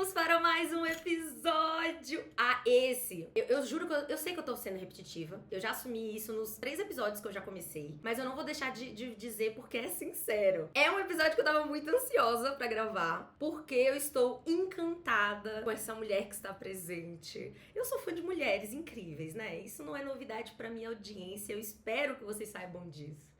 Vamos para mais um episódio. Eu juro que eu sei que eu tô sendo repetitiva. Eu já assumi isso nos 3 episódios que eu já comecei. Mas eu não vou deixar de dizer porque é sincero. É um episódio que eu tava muito ansiosa pra gravar. Porque eu estou encantada com essa mulher que está presente. Eu sou fã de mulheres incríveis, né? Isso não é novidade pra minha audiência. Eu espero que vocês saibam disso.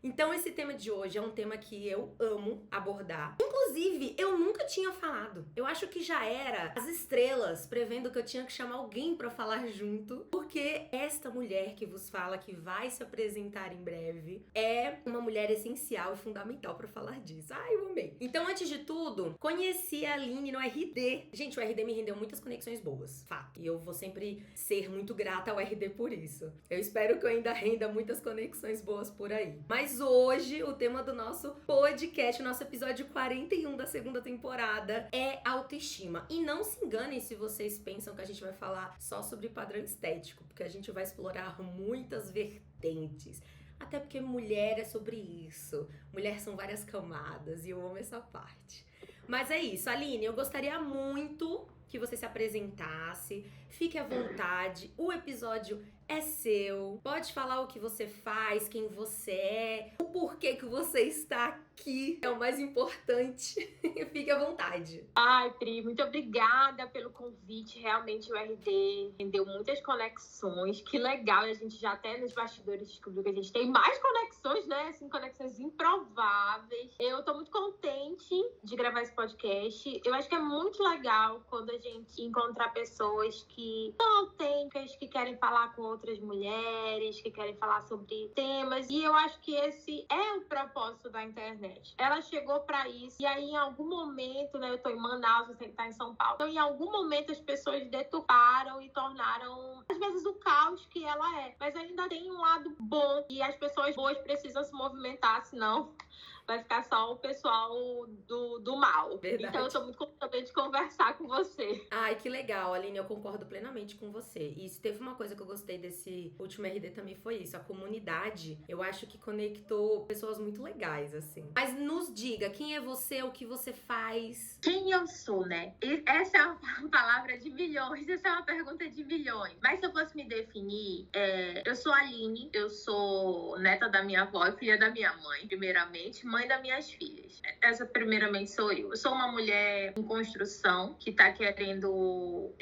Então esse tema de hoje é um tema que eu amo abordar. Inclusive, eu nunca tinha falado. Eu acho que já era as estrelas prevendo que eu tinha que chamar alguém pra falar junto, porque esta mulher que vos fala, que vai se apresentar em breve, é uma mulher essencial e fundamental pra falar disso. Ai, eu amei. Então, antes de tudo, conheci a Aline no RD. Gente, o RD me rendeu muitas conexões boas, fato. E eu vou sempre ser muito grata ao RD por isso. Eu espero que eu ainda renda muitas conexões boas por aí. Mas hoje, o tema do nosso podcast, o nosso episódio 41 da segunda temporada, é autoestima. E não se enganem se vocês pensam que a gente vai falar só sobre padrão estético, porque a gente vai explorar muitas vertentes. Até porque mulher é sobre isso. Mulher são várias camadas e eu amo essa parte. Mas é isso, Aline, eu gostaria muito que você se apresentasse. Fique à vontade, o episódio é seu. Pode falar o que você faz, quem você é, o porquê que você está aqui. É o mais importante. Fique à vontade. Ai, Pri, muito obrigada pelo convite. Realmente o RD rendeu muitas conexões. Que legal. E a gente já até nos bastidores descobriu que a gente tem mais conexões, né? Assim, conexões improváveis. Eu tô muito contente de gravar esse podcast. Eu acho que é muito legal quando a gente encontrar pessoas que são autênticas, que querem falar com outras mulheres, que querem falar sobre temas. E eu acho que esse é o propósito da internet. Ela chegou pra isso. E aí, em algum momento, né? Eu tô em Manaus, você tá em São Paulo. Então, em algum momento, as pessoas deturparam e tornaram, às vezes, o caos que ela é. Mas ainda tem um lado bom. E as pessoas boas precisam se movimentar, senão vai ficar só o pessoal do mal. Verdade. Então, eu tô muito contente de conversar com você. Ai, que legal, Aline, eu concordo plenamente com você. E se teve uma coisa que eu gostei desse último RD também foi isso. A comunidade, eu acho que conectou pessoas muito legais, assim. Mas nos diga, quem é você, o que você faz? Quem eu sou, né? Essa é uma palavra de milhões, essa é uma pergunta de milhões. Mas se eu fosse me definir, eu sou a Aline, eu sou neta da minha avó e filha da minha mãe, primeiramente, mãe das minhas filhas. Essa, primeiramente, sou eu. Eu sou uma mulher em construção, que tá querendo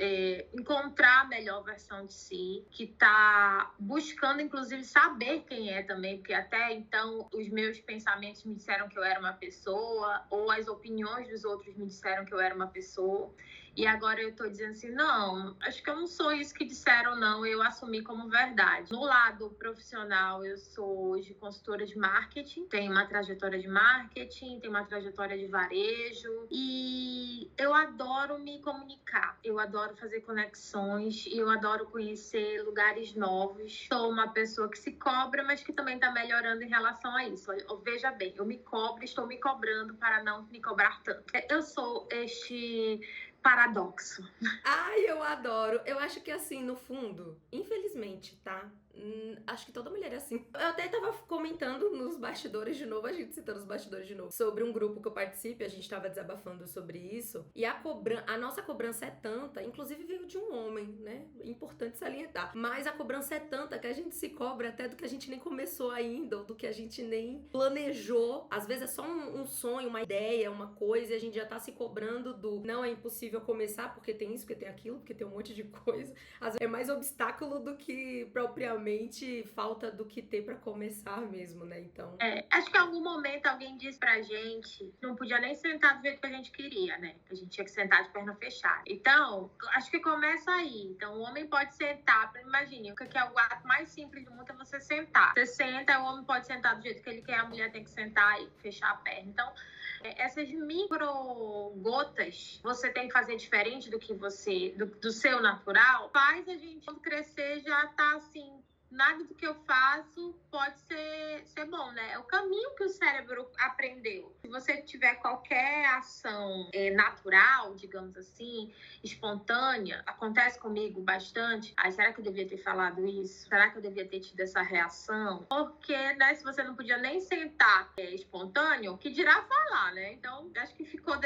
encontrar a melhor versão de si, que tá buscando, inclusive, saber quem é também, porque até então os meus pensamentos me disseram que eu era uma pessoa, ou as opiniões dos outros me disseram que eu era uma pessoa. E agora eu tô dizendo assim, não, acho que eu não sou isso que disseram, não. Eu assumi como verdade. No lado profissional, eu sou hoje consultora de marketing. Tenho uma trajetória de marketing, tenho uma trajetória de varejo. E eu adoro me comunicar. Eu adoro fazer conexões. E eu adoro conhecer lugares novos. Sou uma pessoa que se cobra, mas que também tá melhorando em relação a isso. Veja bem, eu me cobro, estou me cobrando para não me cobrar tanto. Eu sou este paradoxo. Ai, eu adoro. Eu acho que assim, no fundo, infelizmente, tá? Acho que toda mulher é assim. Eu até tava comentando nos bastidores de novo, a gente citando os bastidores de novo, sobre um grupo que eu participo, a gente tava desabafando sobre isso. E a nossa cobrança é tanta, inclusive veio de um homem, né? Importante salientar. Mas a cobrança é tanta que a gente se cobra até do que a gente nem começou ainda, ou do que a gente nem planejou. Às vezes é só um sonho, uma ideia, uma coisa, e a gente já tá se cobrando do não, é impossível começar porque tem isso, porque tem aquilo, porque tem um monte de coisa. Às vezes é mais obstáculo do que propriamente falta do que ter pra começar mesmo, né? Então... acho que em algum momento alguém disse pra gente não podia nem sentar do jeito que a gente queria, né? A gente tinha que sentar de perna fechada. Então, acho que começa aí. Então, o homem pode sentar, imagine, o que é o ato mais simples do mundo é você sentar. Você senta, o homem pode sentar do jeito que ele quer, a mulher tem que sentar e fechar a perna. Então, essas micro gotas, você tem que fazer diferente do que você, do seu natural, faz a gente, quando crescer, já tá assim, nada do que eu faço pode ser bom, né? É o caminho que o cérebro aprendeu. Se você tiver qualquer ação natural, digamos assim, espontânea, acontece comigo bastante. Será que eu devia ter falado isso? Será que eu devia ter tido essa reação? Porque, né, se você não podia nem sentar espontâneo, que dirá falar, né? Então, acho que ficou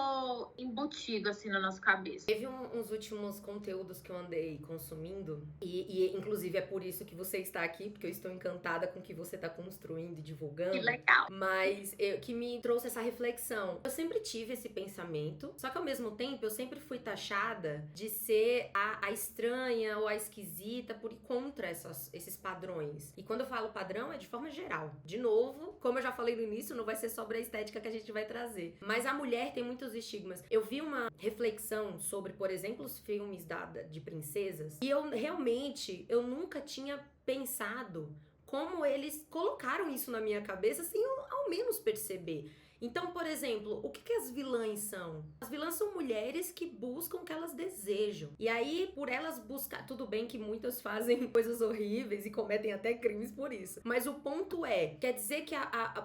ficou embutido, assim, na nossa cabeça. Teve uns últimos conteúdos que eu andei consumindo, e inclusive é por isso que você está aqui, porque eu estou encantada com o que você está construindo e divulgando. Que legal. Mas que me trouxe essa reflexão. Eu sempre tive esse pensamento, só que ao mesmo tempo eu sempre fui taxada de ser a estranha ou a esquisita por ir contra esses padrões. E quando eu falo padrão, é de forma geral. De novo, como eu já falei no início, não vai ser sobre a estética que a gente vai trazer. Mas a mulher tem muitos estigmas. Eu vi uma reflexão sobre, por exemplo, os filmes de princesas, e eu nunca tinha pensado como eles colocaram isso na minha cabeça sem eu ao menos perceber. Então, por exemplo, o que as vilãs são? As vilãs são mulheres que buscam o que elas desejam. E aí, por elas buscar... Tudo bem que muitas fazem coisas horríveis e cometem até crimes por isso. Mas o ponto quer dizer que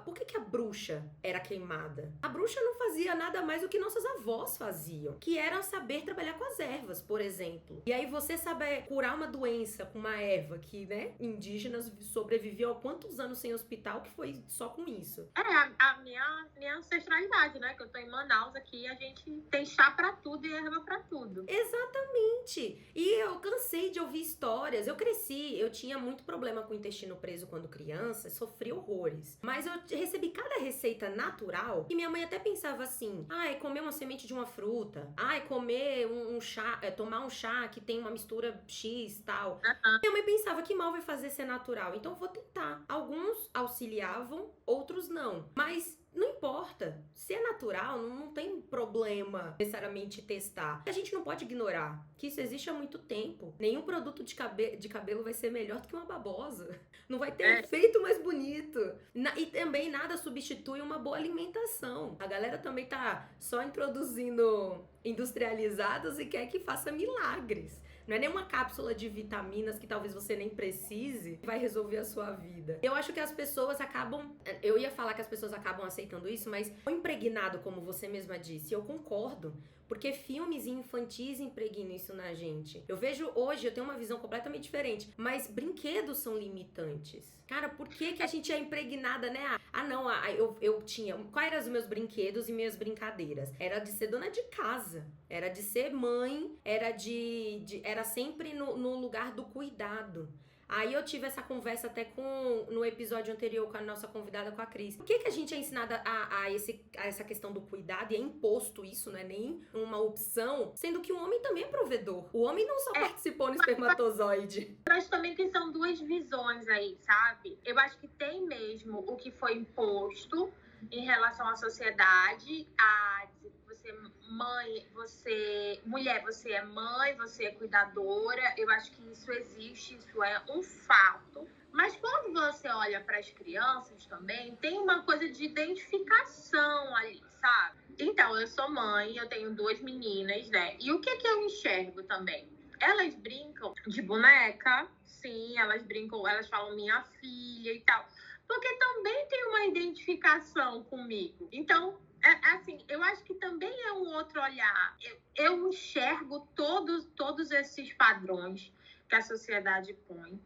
por que a bruxa era queimada? A bruxa não fazia nada mais do que nossas avós faziam. Que era saber trabalhar com as ervas, por exemplo. E aí, você saber curar uma doença com uma erva que, né, indígenas sobreviveu há quantos anos sem hospital que foi só com isso. A minha ancestralidade, né? Que eu tô em Manaus aqui, a gente tem chá pra tudo e erva pra tudo. Exatamente. E eu cansei de ouvir histórias. Eu cresci, eu tinha muito problema com o intestino preso quando criança, sofri horrores. Mas eu recebi cada receita natural e minha mãe até pensava assim: comer uma semente de uma fruta. Comer um chá, tomar um chá que tem uma mistura X, tal. Uhum. Minha mãe pensava que mal vai fazer ser natural, então vou tentar. Alguns auxiliavam, outros não. Mas não importa. Se é natural, não tem problema necessariamente testar. A gente não pode ignorar que isso existe há muito tempo. Nenhum produto de cabelo vai ser melhor do que uma babosa. Não vai ter um efeito mais bonito. E também nada substitui uma boa alimentação. A galera também tá só introduzindo industrializados e quer que faça milagres. Não é nenhuma cápsula de vitaminas que talvez você nem precise que vai resolver a sua vida. Eu acho que as pessoas acabam... Eu ia falar que as pessoas acabam aceitando isso, mas o impregnado, como você mesma disse, eu concordo. Porque filmes infantis impregnam isso na gente. Eu vejo hoje, eu tenho uma visão completamente diferente. Mas brinquedos são limitantes. Cara, por que a gente é impregnada, né? Eu tinha... Quais eram os meus brinquedos e minhas brincadeiras? Era de ser dona de casa. Era de ser mãe. Era sempre no lugar do cuidado. Aí eu tive essa conversa até no episódio anterior com a nossa convidada, com a Cris. Por que a gente é ensinada a essa questão do cuidado e é imposto isso, não é nem uma opção, sendo que o homem também é provedor. O homem não só participou no espermatozoide. Eu acho também que são duas visões aí, sabe? Eu acho que tem mesmo o que foi imposto em relação à sociedade, a dizer que você é mãe, mulher, você é mãe, você é cuidadora. Eu acho que isso existe, isso é um fato. Mas quando você olha para as crianças também, tem uma coisa de identificação ali, sabe? Então, eu sou mãe, eu tenho 2 meninas, né? E o que eu enxergo também? Elas brincam de boneca, sim, elas brincam, elas falam minha filha e tal. Porque também tem uma identificação comigo. Então, assim, eu acho que também é um outro olhar. Eu enxergo todos esses padrões que a sociedade põe.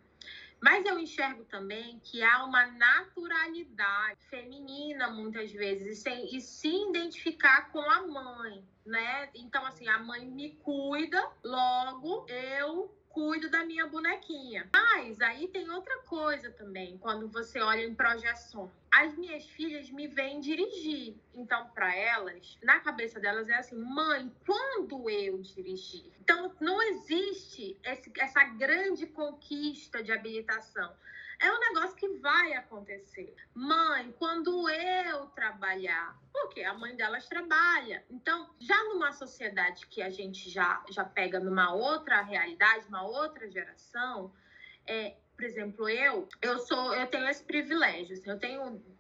Mas eu enxergo também que há uma naturalidade feminina, muitas vezes, e se identificar com a mãe, né? Então, assim, a mãe me cuida, logo eu cuido da minha bonequinha. Mas aí tem outra coisa também, quando você olha em projeção. As minhas filhas me veem dirigir. Então, para elas, na cabeça delas é assim: mãe, quando eu dirigir? Então, não existe essa grande conquista de habilitação. É um negócio que vai acontecer. Mãe, quando eu trabalhar, porque a mãe delas trabalha. Então, já numa sociedade que a gente já pega numa outra realidade, uma outra geração, por exemplo, eu tenho esse privilégio. Assim,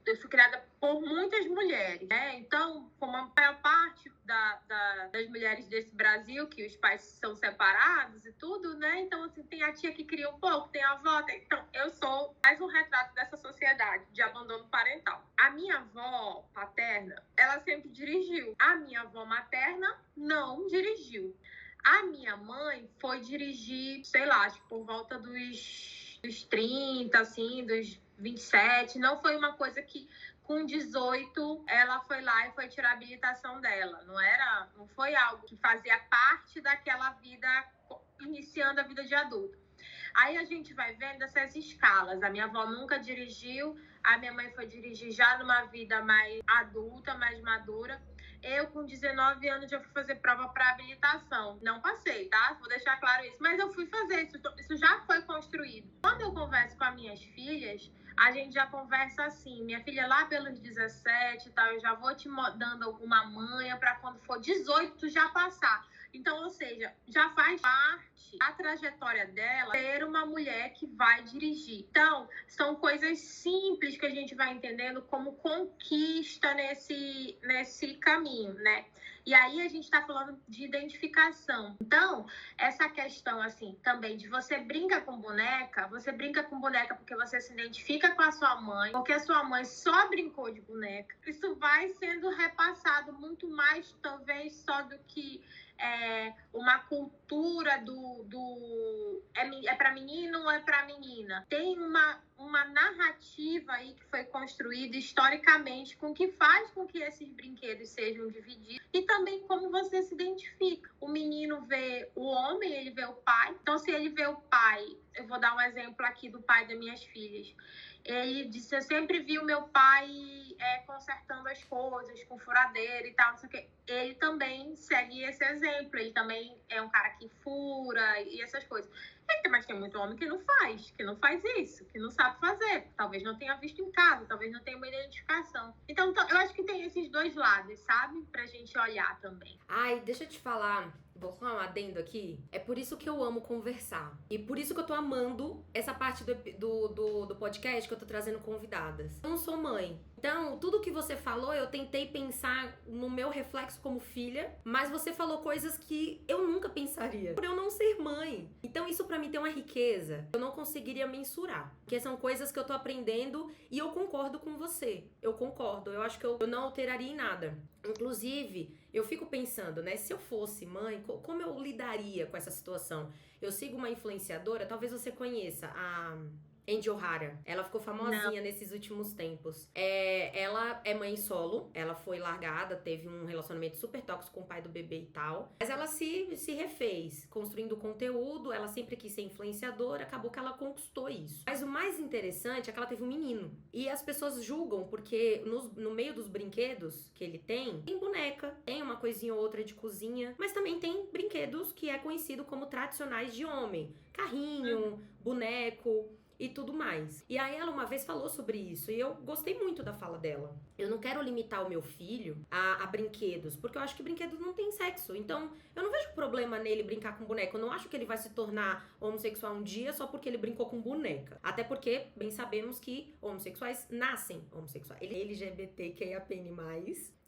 eu fui criada por muitas mulheres, né? Então, como a maior parte das mulheres desse Brasil, que os pais são separados e tudo, né? Então, assim, tem a tia que cria um pouco, tem a avó. Então, eu sou mais um retrato dessa sociedade de abandono parental. A minha avó paterna, ela sempre dirigiu. A minha avó materna não dirigiu. A minha mãe foi dirigir, sei lá, acho que por volta dos 30, assim, dos 27. Não foi uma coisa que, com 18, ela foi lá e foi tirar a habilitação dela. Não era não foi algo que fazia parte daquela vida, iniciando a vida de adulto. Aí a gente vai vendo essas escalas. A minha avó nunca dirigiu, a minha mãe foi dirigir já numa vida mais adulta, mais madura. Eu, com 19 anos, já fui fazer prova para habilitação. Não passei, tá? Vou deixar claro isso. Mas eu fui fazer, isso já foi construído. Quando eu converso com as minhas filhas, a gente já conversa assim. Minha filha, lá pelos 17 e tal, eu já vou te dando alguma manha para quando for 18, tu já passar. Então, ou seja, já faz parte da trajetória dela ser uma mulher que vai dirigir. Então, são coisas simples que a gente vai entendendo como conquista nesse caminho, né? E aí a gente tá falando de identificação. Então, essa questão, assim, também de você brinca com boneca porque você se identifica com a sua mãe, porque a sua mãe só brincou de boneca. Isso vai sendo repassado muito mais, talvez, só do que uma cultura é para menino ou é para menina. Tem uma narrativa aí que foi construída historicamente com que faz com que esses brinquedos sejam divididos e também como você se identifica. O menino vê o homem, ele vê o pai. Então, se ele vê o pai, eu vou dar um exemplo aqui do pai das minhas filhas. Ele disse, eu sempre vi o meu pai consertando as coisas com furadeira e tal, não sei o quê. Ele também segue esse exemplo, ele também é um cara que fura e essas coisas. Mas tem muito homem que não faz isso, que não sabe fazer. Talvez não tenha visto em casa, talvez não tenha uma identificação. Então eu acho que tem esses dois lados, sabe? Pra gente olhar também. Ai, deixa eu te falar, vou falar um adendo aqui. É por isso que eu amo conversar. E por isso que eu tô amando essa parte do podcast que eu tô trazendo convidadas. Eu não sou mãe. Então, tudo que você falou, eu tentei pensar no meu reflexo como filha, mas você falou coisas que eu nunca pensaria, por eu não ser mãe. Então, isso pra mim tem uma riqueza. Eu não conseguiria mensurar, porque são coisas que eu tô aprendendo e eu concordo com você. Eu concordo. Eu acho que eu não alteraria em nada. Inclusive, eu fico pensando, né? Se eu fosse mãe, como eu lidaria com essa situação? Eu sigo uma influenciadora, talvez você conheça, a Andy O'Hara. Ela ficou famosinha nesses últimos tempos. Ela é mãe solo. Ela foi largada, teve um relacionamento super tóxico com o pai do bebê e tal. Mas ela se refez, construindo conteúdo. Ela sempre quis ser influenciadora. Acabou que ela conquistou isso. Mas o mais interessante é que ela teve um menino. E as pessoas julgam porque no meio dos brinquedos que ele tem boneca, tem uma coisinha ou outra de cozinha. Mas também tem brinquedos que é conhecido como tradicionais de homem. Carrinho, boneco e tudo mais. E aí ela uma vez falou sobre isso e eu gostei muito da fala dela. Eu não quero limitar o meu filho a brinquedos, porque eu acho que brinquedos não tem sexo. Então, eu não vejo problema nele brincar com boneca. Eu não acho que ele vai se tornar homossexual um dia só porque ele brincou com boneca. Até porque, bem sabemos que homossexuais nascem homossexuais. LGBTQIAPN+,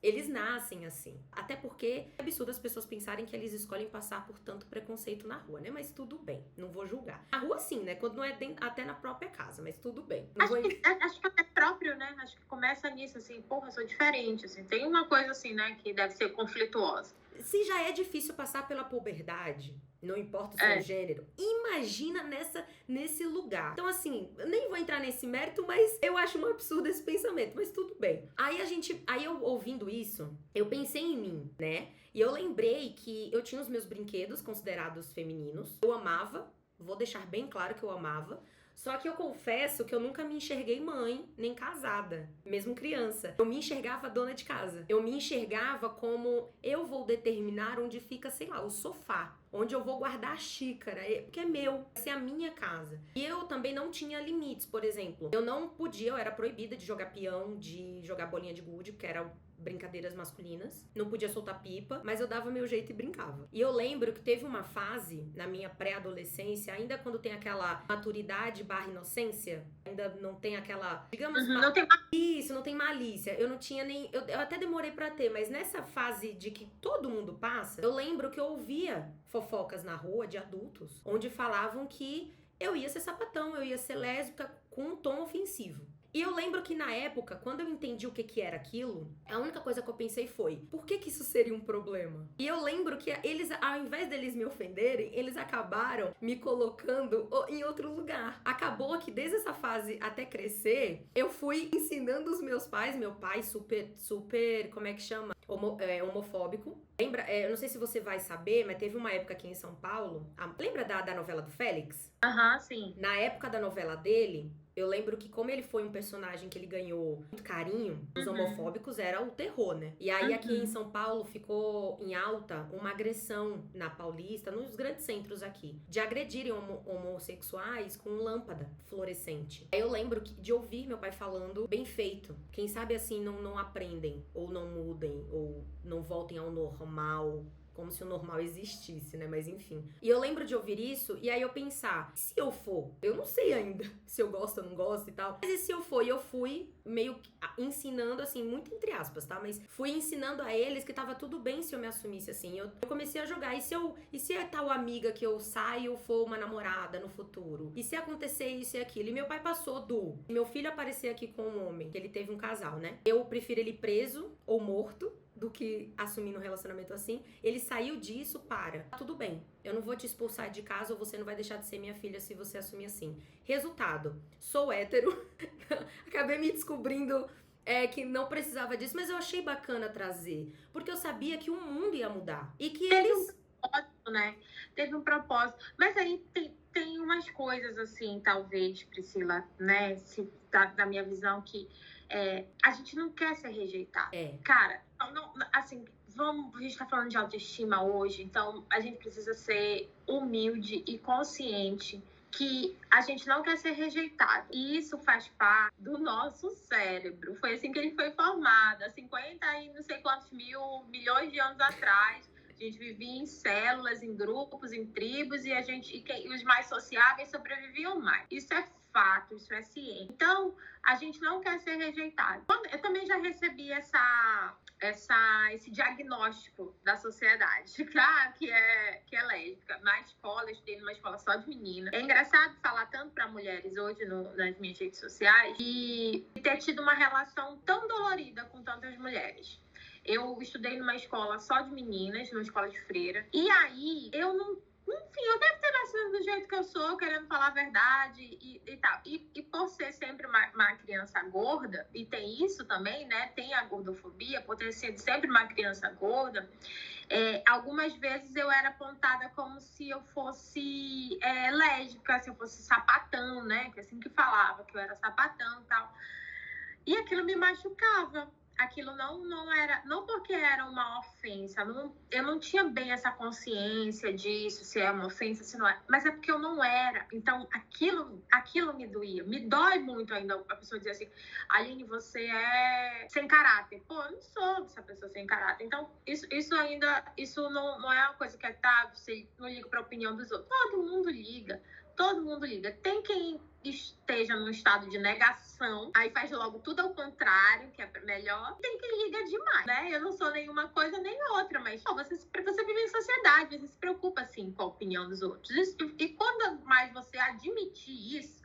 eles nascem assim. Até porque é absurdo as pessoas pensarem que eles escolhem passar por tanto preconceito na rua, né? Mas tudo bem, não vou julgar. Na rua sim, né? Quando não é até na própria casa, mas tudo bem. Acho que até próprio, né? Acho que começa nisso, assim, porra, eu sou diferente, assim. Tem uma coisa assim, né, que deve ser conflituosa. Se já é difícil passar pela puberdade, não importa o seu gênero, imagina nesse lugar. Então, assim, eu nem vou entrar nesse mérito, mas eu acho um absurdo esse pensamento, mas tudo bem. Aí eu ouvindo isso, eu pensei em mim, né? E eu lembrei que eu tinha os meus brinquedos considerados femininos. Eu amava, vou deixar bem claro que eu amava. Só que eu confesso que eu nunca me enxerguei mãe, nem casada, mesmo criança. Eu me enxergava dona de casa. Eu me enxergava como eu vou determinar onde fica, sei lá, o sofá. Onde eu vou guardar a xícara, porque é meu, vai ser a minha casa. E eu também não tinha limites, por exemplo. Eu era proibida de jogar peão, de jogar bolinha de gude, porque eram brincadeiras masculinas. Não podia soltar pipa, mas eu dava meu jeito e brincava. E eu lembro que teve uma fase, na minha pré-adolescência, ainda quando tem aquela maturidade / inocência, ainda não tem aquela, digamos... Não tem... Isso, não tem malícia. Eu não tinha nem... Eu até demorei pra ter, mas nessa fase de que todo mundo passa, eu lembro que eu ouvia fofocas na rua de adultos, onde falavam que eu ia ser sapatão, eu ia ser lésbica com um tom ofensivo. E eu lembro que na época, quando eu entendi o que era aquilo, a única coisa que eu pensei foi, por que isso seria um problema? E eu lembro que eles, ao invés deles me ofenderem, eles acabaram me colocando em outro lugar. Acabou que desde essa fase até crescer, eu fui ensinando os meus pais, meu pai super, como é que chama? homofóbico. Lembra, eu não sei se você vai saber, mas teve uma época aqui em São Paulo. Lembra da novela do Félix? Aham, sim. Na época da novela dele, eu lembro que como ele foi um personagem que ele ganhou muito carinho, os homofóbicos era o terror, né? E aí aqui em São Paulo ficou em alta uma agressão na Paulista, nos grandes centros aqui, de agredirem homossexuais com lâmpada fluorescente. Aí eu lembro de ouvir meu pai falando, bem feito. Quem sabe assim não aprendem, ou não mudem, ou não voltem ao normal. Como se o normal existisse, né? Mas enfim. E eu lembro de ouvir isso, e aí eu pensar, se eu for? Eu não sei ainda se eu gosto ou não gosto e tal. Mas e se eu for? E eu fui meio que ensinando, assim, muito entre aspas, tá? Mas fui ensinando a eles que tava tudo bem se eu me assumisse assim. Eu comecei a jogar. E se a tal amiga que eu saio for uma namorada no futuro? E se acontecer isso e aquilo? E meu pai passou do meu filho aparecer aqui com um homem, que ele teve um casal, né? Eu prefiro ele preso ou morto do que assumir um relacionamento assim. Ele saiu disso tudo bem, eu não vou te expulsar de casa ou você não vai deixar de ser minha filha se você assumir assim. Resultado, sou hétero, acabei me descobrindo que não precisava disso, mas eu achei bacana trazer, porque eu sabia que o mundo ia mudar e que eles... né? Teve um propósito, mas aí tem umas coisas assim, talvez, Priscila, né? Da minha visão, que a gente não quer ser rejeitado. Cara, assim, a gente tá falando de autoestima hoje, então a gente precisa ser humilde e consciente que a gente não quer ser rejeitado. E isso faz parte do nosso cérebro. Foi assim que ele foi formado, há 50 e não sei quantos milhões de anos atrás. A gente vivia em células, em grupos, em tribos, e os mais sociáveis sobreviviam mais. Isso é fato, isso é ciência. Então, a gente não quer ser rejeitado. Eu também já recebi esse diagnóstico da sociedade, claro que é lésbica. Na escola, eu estudei numa escola só de menina. É engraçado falar tanto para mulheres hoje nas minhas redes sociais e ter tido uma relação tão dolorida com tantas mulheres. Eu estudei numa escola só de meninas, numa escola de freira. E aí, eu não... Enfim, eu devo ter nascido do jeito que eu sou, querendo falar a verdade e tal. E por ser sempre uma criança gorda, e tem isso também, né? Tem a gordofobia, por ter sido sempre uma criança gorda, algumas vezes eu era apontada como se eu fosse lésbica, se eu fosse sapatão, né? Que é assim que falava, que eu era sapatão e tal. E aquilo me machucava. Aquilo não era... Não porque era uma ofensa. Eu não tinha bem essa consciência disso, se é uma ofensa, se não é. Mas é porque eu não era. Então, aquilo me doía. Me dói muito ainda a pessoa dizer assim, Aline, você é sem caráter. Pô, eu não sou essa pessoa sem caráter. Então, isso não é uma coisa que você não liga pra opinião dos outros. Todo mundo liga. Todo mundo liga. Tem quem esteja num estado de negação, aí faz logo tudo ao contrário, que é melhor. Tem quem liga demais, né? Eu não sou nenhuma coisa nem outra, mas você vive em sociedade, você se preocupa, assim, com a opinião dos outros. E quando mais você admitir isso,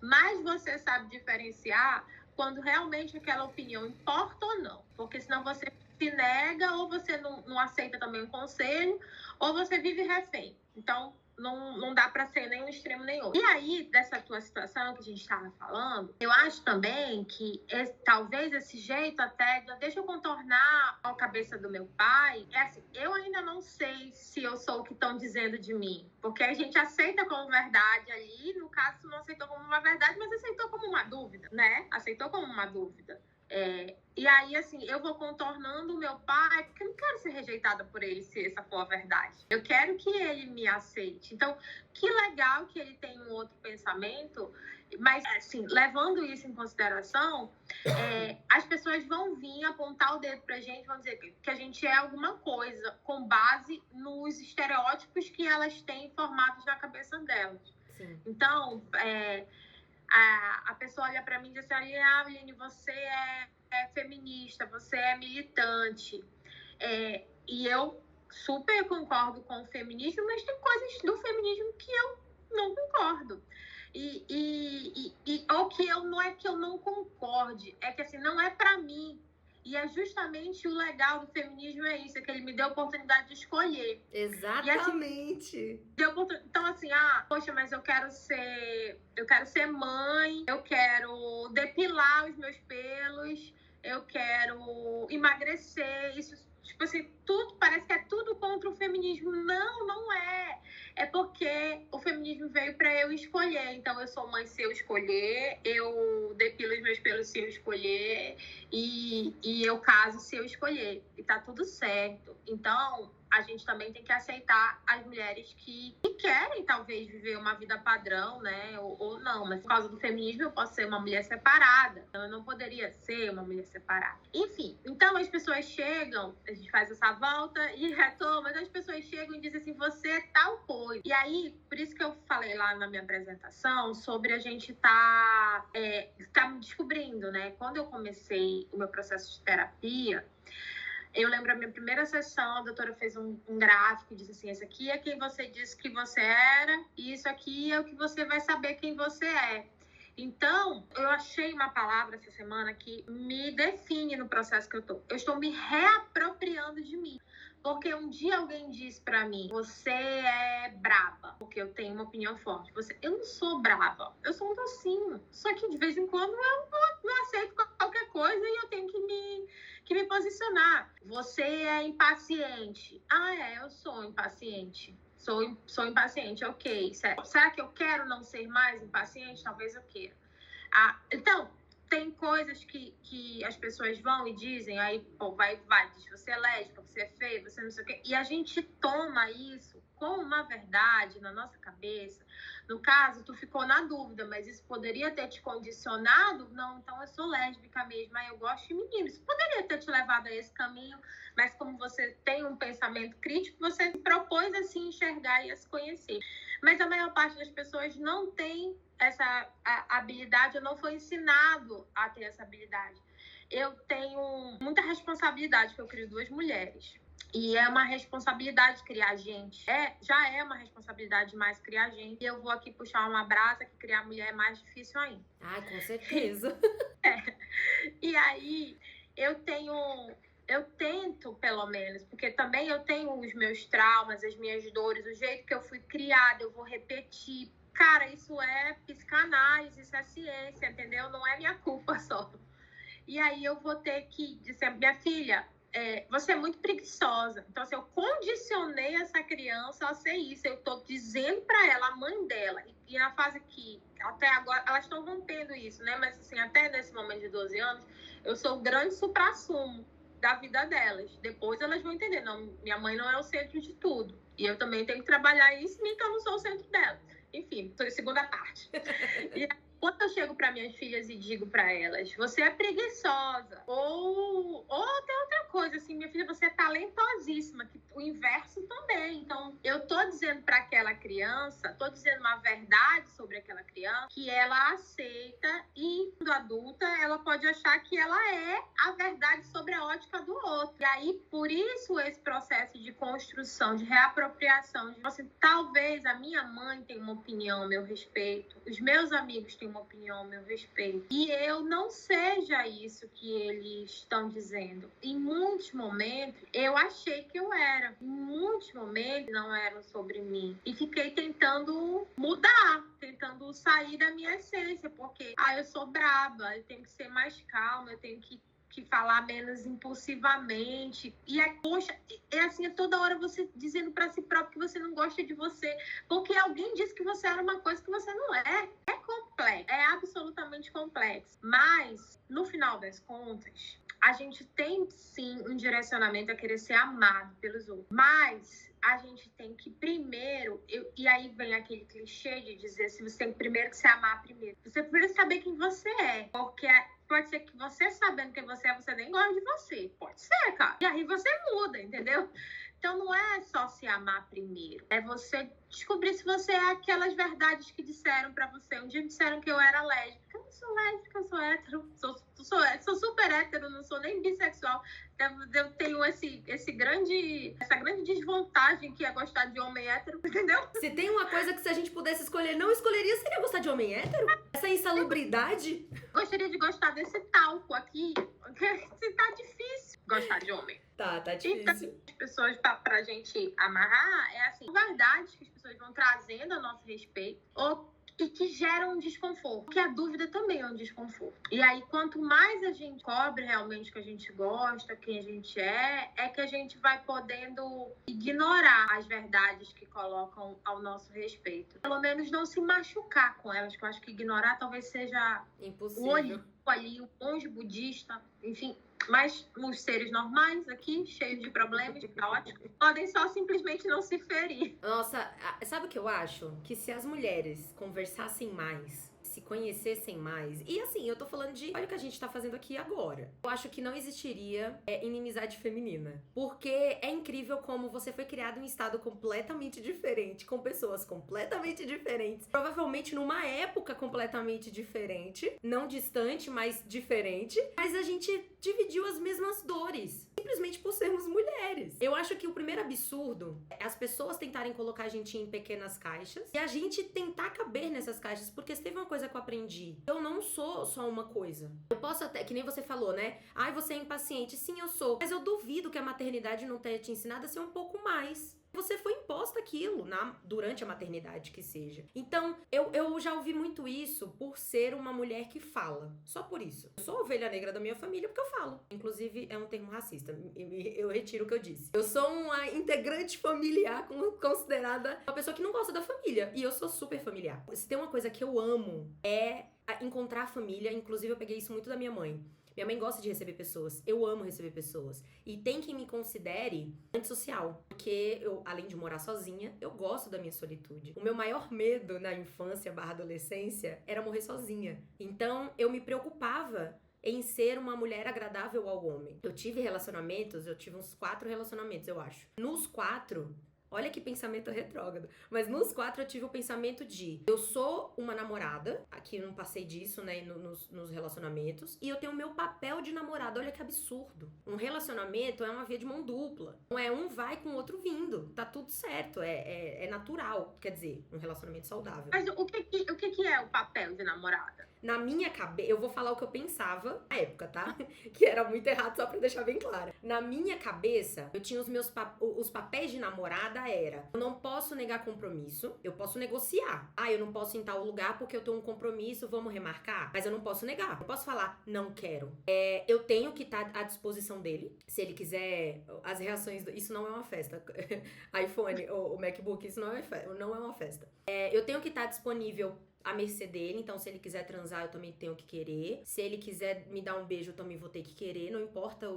mais você sabe diferenciar quando realmente aquela opinião importa ou não. Porque senão você se nega, ou você não aceita também o conselho, ou você vive refém. Então, não dá para ser nem um extremo nem outro. E aí, dessa tua situação que a gente estava falando, eu acho também que talvez esse jeito até, deixa eu contornar a cabeça do meu pai, assim, eu ainda não sei se eu sou o que estão dizendo de mim, porque a gente aceita como verdade ali, no caso, não aceitou como uma verdade, mas aceitou como uma dúvida, né? Aceitou como uma dúvida. E aí, assim, eu vou contornando o meu pai, porque eu não quero ser rejeitada por ele, se essa for a verdade. Eu quero que ele me aceite. Então, que legal que ele tem um outro pensamento, mas, assim, levando isso em consideração, as pessoas vão vir apontar o dedo pra gente, vão dizer que a gente é alguma coisa, com base nos estereótipos que elas têm formados na cabeça delas. Sim. Então, a pessoa olha pra mim e diz assim, Aline, você é feminista, você é militante. E eu super concordo com o feminismo, mas tem coisas do feminismo que eu não concordo. Ou que não é que eu não concorde, é que assim, não é pra mim. E é justamente o legal do feminismo isso, é que ele me deu a oportunidade de escolher. Exatamente. E, assim, então, assim, poxa, mas eu quero ser mãe, eu quero depilar os meus pelos, eu quero emagrecer, isso, tipo assim, tudo, parece que é tudo contra o feminismo. Não, não é. É porque o feminismo veio para eu escolher. Então, eu sou mãe se eu escolher, eu depilo os meus pelos se eu escolher, e eu caso se eu escolher. E tá tudo certo. Então, a gente também tem que aceitar as mulheres que querem, talvez, viver uma vida padrão, né? Ou não, mas por causa do feminismo eu posso ser uma mulher separada. Então, eu não poderia ser uma mulher separada. Enfim, então as pessoas chegam, a gente faz essa volta e retoma, mas as pessoas chegam e dizem assim, você é tal coisa. E aí, por isso que eu falei lá na minha apresentação sobre a gente tá me descobrindo, né? Quando eu comecei o meu processo de terapia, eu lembro a minha primeira sessão, a doutora fez um gráfico e disse assim, esse aqui é quem você disse que você era e isso aqui é o que você vai saber quem você é. Então, eu achei uma palavra essa semana que me define no processo que eu tô. Eu estou me reapropriando de mim. Porque um dia alguém disse pra mim, você é braba, porque eu tenho uma opinião forte. Eu não sou braba, eu sou um docinho. Só que de vez em quando eu não aceito qualquer coisa e eu tenho que me posicionar. Você é impaciente. Eu sou impaciente. Sou impaciente, ok. Será que eu quero não ser mais impaciente? Talvez eu queira. Então, tem coisas que as pessoas vão e dizem, aí, pô, diz, você é lésbica, você é feia, você não sei o quê. E a gente toma isso como uma verdade na nossa cabeça. No caso, tu ficou na dúvida, mas isso poderia ter te condicionado? Não, então eu sou lésbica mesmo, eu gosto de meninos. Isso poderia ter te levado a esse caminho, mas como você tem um pensamento crítico, você se propôs a se enxergar e a se conhecer. Mas a maior parte das pessoas não tem essa habilidade, eu não foi ensinado a ter essa habilidade. Eu tenho muita responsabilidade, porque eu crio 2 mulheres. E é uma responsabilidade criar gente. Já é uma responsabilidade demais criar gente. E eu vou aqui puxar uma brasa que criar mulher é mais difícil ainda. Ai, com certeza. E aí, eu tento, pelo menos, porque também eu tenho os meus traumas, as minhas dores, o jeito que eu fui criada, eu vou repetir. Cara, isso é psicanálise, isso é ciência, entendeu? Não é minha culpa só. E aí eu vou ter que dizer, minha filha, você é muito preguiçosa. Então, assim, eu condicionei essa criança a ser isso. Eu tô dizendo pra ela, a mãe dela, e na fase que, até agora, elas estão rompendo isso, né? Mas, assim, até nesse momento de 12 anos, eu sou o grande suprassumo da vida delas. Depois elas vão entender, não, minha mãe não é o centro de tudo. E eu também tenho que trabalhar isso, nem que eu não sou o centro dela. Enfim, tô em segunda parte. E quando eu chego para minhas filhas e digo para elas, você é preguiçosa, ou até outra coisa, assim, minha filha, você é talentosíssima, que o inverso também. Então, eu tô dizendo para aquela criança, tô dizendo uma verdade sobre aquela criança, que ela aceita e, quando adulta, ela pode achar que ela é a verdade sobre a ótica do outro. E aí, por isso, esse processo de construção, de reapropriação, de assim, talvez a minha mãe tenha uma opinião a meu respeito, os meus amigos têm uma opinião a meu respeito, e eu não seja isso que eles estão dizendo. Em muitos momentos, eu achei que eu era. Em muitos momentos, não eram sobre mim. E fiquei tentando mudar, tentando sair da minha essência, porque, eu sou braba, eu tenho que ser mais calma, eu tenho que falar menos impulsivamente. E poxa, assim, toda hora você dizendo pra si próprio que você não gosta de você, porque alguém disse que você era uma coisa que você não é. É complexo, é absolutamente complexo. Mas, no final das contas, a gente tem, sim, um direcionamento a querer ser amado pelos outros. Mas a gente tem que primeiro... E aí vem aquele clichê de dizer assim, você tem primeiro que se amar primeiro. Você precisa saber quem você é. Porque pode ser que você sabendo quem você é, você nem gosta de você. Pode ser, cara. E aí você muda, entendeu? Então não é só se amar primeiro. É você descobrir se você é aquelas verdades que disseram pra você. Um dia me disseram que eu era lésbica. Eu não sou lésbica, eu sou hétero. Sou super hétero, não sou nem bissexual. Eu tenho essa grande desvantagem que é gostar de homem hétero, entendeu? Se tem uma coisa que se a gente pudesse escolher, não escolheria, seria gostar de homem hétero? Essa insalubridade? Gostaria de gostar desse talco aqui, porque tá difícil gostar de homem. Tá Então, difícil. as pessoas, pra gente amarrar, é assim, verdades que as pessoas vão trazendo a nosso respeito, e que geram um desconforto. Porque a dúvida também é um desconforto. E aí, quanto mais a gente cobre realmente o que a gente gosta, quem a gente é que a gente vai podendo ignorar as verdades que colocam ao nosso respeito. Pelo menos não se machucar com elas, que eu acho que ignorar talvez seja o Impossível. olho ali, o monge budista, enfim. Mas os seres normais aqui, cheios de problemas, caóticos, podem só simplesmente não se ferir. Nossa, sabe o que eu acho? Que se as mulheres conversassem mais, se conhecessem mais. E assim, eu tô falando de. Olha o que a gente tá fazendo aqui agora. Eu acho que não existiria inimizade feminina. Porque é incrível como você foi criado em um estado completamente diferente, com pessoas completamente diferentes. Provavelmente numa época completamente diferente. Não distante, mas diferente. Mas a gente dividiu as mesmas dores. Simplesmente por sermos mulheres. Eu acho que o primeiro absurdo é as pessoas tentarem colocar a gente em pequenas caixas e a gente tentar caber nessas caixas, porque se teve uma coisa que eu aprendi, eu não sou só uma coisa. Eu posso até, que nem você falou, né? Ai, você é impaciente. Sim, eu sou. Mas eu duvido que a maternidade não tenha te ensinado a ser um pouco mais. Você foi imposta aquilo durante a maternidade, que seja. Então, eu já ouvi muito isso por ser uma mulher que fala. Só por isso. Eu sou a ovelha negra da minha família porque eu falo. Inclusive, é um termo racista. Eu retiro o que eu disse. Eu sou uma integrante familiar considerada uma pessoa que não gosta da família. E eu sou super familiar. Se tem uma coisa que eu amo, é encontrar família. Inclusive, eu peguei isso muito da minha mãe. Minha mãe gosta de receber pessoas. Eu amo receber pessoas. E tem quem me considere antissocial. Porque eu, além de morar sozinha, eu gosto da minha solitude. O meu maior medo na infância / adolescência era morrer sozinha. Então, eu me preocupava em ser uma mulher agradável ao homem. Eu tive uns 4 relacionamentos, eu acho. Nos 4... Olha que pensamento retrógrado. Mas nos 4 eu tive o pensamento de... Eu sou uma namorada. Aqui eu não passei disso, né? Nos relacionamentos. E eu tenho o meu papel de namorada. Olha que absurdo. Um relacionamento é uma via de mão dupla. Não é um vai com o outro vindo. Tá tudo certo. É natural. Quer dizer, um relacionamento saudável. Mas o que é o papel de namorada? Na minha cabeça, eu vou falar o que eu pensava na época, tá? Que era muito errado, só pra deixar bem claro. Na minha cabeça, eu tinha os papéis de namorada era: eu não posso negar compromisso, eu posso negociar. Ah, eu não posso ir em tal lugar porque eu tenho um compromisso, vamos remarcar? Mas eu não posso negar. Eu posso falar, não quero. Eu tenho que estar à disposição dele. Se ele quiser, as reações... Isso não é uma festa. iPhone, o MacBook, isso não é uma festa. Eu tenho que estar disponível à mercê dele, então se ele quiser transar, eu também tenho que querer. Se ele quiser me dar um beijo, eu também vou ter que querer. Não importa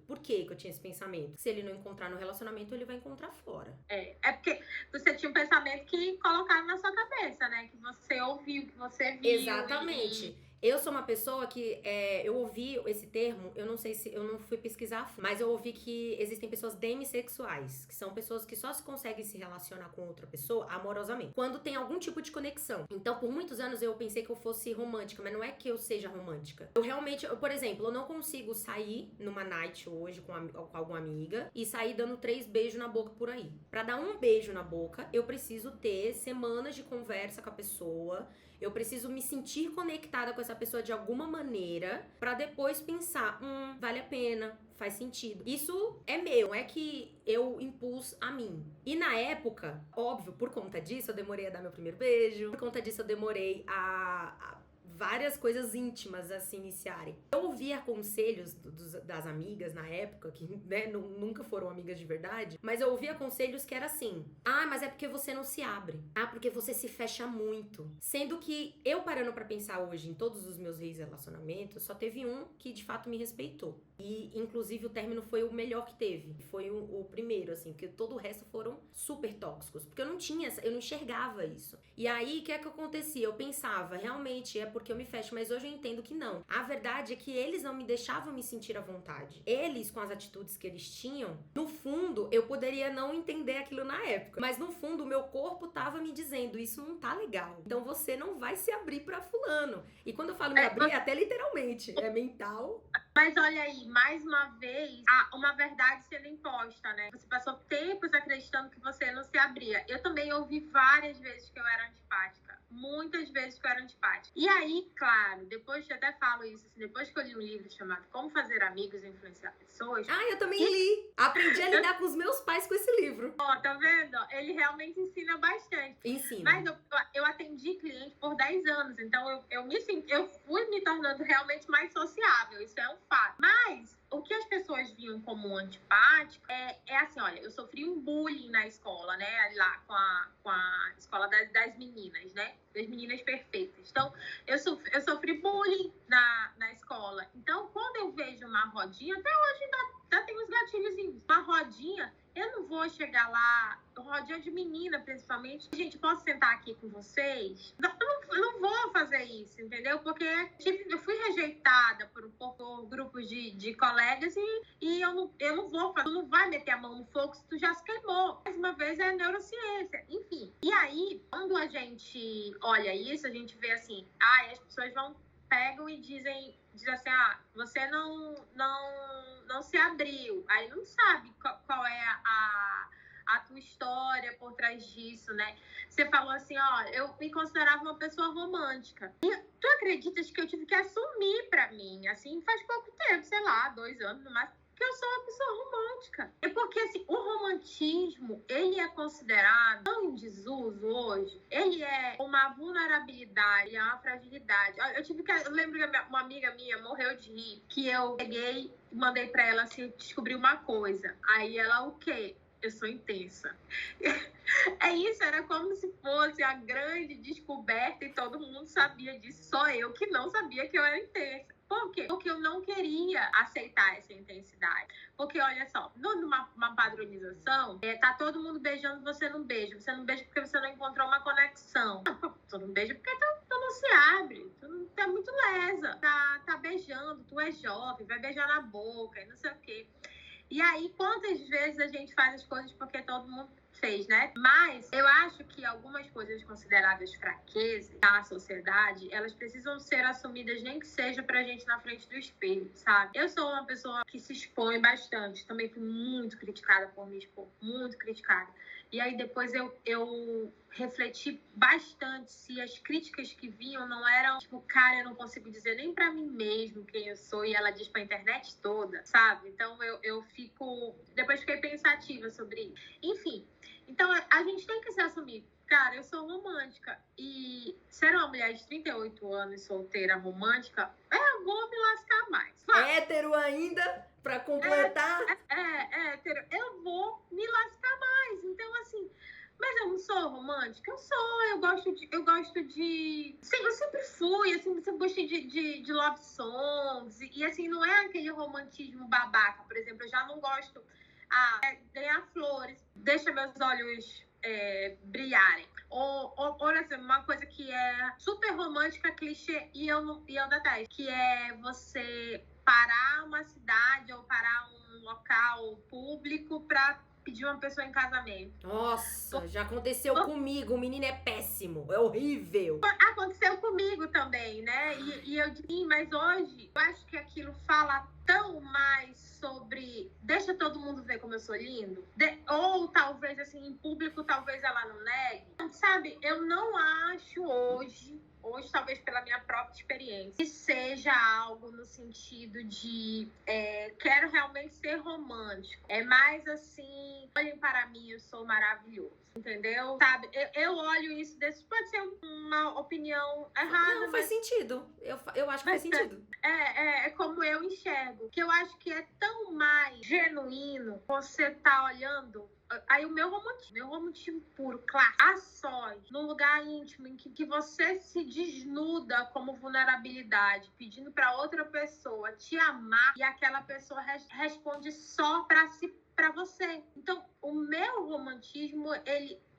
por que eu tinha esse pensamento. Se ele não encontrar no relacionamento, ele vai encontrar fora. É porque você tinha um pensamento que colocaram na sua cabeça, né? Que você ouviu, que você viu. Exatamente. Eu sou uma pessoa que, eu ouvi esse termo, eu não sei se, eu não fui pesquisar, mas eu ouvi que existem pessoas demissexuais, que são pessoas que só se conseguem se relacionar com outra pessoa amorosamente, quando tem algum tipo de conexão. Então, por muitos anos eu pensei que eu fosse romântica, mas não é que eu seja romântica. Eu realmente, por exemplo, eu não consigo sair numa night hoje com alguma amiga e sair dando 3 beijos na boca por aí. Pra dar um beijo na boca, eu preciso ter semanas de conversa com a pessoa. Eu preciso me sentir conectada com essa pessoa de alguma maneira pra depois pensar, vale a pena, faz sentido. Isso é meu, não é que eu impus a mim. E na época, óbvio, por conta disso, eu demorei a dar meu primeiro beijo. Por conta disso, eu demorei a várias coisas íntimas a se iniciarem. Eu ouvia conselhos das amigas na época, que né, nunca foram amigas de verdade, mas eu ouvia conselhos que era assim: ah, mas é porque você não se abre. Ah, porque você se fecha muito. Sendo que eu parando pra pensar hoje em todos os meus relacionamentos, só teve um que de fato me respeitou. E inclusive o término foi o melhor que teve. Foi o primeiro, assim, porque todo o resto foram super tóxicos. Porque eu não enxergava isso. E aí, o que é que acontecia? Eu pensava, realmente é porque eu me fecho, mas hoje eu entendo que não. A verdade é que eles não me deixavam me sentir à vontade. Eles, com as atitudes que eles tinham, no fundo, eu poderia não entender aquilo na época. Mas no fundo, o meu corpo tava me dizendo, isso não tá legal. Então você não vai se abrir pra fulano. E quando eu falo me abrir, é até literalmente. É mental. Mas olha aí, mais uma vez, uma verdade sendo imposta, né? Você passou tempos acreditando que você não se abria. Eu também ouvi várias vezes que eu era antipática. Muitas vezes que eu era antipática. E aí, claro, depois eu até falo isso, assim, depois que eu li um livro chamado Como Fazer Amigos e Influenciar Pessoas. Ah, eu também li. Aprendi a lidar com os meus pais com esse livro. Ó, tá vendo? Ele realmente ensina bastante. Ensina. Mas eu atendi cliente por 10 anos, então eu fui me tornando realmente mais sociável, isso é um fato. Mas o que as pessoas viam como antipático é assim, olha, eu sofri um bullying na escola, né? Lá com a escola das meninas, né? Das meninas perfeitas. Então, eu sofri bullying na escola. Então, quando eu vejo uma rodinha, até hoje ainda tem uns gatilhozinhos. Uma rodinha, eu não vou chegar lá, rodinha de menina, principalmente. Gente, posso sentar aqui com vocês? Eu não vou fazer isso, entendeu? Porque eu fui rejeitada por grupos de colegas e eu não vou fazer. Tu não vai meter a mão no fogo se tu já se queimou. Mais uma vez é neurociência, enfim. E aí, quando a gente olha isso, a gente vê assim, as pessoas pegam e dizem assim, você não se abriu. Aí não sabe qual é a tua história por trás disso, né? Você falou assim, eu me considerava uma pessoa romântica. E tu acreditas que eu tive que assumir pra mim, assim, faz pouco tempo, sei lá, 2 anos no máximo, que eu sou uma pessoa romântica. É porque, assim, o romantismo, ele é considerado tão em desuso hoje. Ele é uma vulnerabilidade, é uma fragilidade. Eu lembro que uma amiga minha morreu de rir, que eu peguei e mandei pra ela, assim, descobrir uma coisa. Aí ela, o quê? Eu sou intensa. É isso, era como se fosse a grande descoberta e todo mundo sabia disso. Só eu que não sabia que eu era intensa. Por quê? Porque eu não queria aceitar essa intensidade. Porque, olha só, numa padronização, tá todo mundo beijando, você não beija. Você não beija porque você não encontrou uma conexão. Tu não beija porque tu não se abre. Tu é muito lesa. Tá beijando, tu é jovem, vai beijar na boca e não sei o quê. E aí, quantas vezes a gente faz as coisas porque todo mundo fez, né? Mas eu acho que algumas coisas consideradas fraquezas na sociedade, elas precisam ser assumidas, nem que seja pra gente na frente do espelho, sabe? Eu sou uma pessoa que se expõe bastante. Também fui muito criticada por me expor, muito criticada. E aí depois eu refleti bastante se as críticas que vinham não eram, tipo, cara, eu não consigo dizer nem pra mim mesmo quem eu sou, e ela diz pra internet toda, sabe? Então eu depois fiquei pensativa sobre isso. Enfim, então a gente tem que se assumir. Cara, eu sou romântica. E ser uma mulher de 38 anos solteira romântica, eu vou me lascar mais. Hétero ainda, pra completar. Hétero. Eu vou me lascar mais. Então, assim, mas eu não sou romântica? Eu sou. Eu gosto de... Sim, eu sempre fui, assim, eu sempre gostei de love songs. E, assim, não é aquele romantismo babaca, por exemplo. Eu já não gosto... ganhar flores, deixa meus olhos brilharem. Olha assim, uma coisa que é super romântica, clichê, e eu detesto, que é você parar uma cidade ou parar um local público pra pedir uma pessoa em casamento. Nossa, já aconteceu comigo. O menino é péssimo, é horrível. Aconteceu comigo também, né? E eu digo, mas hoje eu acho que aquilo fala tão mais sobre deixa todo mundo ver como eu sou lindo. Ou talvez, assim, em público, talvez ela não negue. Sabe, eu não acho hoje, talvez pela minha própria experiência, que seja algo no sentido de quero realmente ser romântico. É mais assim, olhem para mim, eu sou maravilhoso. Entendeu? Sabe, eu olho isso pode ser uma opinião errada. Não, faz sentido. Eu acho que faz sentido. É como eu enxergo. Que eu acho que é tão mais genuíno você tá olhando. Aí o meu romantismo puro, claro, a sós, num lugar íntimo em que você se desnuda como vulnerabilidade, pedindo pra outra pessoa te amar e aquela pessoa responde só pra você. Então, o meu romantismo,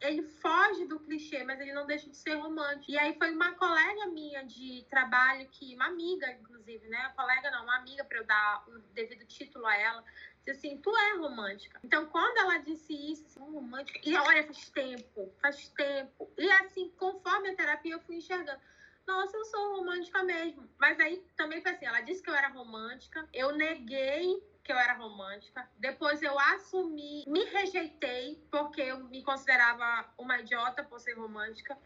ele foge do clichê, mas ele não deixa de ser romântico. E aí foi uma colega minha de trabalho, uma amiga, inclusive, né? Uma amiga, pra eu dar o devido título a ela, disse assim, tu é romântica. Então, quando ela disse isso, assim, romântica, e olha, faz tempo. E assim, conforme a terapia, eu fui enxergando. nossa, eu sou romântica mesmo. Mas aí também foi assim, ela disse que eu era romântica, eu neguei que eu era romântica, depois eu assumi, me rejeitei, porque eu me considerava uma idiota por ser romântica.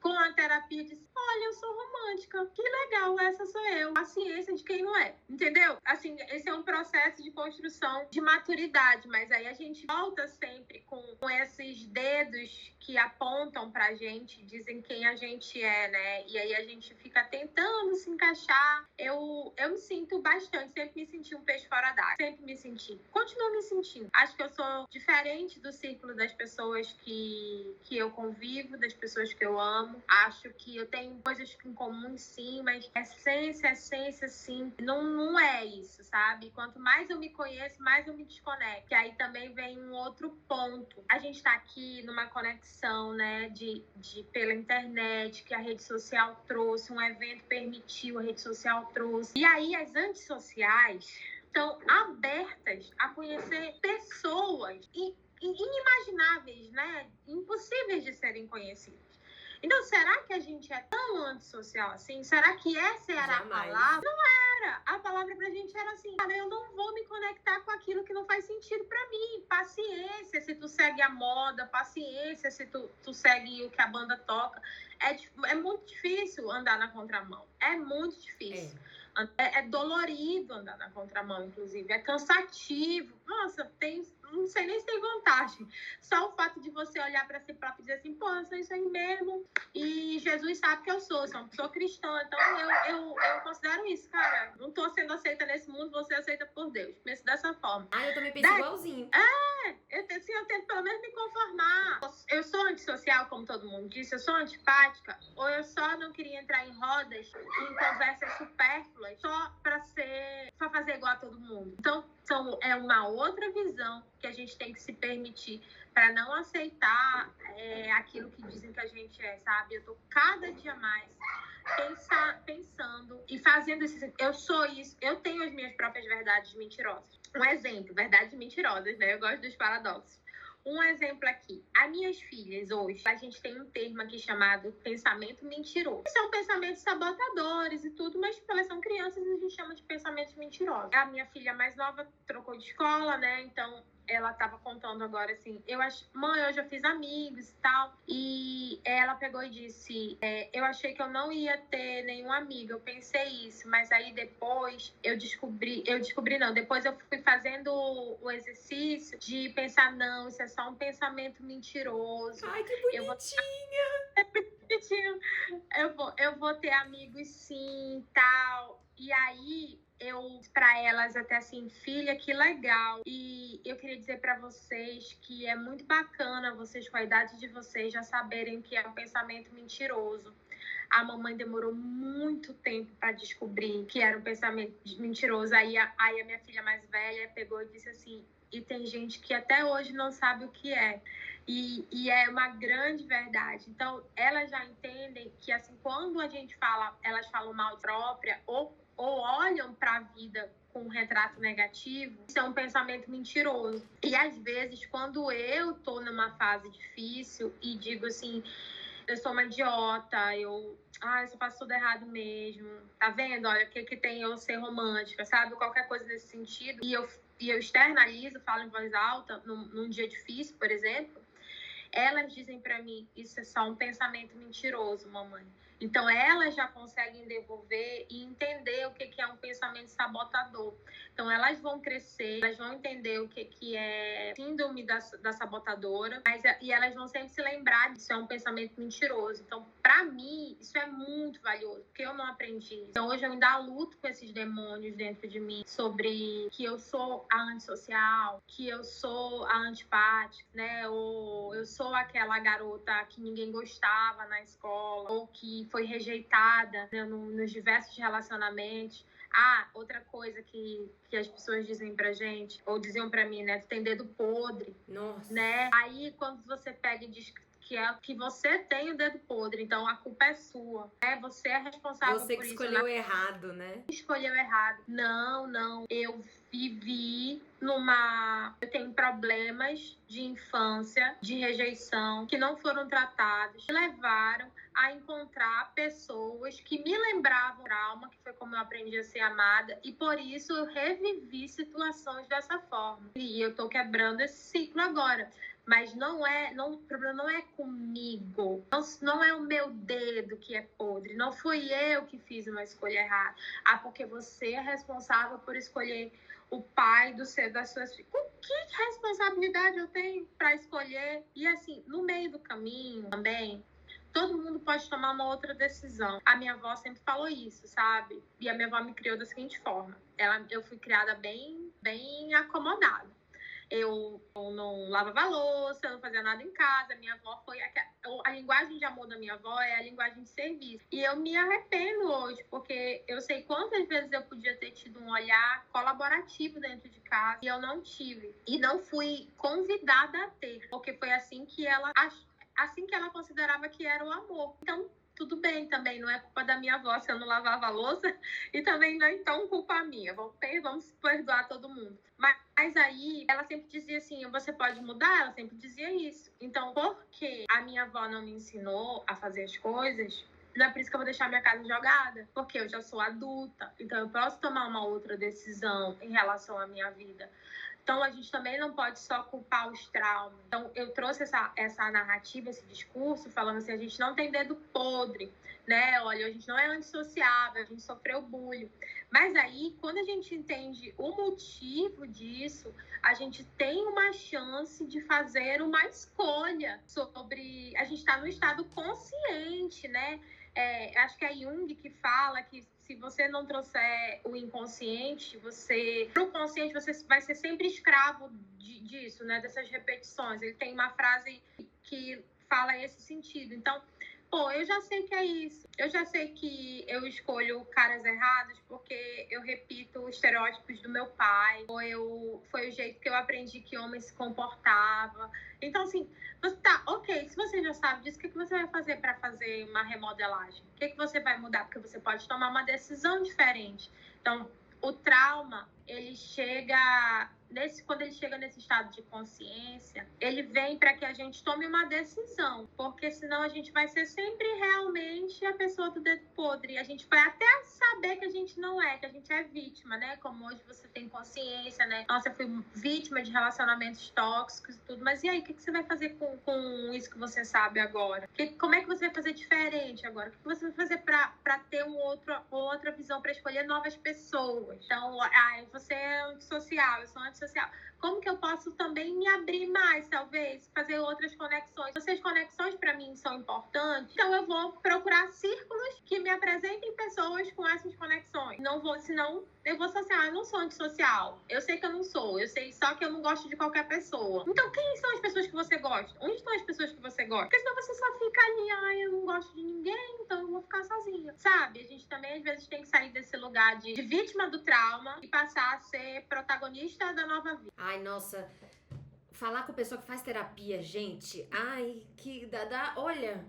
Com a terapia, disse, olha, eu sou romântica, que legal, essa sou eu. A ciência de quem não é, entendeu? Assim, esse é um processo de construção de maturidade, mas aí a gente volta sempre com esses dedos que apontam pra gente, dizem quem a gente é, né? E aí a gente fica tentando se encaixar. Eu me sinto bastante, sempre me senti um peixe fora d'água, sempre me senti. Continuo me sentindo. Acho que eu sou diferente do círculo das pessoas que eu convivo, das pessoas que eu amo. Acho que eu tenho coisas em comum, sim, mas essência, sim, não é isso, sabe? Quanto mais eu me conheço, mais eu me desconecto. E aí também vem um outro ponto. A gente tá aqui numa conexão, né, pela internet, que a rede social trouxe, um evento permitiu, a rede social trouxe. E aí as antissociais estão abertas a conhecer pessoas inimagináveis, né? Impossíveis de serem conhecidas. Então, será que a gente é tão antissocial assim? Será que essa era Jamais. a palavra? Não era. A palavra pra gente era assim, cara, eu não vou me conectar com aquilo que não faz sentido pra mim. Paciência se tu segue a moda, paciência se tu segue o que a banda toca. É muito difícil andar na contramão. É muito difícil. É dolorido andar na contramão, inclusive. É cansativo. Nossa, não sei nem se tem vantagem. Só o fato de você olhar para si próprio e dizer assim, pô, eu sou isso aí mesmo. E Jesus sabe que eu sou uma pessoa cristã. Então, eu considero isso, cara. Não tô sendo aceita nesse mundo, vou ser aceita por Deus. Penso dessa forma. Eu também penso igualzinho. Eu tento pelo menos me conformar. Eu sou antissocial, como todo mundo disse. Eu sou antipática. Ou eu só não queria entrar em rodas, em conversas supérfluas, só para fazer igual a todo mundo. Então, é uma outra visão que a gente tem que se permitir para não aceitar aquilo que dizem que a gente é, sabe? Eu tô cada dia mais pensando e fazendo isso. Eu sou isso, eu tenho as minhas próprias verdades mentirosas. Um exemplo, verdades mentirosas, né? Eu gosto dos paradoxos. Um exemplo aqui. As minhas filhas, hoje, a gente tem um termo aqui chamado pensamento mentiroso. São pensamentos sabotadores e tudo, mas elas são crianças e a gente chama de pensamentos mentirosos. A minha filha mais nova trocou de escola, né? Então, ela tava contando agora assim, mãe, hoje eu fiz amigos e tal, e ela pegou e disse, eu achei que eu não ia ter nenhum amigo, eu pensei isso, mas aí depois depois eu fui fazendo o exercício de pensar, não, isso é só um pensamento mentiroso. Ai, que bonitinha! Eu vou ter amigos sim, tal, e aí para elas até assim, filha, que legal. E eu queria dizer para vocês que é muito bacana vocês, com a idade de vocês, já saberem que é um pensamento mentiroso. A mamãe demorou muito tempo para descobrir que era um pensamento mentiroso. Aí a minha filha mais velha pegou e disse assim, e tem gente que até hoje não sabe o que é. E é uma grande verdade. Então, elas já entendem que, assim, quando a gente elas falam mal própria ou olham para a vida com um retrato negativo, isso é um pensamento mentiroso. E, às vezes, quando eu tô numa fase difícil e digo assim, eu sou uma idiota, eu só faço tudo errado mesmo, tá vendo? Olha, o que tem eu ser romântica, sabe? Qualquer coisa nesse sentido. E eu externalizo, falo em voz alta, num dia difícil, por exemplo, elas dizem para mim, isso é só um pensamento mentiroso, mamãe. Então, elas já conseguem devolver e entender o que é um pensamento sabotador. Então, elas vão crescer, elas vão entender o que é síndrome da sabotadora, e elas vão sempre se lembrar disso, é um pensamento mentiroso. Então, para mim, isso é muito valioso, porque eu não aprendi. Então, hoje eu ainda luto com esses demônios dentro de mim, sobre que eu sou a antissocial, que eu sou a antipática, né? Ou eu sou aquela garota que ninguém gostava na escola, ou que foi rejeitada, né, nos diversos relacionamentos. Outra coisa que as pessoas dizem pra gente, ou diziam pra mim, né? Tu tem dedo podre. Nossa. Né? Aí, quando você pega e diz que você tem o dedo podre, então a culpa é sua, né? Você é responsável Você por que isso. escolheu errado, né? Escolheu errado. Não. Eu vivi eu tenho problemas de infância, de rejeição, que não foram tratados, que levaram a encontrar pessoas que me lembravam trauma, que foi como eu aprendi a ser amada, e por isso eu revivi situações dessa forma. E eu tô quebrando esse ciclo agora. Mas o problema não é comigo. Não é o meu dedo que é podre. Não fui eu que fiz uma escolha errada. Porque você é responsável por escolher o pai das suas filhas. Que responsabilidade eu tenho para escolher? E assim, no meio do caminho também, todo mundo pode tomar uma outra decisão. A minha avó sempre falou isso, sabe? E a minha avó me criou da seguinte forma. Eu fui criada bem acomodada. Eu não lavava louça, eu não fazia nada em casa. Minha avó a linguagem de amor da minha avó é a linguagem de serviço. E eu me arrependo hoje, porque eu sei quantas vezes eu podia ter tido um olhar colaborativo dentro de casa e eu não tive. E não fui convidada a ter, porque foi assim que ela considerava que era o amor. Então, tudo bem também, não é culpa da minha avó se eu não lavava a louça e também não é então culpa minha. Vamos perdoar todo mundo. Mas aí, ela sempre dizia assim, você pode mudar? Ela sempre dizia isso. Então, porque a minha avó não me ensinou a fazer as coisas, não é por isso que eu vou deixar minha casa jogada. Porque eu já sou adulta, então eu posso tomar uma outra decisão em relação à minha vida. Então, a gente também não pode só culpar os traumas. Então, eu trouxe essa narrativa, esse discurso, falando assim, a gente não tem dedo podre, né? Olha, a gente não é antissociável, a gente sofreu bullying. Mas aí, quando a gente entende o motivo disso, a gente tem uma chance de fazer uma escolha sobre... A gente está no estado consciente, né? Acho que é Jung que fala que se você não trouxer o inconsciente, pro consciente você vai ser sempre escravo disso, né? Dessas repetições. Ele tem uma frase que fala esse sentido. Então, eu já sei que é isso. Eu já sei que eu escolho caras errados porque eu repito os estereótipos do meu pai. Foi o jeito que eu aprendi que homem se comportava. Então, assim, ok, se você já sabe disso, o que você vai fazer para fazer uma remodelagem? O que você vai mudar? Porque você pode tomar uma decisão diferente. Então, o trauma, quando ele chega nesse estado de consciência, ele vem para que a gente tome uma decisão, porque senão a gente vai ser sempre realmente a pessoa do dedo podre. A gente vai até saber que a gente não é, que a gente é vítima, né? Como hoje você tem consciência, né? Nossa, eu fui vítima de relacionamentos tóxicos e tudo, mas e aí, o que você vai fazer com isso que você sabe agora? Como é que você vai fazer diferente agora? O que você vai fazer para ter outra visão, para escolher novas pessoas? Então, você é antissocial, eu sou antissocial. Como que eu posso também me abrir mais, talvez, fazer outras conexões? Essas conexões para mim são importantes, então eu vou procurar círculos que me apresentem pessoas com essas conexões. Senão eu vou social. Eu não sou antissocial. Eu sei que eu não sou. Eu sei só que eu não gosto de qualquer pessoa. Então, quem são as pessoas que você gosta? Onde estão as pessoas que você gosta? Porque senão você só fica ali, eu não gosto de ninguém, então eu vou ficar sozinha. Sabe? A gente também, às vezes, tem que sair desse lugar de vítima do trauma e passar a ser protagonista da nova vida. Ai, nossa. Falar com pessoa que faz terapia, gente. Ai, olha,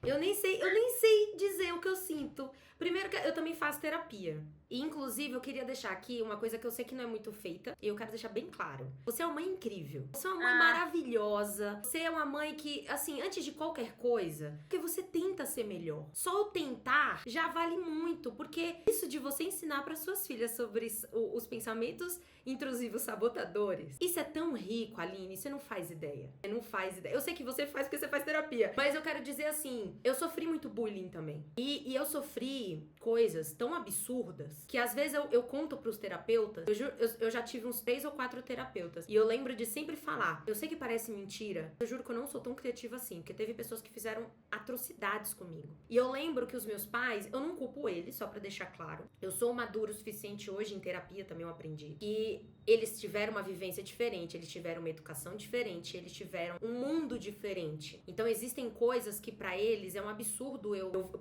eu nem sei dizer o que eu sinto. Primeiro que eu também faço terapia. E, inclusive, eu queria deixar aqui uma coisa que eu sei que não é muito feita. E eu quero deixar bem claro. Você é uma mãe incrível. Você é uma mãe maravilhosa. Você é uma mãe que, assim, antes de qualquer coisa, porque você tenta ser melhor. Só o tentar já vale muito. Porque isso de você ensinar para suas filhas sobre os pensamentos intrusivos sabotadores, isso é tão rico, Aline, você não faz ideia. Você não faz ideia. Eu sei que você faz porque você faz terapia. Mas eu quero dizer assim, eu sofri muito bullying também. E eu sofri coisas tão absurdas que às vezes eu conto pros terapeutas. Eu já tive uns 3 ou 4 terapeutas. E eu lembro de sempre falar, eu sei que parece mentira, eu juro que eu não sou tão criativa assim, porque teve pessoas que fizeram atrocidades comigo. E eu lembro que os meus pais, eu não culpo eles, só pra deixar claro. Eu sou madura o suficiente hoje, em terapia também eu aprendi, que eles tiveram uma vivência diferente, eles tiveram uma educação diferente, eles tiveram um mundo diferente. Então existem coisas que pra eles é um absurdo.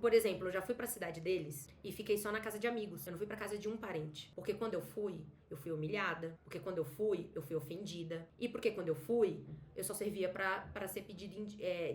Por exemplo, eu já fui pra cidade deles e fiquei só na casa de amigos. Eu não fui pra pra casa de um parente. Porque quando eu fui humilhada. Porque quando eu fui ofendida. E porque quando eu fui, eu só servia pra ser pedido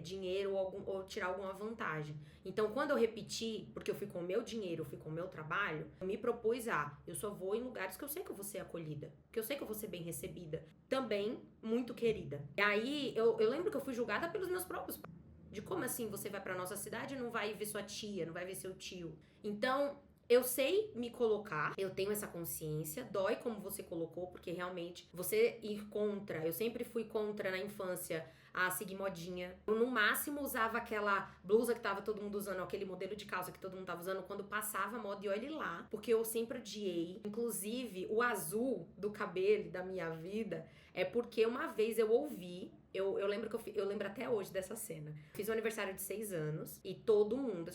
dinheiro ou tirar alguma vantagem. Então, quando eu repeti, porque eu fui com o meu dinheiro, eu fui com o meu trabalho, eu me propus eu só vou em lugares que eu sei que eu vou ser acolhida. Que eu sei que eu vou ser bem recebida. Também muito querida. E aí, eu lembro que eu fui julgada pelos meus próprios pais. De como assim você vai pra nossa cidade e não vai ver sua tia, não vai ver seu tio. Então, eu sei me colocar, eu tenho essa consciência, dói como você colocou, porque realmente você ir contra, eu sempre fui contra na infância a seguir modinha. Eu no máximo usava aquela blusa que tava todo mundo usando, aquele modelo de calça que todo mundo tava usando quando passava a moda e olhe lá, porque eu sempre odiei. Inclusive, o azul do cabelo da minha vida é porque uma vez eu ouvi. Eu lembro eu lembro até hoje dessa cena. Fiz um aniversário de 6 anos e todo mundo,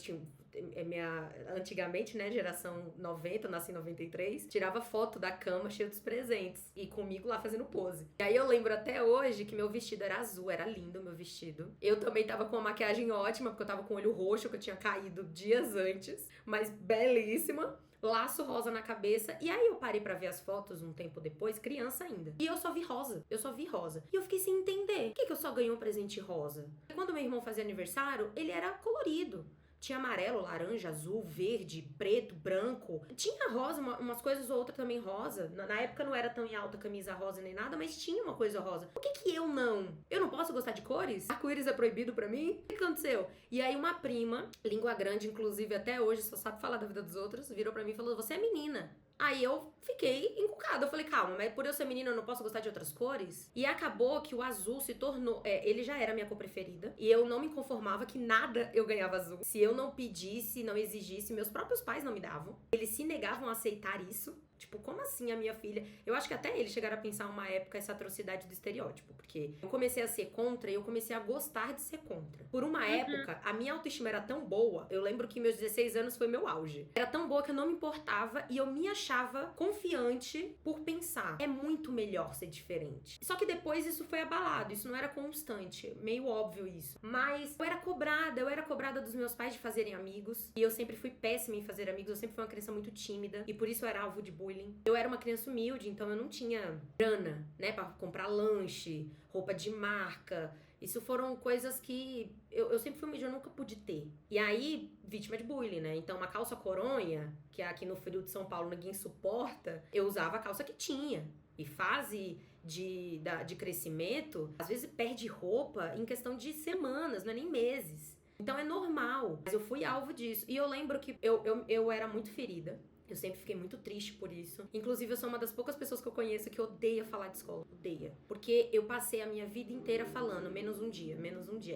antigamente, né, geração 90, eu nasci em 93, tirava foto da cama cheia dos presentes e comigo lá fazendo pose. E aí eu lembro até hoje que meu vestido era azul, era lindo o meu vestido. Eu também tava com uma maquiagem ótima, porque eu tava com o olho roxo, que eu tinha caído dias antes, mas belíssima. Laço rosa na cabeça. E aí eu parei pra ver as fotos um tempo depois, criança ainda. E eu só vi rosa. E eu fiquei sem entender. Por que eu só ganhei um presente rosa? Quando meu irmão fazia aniversário, ele era colorido. Tinha amarelo, laranja, azul, verde, preto, branco. Tinha rosa, umas coisas ou outras também rosa. Na época não era tão em alta camisa rosa nem nada, mas tinha uma coisa rosa. Por que eu não? Eu não posso gostar de cores? Arco-íris é proibido pra mim? O que aconteceu? E aí uma prima, língua grande, inclusive até hoje, só sabe falar da vida dos outros, virou pra mim e falou, você é menina. Aí eu fiquei encucada. Eu falei, calma, mas por eu ser menina eu não posso gostar de outras cores? E acabou que o azul se tornou... ele já era a minha cor preferida. E eu não me conformava que nada eu ganhava azul. Se eu não pedisse, não exigisse, meus próprios pais não me davam. Eles se negavam a aceitar isso. Tipo, como assim a minha filha? Eu acho que até eles chegaram a pensar uma época essa atrocidade do estereótipo. Porque eu comecei a ser contra e eu comecei a gostar de ser contra. Por uma época, a minha autoestima era tão boa. Eu lembro que meus 16 anos foi meu auge. Era tão boa que eu não me importava e eu me achava confiante por pensar. É muito melhor ser diferente. Só que depois isso foi abalado. Isso não era constante. Meio óbvio isso. Mas eu era cobrada dos meus pais de fazerem amigos. E eu sempre fui péssima em fazer amigos. Eu sempre fui uma criança muito tímida. E por isso eu era alvo de bullying. Eu era uma criança humilde, então eu não tinha grana, né, pra comprar lanche, roupa de marca. Isso foram coisas que eu sempre fui humilde, eu nunca pude ter. E aí, vítima de bullying, né? Então, uma calça coronha, que aqui no frio de São Paulo ninguém suporta, eu usava a calça que tinha. E fase de crescimento, às vezes perde roupa em questão de semanas, não é nem meses. Então é normal. Mas eu fui alvo disso. E eu lembro que eu era muito ferida. Eu sempre fiquei muito triste por isso. Inclusive, eu sou uma das poucas pessoas que eu conheço que odeia falar de escola. Odeia. Porque eu passei a minha vida inteira falando menos um dia.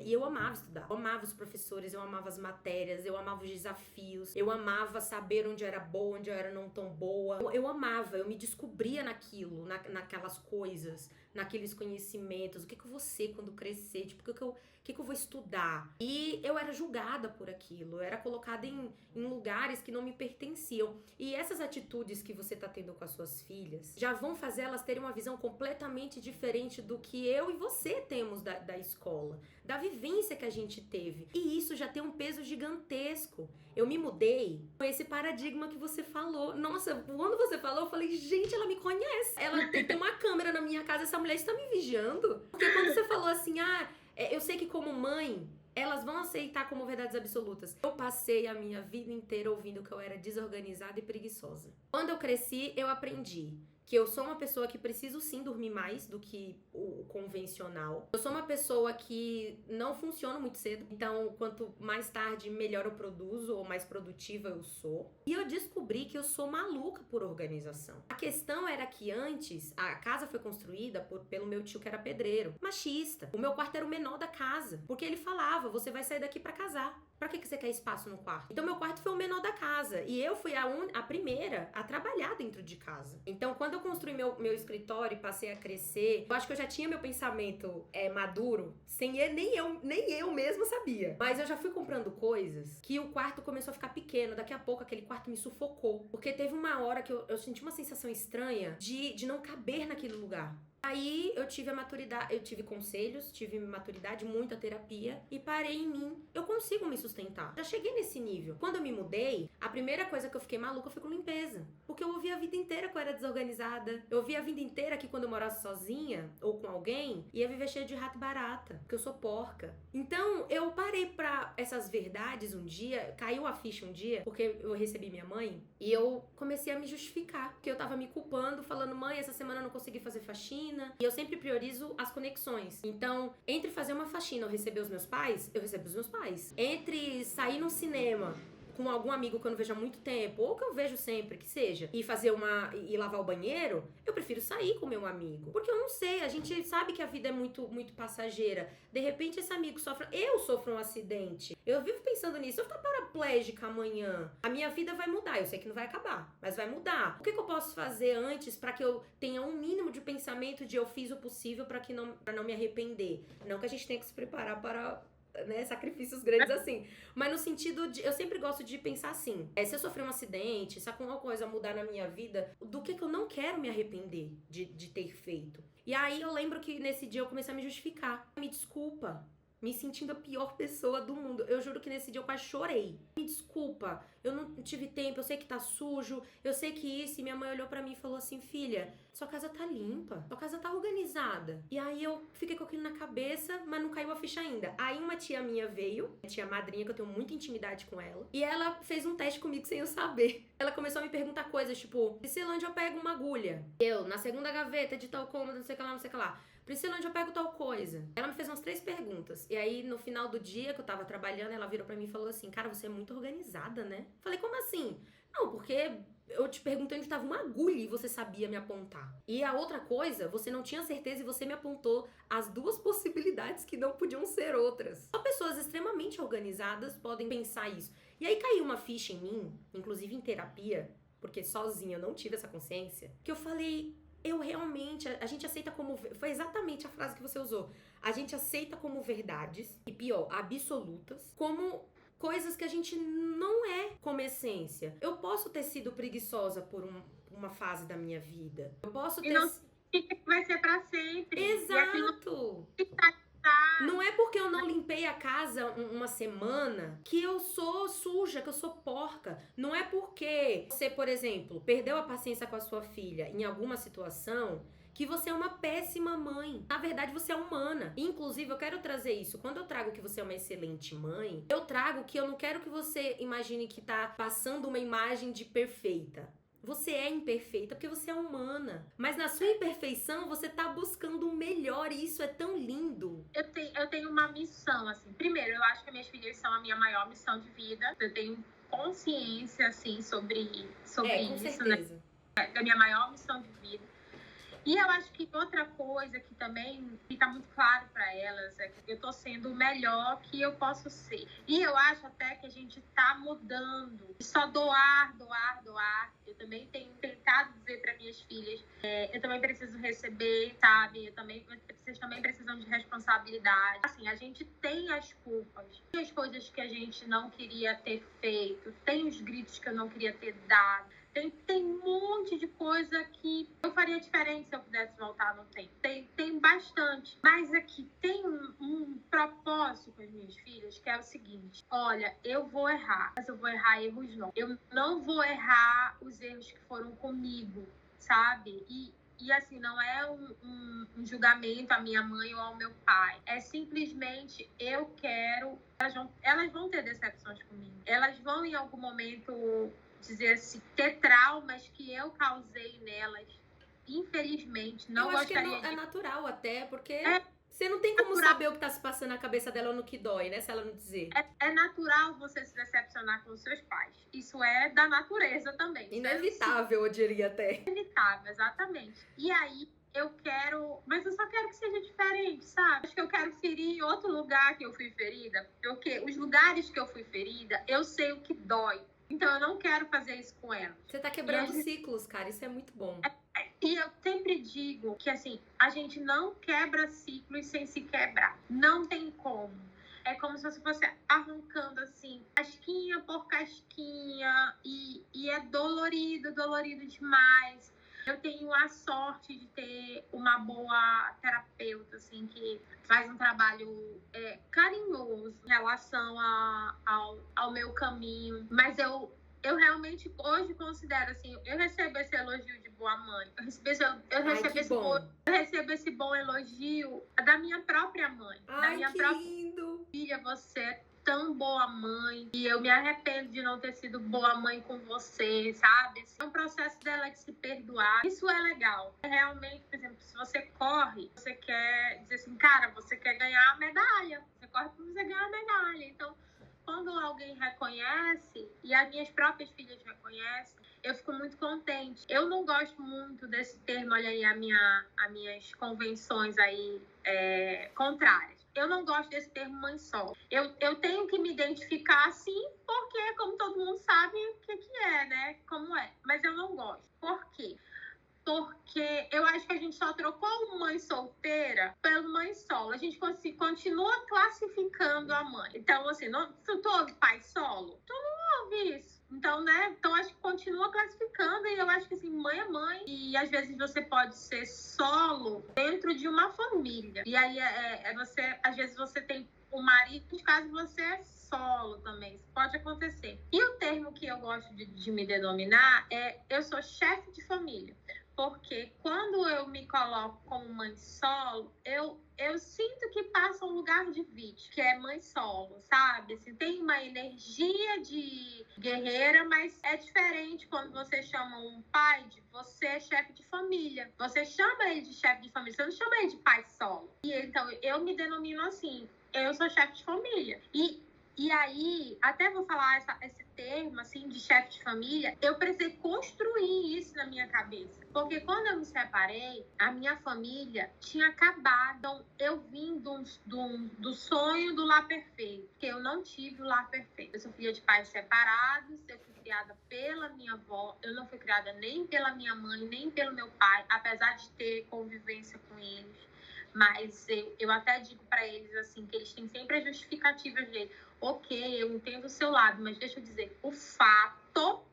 E eu amava estudar. Eu amava os professores, eu amava as matérias, eu amava os desafios. Eu amava saber onde eu era boa, onde eu era não tão boa. Eu amava, eu me descobria naquilo, naquelas coisas, naqueles conhecimentos. O que eu vou ser quando crescer? Tipo, o que eu vou estudar? E eu era julgada por aquilo. Eu era colocada em lugares que não me pertenciam. E essas atitudes que você tá tendo com as suas filhas já vão fazer elas terem uma visão completamente diferente do que eu e você temos da escola, da vivência que a gente teve. E isso já tem um peso gigantesco. Eu me mudei com esse paradigma que você falou. Nossa, quando você falou, eu falei, gente, ela me conhece. Ela tem uma câmera na minha casa, essa mulher está me vigiando. Porque quando você falou assim, eu sei que como mãe, elas vão aceitar como verdades absolutas. Eu passei a minha vida inteira ouvindo que eu era desorganizada e preguiçosa. Quando eu cresci, eu aprendi que eu sou uma pessoa que preciso sim dormir mais do que o convencional. Eu sou uma pessoa que não funciona muito cedo, então quanto mais tarde, melhor eu produzo ou mais produtiva eu sou. E eu descobri que eu sou maluca por organização. A questão era que antes, a casa foi construída pelo meu tio que era pedreiro, machista. O meu quarto era o menor da casa, porque ele falava, você vai sair daqui pra casar. Pra que você quer espaço no quarto? Então, meu quarto foi o menor da casa. E eu fui a primeira a trabalhar dentro de casa. Então, quando eu construí meu escritório e passei a crescer, eu acho que eu já tinha meu pensamento maduro, nem eu mesma sabia. Mas eu já fui comprando coisas que o quarto começou a ficar pequeno. Daqui a pouco, aquele quarto me sufocou. Porque teve uma hora que eu senti uma sensação estranha de não caber naquele lugar. Aí eu tive a maturidade, eu tive conselhos, tive maturidade, muita terapia e parei em mim. Eu consigo me sustentar. Já cheguei nesse nível. Quando eu me mudei, a primeira coisa que eu fiquei maluca foi com limpeza. Porque eu ouvi a vida inteira que eu era desorganizada. Eu ouvi a vida inteira que quando eu morasse sozinha ou com alguém, ia viver cheia de rato e barata. Porque eu sou porca. Então, eu parei pra essas verdades um dia, caiu a ficha um dia, porque eu recebi minha mãe, e eu comecei a me justificar. Porque eu tava me culpando, falando, mãe, essa semana eu não consegui fazer faxina. E eu sempre priorizo as conexões. Então, entre fazer uma faxina ou receber os meus pais, eu recebo os meus pais. Entre sair num cinema com algum amigo que eu não vejo há muito tempo, ou que eu vejo sempre, que seja, e lavar o banheiro, eu prefiro sair com meu amigo. Porque eu não sei, a gente sabe que a vida é muito, muito passageira. De repente, esse amigo eu sofro um acidente. Eu vivo pensando nisso, eu ficar paraplégica amanhã, a minha vida vai mudar. Eu sei que não vai acabar, mas vai mudar. O que eu posso fazer antes pra que eu tenha um mínimo de pensamento de eu fiz o possível pra não me arrepender? Não que a gente tenha que se preparar para, né, sacrifícios grandes assim, mas no sentido de, eu sempre gosto de pensar assim, se eu sofrer um acidente, se alguma coisa mudar na minha vida, do que eu não quero me arrepender de ter feito. E aí eu lembro que nesse dia eu comecei a me justificar, me desculpa, me sentindo a pior pessoa do mundo. Eu juro que nesse dia eu quase chorei. Me desculpa, eu não tive tempo, eu sei que tá sujo, eu sei que isso. E minha mãe olhou pra mim e falou assim, filha, sua casa tá limpa, sua casa tá organizada. E aí eu fiquei com aquilo na cabeça, mas não caiu a ficha ainda. Aí uma tia minha veio, a tia madrinha, que eu tenho muita intimidade com ela, e ela fez um teste comigo sem eu saber. Ela começou a me perguntar coisas, tipo, Priscila, onde eu pego uma agulha? Eu, na segunda gaveta de tal cômodo, não sei o que lá, não sei o que lá. Priscila, onde eu pego tal coisa? Ela me fez umas 3 perguntas. E aí, no final do dia que eu tava trabalhando, ela virou pra mim e falou assim, cara, você é muito organizada, né? Falei, como assim? Não, porque eu te perguntei onde tava uma agulha e você sabia me apontar. E a outra coisa, você não tinha certeza e você me apontou as 2 possibilidades que não podiam ser outras. Só pessoas extremamente organizadas podem pensar isso. E aí caiu uma ficha em mim, inclusive em terapia, porque sozinha eu não tive essa consciência, que eu falei, eu realmente, a gente aceita como, foi exatamente a frase que você usou, a gente aceita como verdades, e pior, absolutas, como coisas que a gente não é como essência. Eu posso ter sido preguiçosa por uma fase da minha vida. Eu posso ter... E não significa que vai ser pra sempre. Exato! Não é porque eu não limpei a casa uma semana que eu sou suja, que eu sou porca. Não é porque você, por exemplo, perdeu a paciência com a sua filha em alguma situação que você é uma péssima mãe. Na verdade, você é humana. Inclusive, eu quero trazer isso. Quando eu trago que você é uma excelente mãe, eu trago que eu não quero que você imagine que tá passando uma imagem de perfeita. Você é imperfeita porque você é humana. Mas na sua imperfeição, você tá buscando o melhor e isso é tão lindo. Eu tenho uma missão, assim. Primeiro, eu acho que minhas filhas são a minha maior missão de vida. Eu tenho consciência, assim, sobre isso, certeza. Né? Da minha maior missão de vida. E eu acho que outra coisa que também fica muito claro para elas é que eu tô sendo o melhor que eu posso ser. E eu acho até que a gente tá mudando. Só doar. Eu também tenho tentado dizer para minhas filhas, eu também preciso receber, sabe? Vocês também precisam de responsabilidade. Assim, a gente tem as culpas. Tem as coisas que a gente não queria ter feito. Tem os gritos que eu não queria ter dado. Tem um monte de coisa que eu faria diferente se eu pudesse voltar no tempo. Tem bastante. Mas aqui tem um propósito com as minhas filhas, que é o seguinte. Olha, eu vou errar, mas eu vou errar erros não. Eu não vou errar os erros que foram comigo, sabe? E assim, não é um julgamento à minha mãe ou ao meu pai. É simplesmente, eu quero... Elas vão ter decepções comigo. Elas vão, em algum momento... dizer assim, ter traumas que eu causei nelas, infelizmente, não eu acho gostaria que é natural até, porque você não é tem como natural. saber o que tá se passando na cabeça dela no que dói, né, se ela não dizer. É natural você se decepcionar com os seus pais. Isso é da natureza também. Inevitável, eu diria até. Inevitável, exatamente. E aí, eu quero... Mas eu só quero que seja diferente, sabe? Acho que eu quero ferir outro lugar que eu fui ferida, porque os lugares que eu fui ferida, eu sei o que dói. Então, eu não quero fazer isso com ela. Você tá quebrando ciclos, cara. Isso é muito bom. E eu sempre digo que, assim, a gente não quebra ciclos sem se quebrar. Não tem como. É como se você fosse arrancando, assim, casquinha por casquinha. E é dolorido demais. Eu tenho a sorte de ter uma boa terapeuta, assim, que faz um trabalho carinhoso em relação ao meu caminho. Mas eu realmente hoje considero, assim, eu recebo esse elogio de boa mãe. Eu recebo esse bom elogio da minha própria mãe. Da minha própria lindo! Filha, você é tão boa mãe. E eu me arrependo de não ter sido boa mãe com você, sabe? É um processo dela de se perdoar. Isso é legal. Realmente, por exemplo, se você corre, você quer dizer assim, cara, você quer ganhar a medalha. Você corre pra você ganhar a medalha. Então, quando alguém reconhece, e as minhas próprias filhas reconhecem, eu fico muito contente. Eu não gosto muito desse termo, olha aí, as minhas convenções aí contrárias. Eu não gosto desse termo mãe solo. Eu tenho que me identificar assim, porque como todo mundo sabe o que é, né? Como é. Mas eu não gosto. Por quê? Porque eu acho que a gente só trocou mãe solteira pelo mãe solo. A gente continua classificando a mãe. Então, assim, tu ouve pai solo? Tu não ouve isso. Então, né? Então, acho que continua classificando. E eu acho que, assim, mãe é mãe. E, às vezes, você pode ser solo dentro de uma família. E aí, às vezes, você tem um marido, caso você é solo também. Isso pode acontecer. E o termo que eu gosto de me denominar eu sou chefe de família. Porque quando eu me coloco como mãe solo, eu sinto que passa um lugar de vítima, que é mãe solo, sabe? Assim, tem uma energia de guerreira, mas é diferente quando você chama um pai de você é chefe de família. Você chama ele de chefe de família, você não chama ele de pai solo. E então, eu me denomino assim, eu sou chefe de família. E aí, até vou falar esse termo, assim, de chefe de família, eu precisei construir isso na minha cabeça. Porque quando eu me separei, a minha família tinha acabado. Então, eu vim do sonho do lar perfeito. Porque eu não tive o lar perfeito. Eu sou filha de pais separados, eu fui criada pela minha avó, eu não fui criada nem pela minha mãe, nem pelo meu pai, apesar de ter convivência com eles. Mas eu até digo para eles, assim, que eles têm sempre as justificativas dele. Ok, eu entendo o seu lado, mas deixa eu dizer, o fato,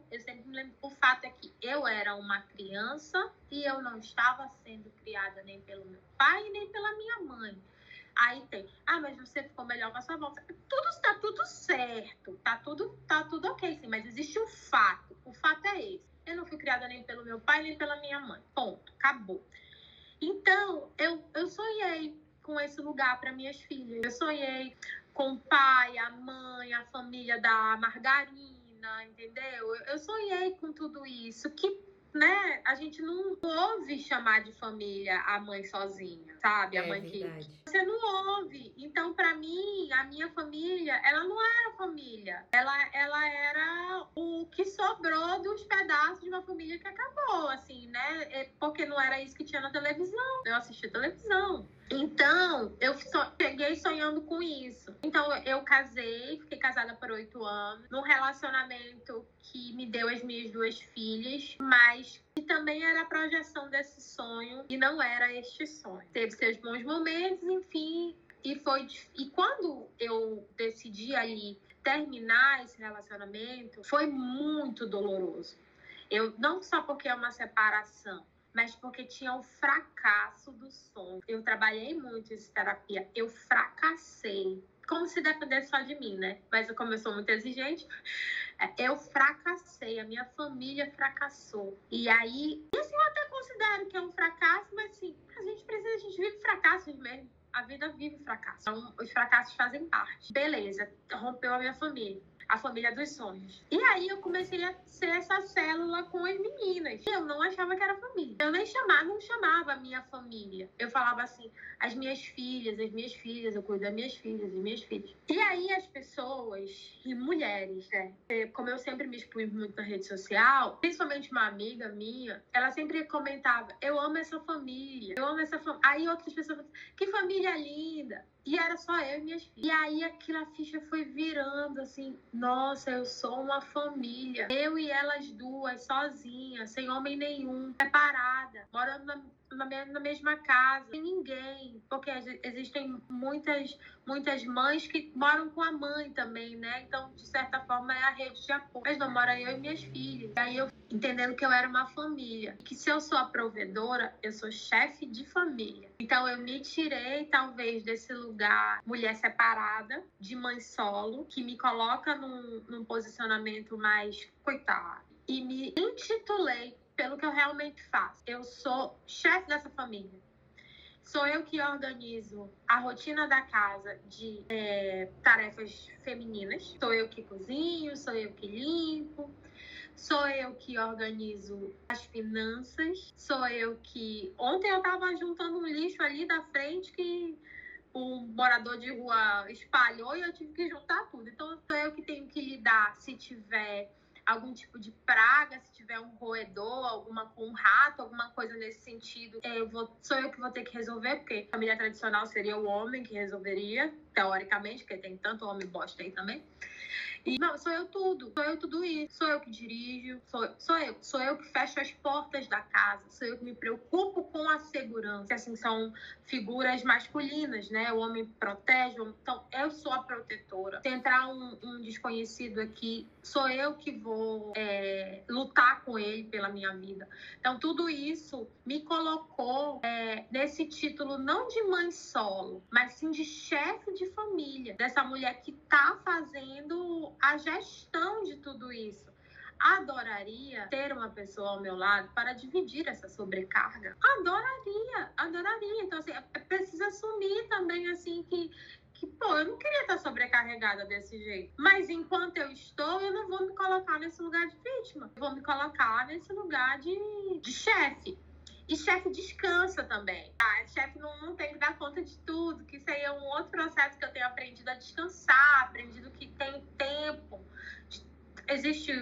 eu sempre me lembro, o fato é que eu era uma criança e eu não estava sendo criada nem pelo meu pai, nem pela minha mãe. Aí tem, mas você ficou melhor com a sua avó. Tá tudo certo, tá tudo ok, sim, mas existe um fato. O fato é esse. Eu não fui criada nem pelo meu pai, nem pela minha mãe. Ponto, acabou. Então, eu sonhei com esse lugar para minhas filhas. Eu sonhei com o pai, a mãe, a família da margarina, entendeu? Eu sonhei com tudo isso, que, né, a gente não ouve chamar de família a mãe sozinha, sabe? A mãe verdade. que você não ouve. Então, para mim, a minha família, ela não era família. Ela era o que sobrou dos pedaços de uma família que acabou, assim, né? Porque não era isso que tinha na televisão. Eu assistia televisão. Então, eu cheguei sonhando com isso. Então, eu casei, fiquei casada por 8 anos, num relacionamento que me deu as minhas 2 filhas, mas que também era a projeção desse sonho e não era este sonho. Teve seus bons momentos, enfim, e quando eu decidi ali terminar esse relacionamento, foi muito doloroso. Não só porque é uma separação, mas porque tinha o fracasso do sonho. Eu trabalhei muito em terapia, eu fracassei. Como se dependesse só de mim, né? Mas como eu sou muito exigente, eu fracassei, a minha família fracassou. E aí, assim, eu até considero que é um fracasso, mas assim, a gente vive fracassos mesmo. A vida vive fracasso. Então, os fracassos fazem parte. Beleza, rompeu a minha família. A família dos sonhos. E aí eu comecei a ser essa célula com as meninas. Eu não achava que era família. Eu nem não chamava a minha família. Eu falava assim, as minhas filhas, eu cuido das minhas filhas, as minhas filhas. E aí as pessoas, e mulheres, né? Como eu sempre me expus muito na rede social, principalmente uma amiga minha, ela sempre comentava, eu amo essa família, eu amo essa família. Aí outras pessoas falavam, que família linda. E era só eu e minhas filhas. E aí a ficha foi virando assim, nossa, eu sou uma família. Eu e elas duas, sozinhas, sem homem nenhum, separada, morando na mesma casa, sem ninguém. Porque existem muitas mães que moram com a mãe também, né? Então, de certa forma, é a rede de apoio. Mas não, mora eu e minhas filhas. E aí eu entendendo que eu era uma família, que se eu sou a provedora, eu sou chefe de família. Então eu me tirei talvez desse lugar mulher separada, de mãe solo, que me coloca num posicionamento mais coitada, e me intitulei pelo que eu realmente faço. Eu sou chefe dessa família. Sou eu que organizo a rotina da casa de tarefas femininas. Sou eu que cozinho, sou eu que limpo. Sou eu que organizo as finanças. Sou eu que... Ontem eu tava juntando um lixo ali da frente que um morador de rua espalhou e eu tive que juntar tudo. Então, sou eu que tenho que lidar se tiver algum tipo de praga, se tiver um roedor, um rato, alguma coisa nesse sentido, sou eu que vou ter que resolver, porque a família tradicional seria o homem que resolveria, teoricamente, porque tem tanto homem bosta aí também. E não, sou eu tudo isso. Sou eu que dirijo, sou eu que fecho as portas da casa, sou eu que me preocupo com a segurança. Assim, são figuras masculinas, né? O homem protege, então eu sou a protetora. Se entrar um desconhecido aqui, sou eu que vou lutar com ele pela minha vida. Então tudo isso me colocou nesse título não de mãe solo, mas sim de chefe de família, dessa mulher que tá fazendo a gestão de tudo isso. Adoraria ter uma pessoa ao meu lado para dividir essa sobrecarga. Adoraria. Então, assim, precisa assumir também, assim, que eu não queria estar sobrecarregada desse jeito. Mas enquanto eu estou, eu não vou me colocar nesse lugar de vítima. Eu vou me colocar nesse lugar de chefe. E chefe descansa também, tá? Chefe não tem que dar conta de tudo, que isso aí é um outro processo que eu tenho aprendido a descansar, aprendido que tem tempo.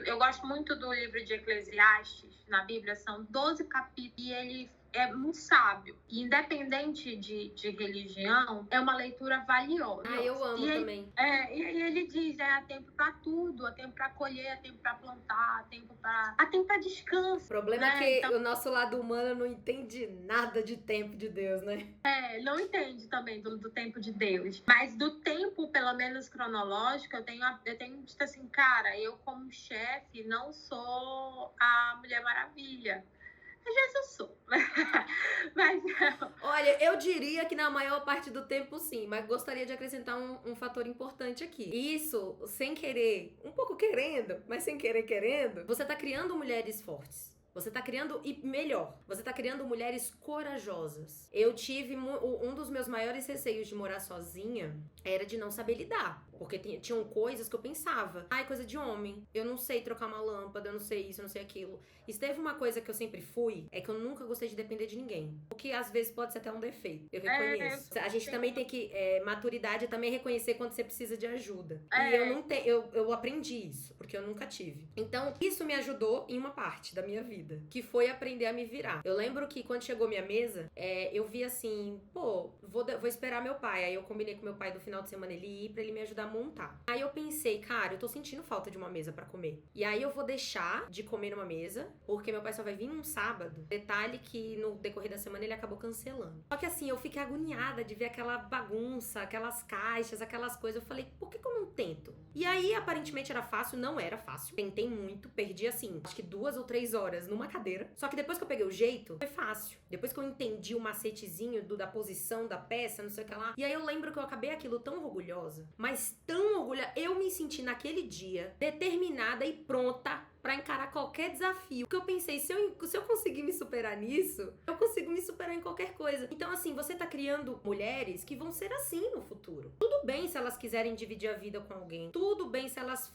Eu gosto muito do livro de Eclesiastes, na Bíblia, são 12 capítulos, e ele é muito sábio. E independente de religião, é uma leitura valiosa. Eu amo também. E aí ele diz, há tempo para tudo, há tempo para colher, há tempo para plantar, há tempo para descanso. O problema é que o nosso lado humano não entende nada de tempo de Deus, né? Não entende também do tempo de Deus. Mas do tempo, pelo menos cronológico, eu tenho dito assim, cara, eu como chefe não sou a Mulher Maravilha. Às vezes eu sou. Mas... Olha, eu diria que na maior parte do tempo sim, mas gostaria de acrescentar um fator importante aqui. Isso, sem querer, um pouco querendo, mas sem querer querendo, você tá criando mulheres fortes. Você tá criando, e melhor, você tá criando mulheres corajosas. Eu tive um dos meus maiores receios de morar sozinha era de não saber lidar. Porque tinham coisas que eu pensava. Coisa de homem. Eu não sei trocar uma lâmpada, eu não sei isso, eu não sei aquilo. E se teve uma coisa que eu sempre fui, é que eu nunca gostei de depender de ninguém. O que às vezes pode ser até um defeito. Eu reconheço. A gente também tem que... maturidade é também reconhecer quando você precisa de ajuda. E eu não tenho... Eu aprendi isso, porque eu nunca tive. Então, isso me ajudou em uma parte da minha vida, que foi aprender a me virar. Eu lembro que quando chegou minha mesa, eu vi assim, vou esperar meu pai. Aí eu combinei com meu pai do final de semana ele ir pra ele me ajudar a montar. Aí eu pensei, cara, eu tô sentindo falta de uma mesa pra comer. E aí eu vou deixar de comer numa mesa, porque meu pai só vai vir um sábado. Detalhe que no decorrer da semana ele acabou cancelando. Só que assim, eu fiquei agoniada de ver aquela bagunça, aquelas caixas, aquelas coisas. Eu falei, por que eu não tento? E aí, aparentemente era fácil, não era fácil. Tentei muito, perdi assim, acho que 2 ou 3 horas numa cadeira. Só que depois que eu peguei o jeito, foi fácil. Depois que eu entendi o macetezinho da posição da peça, não sei o que lá. E aí eu lembro que eu acabei aquilo tão orgulhosa, mas tão orgulhosa. Eu me senti naquele dia determinada e pronta pra encarar qualquer desafio. Porque eu pensei, se eu conseguir me superar nisso, eu consigo me superar em qualquer coisa. Então, assim, você tá criando mulheres que vão ser assim no futuro. Tudo bem se elas quiserem dividir a vida com alguém. Tudo bem se elas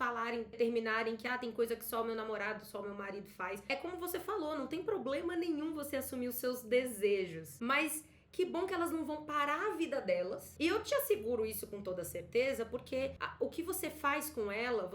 determinarem que, tem coisa que só o meu namorado, só o meu marido faz. É como você falou, não tem problema nenhum você assumir os seus desejos. Mas... que bom que elas não vão parar a vida delas. E eu te asseguro isso com toda certeza, porque o que você faz com elas,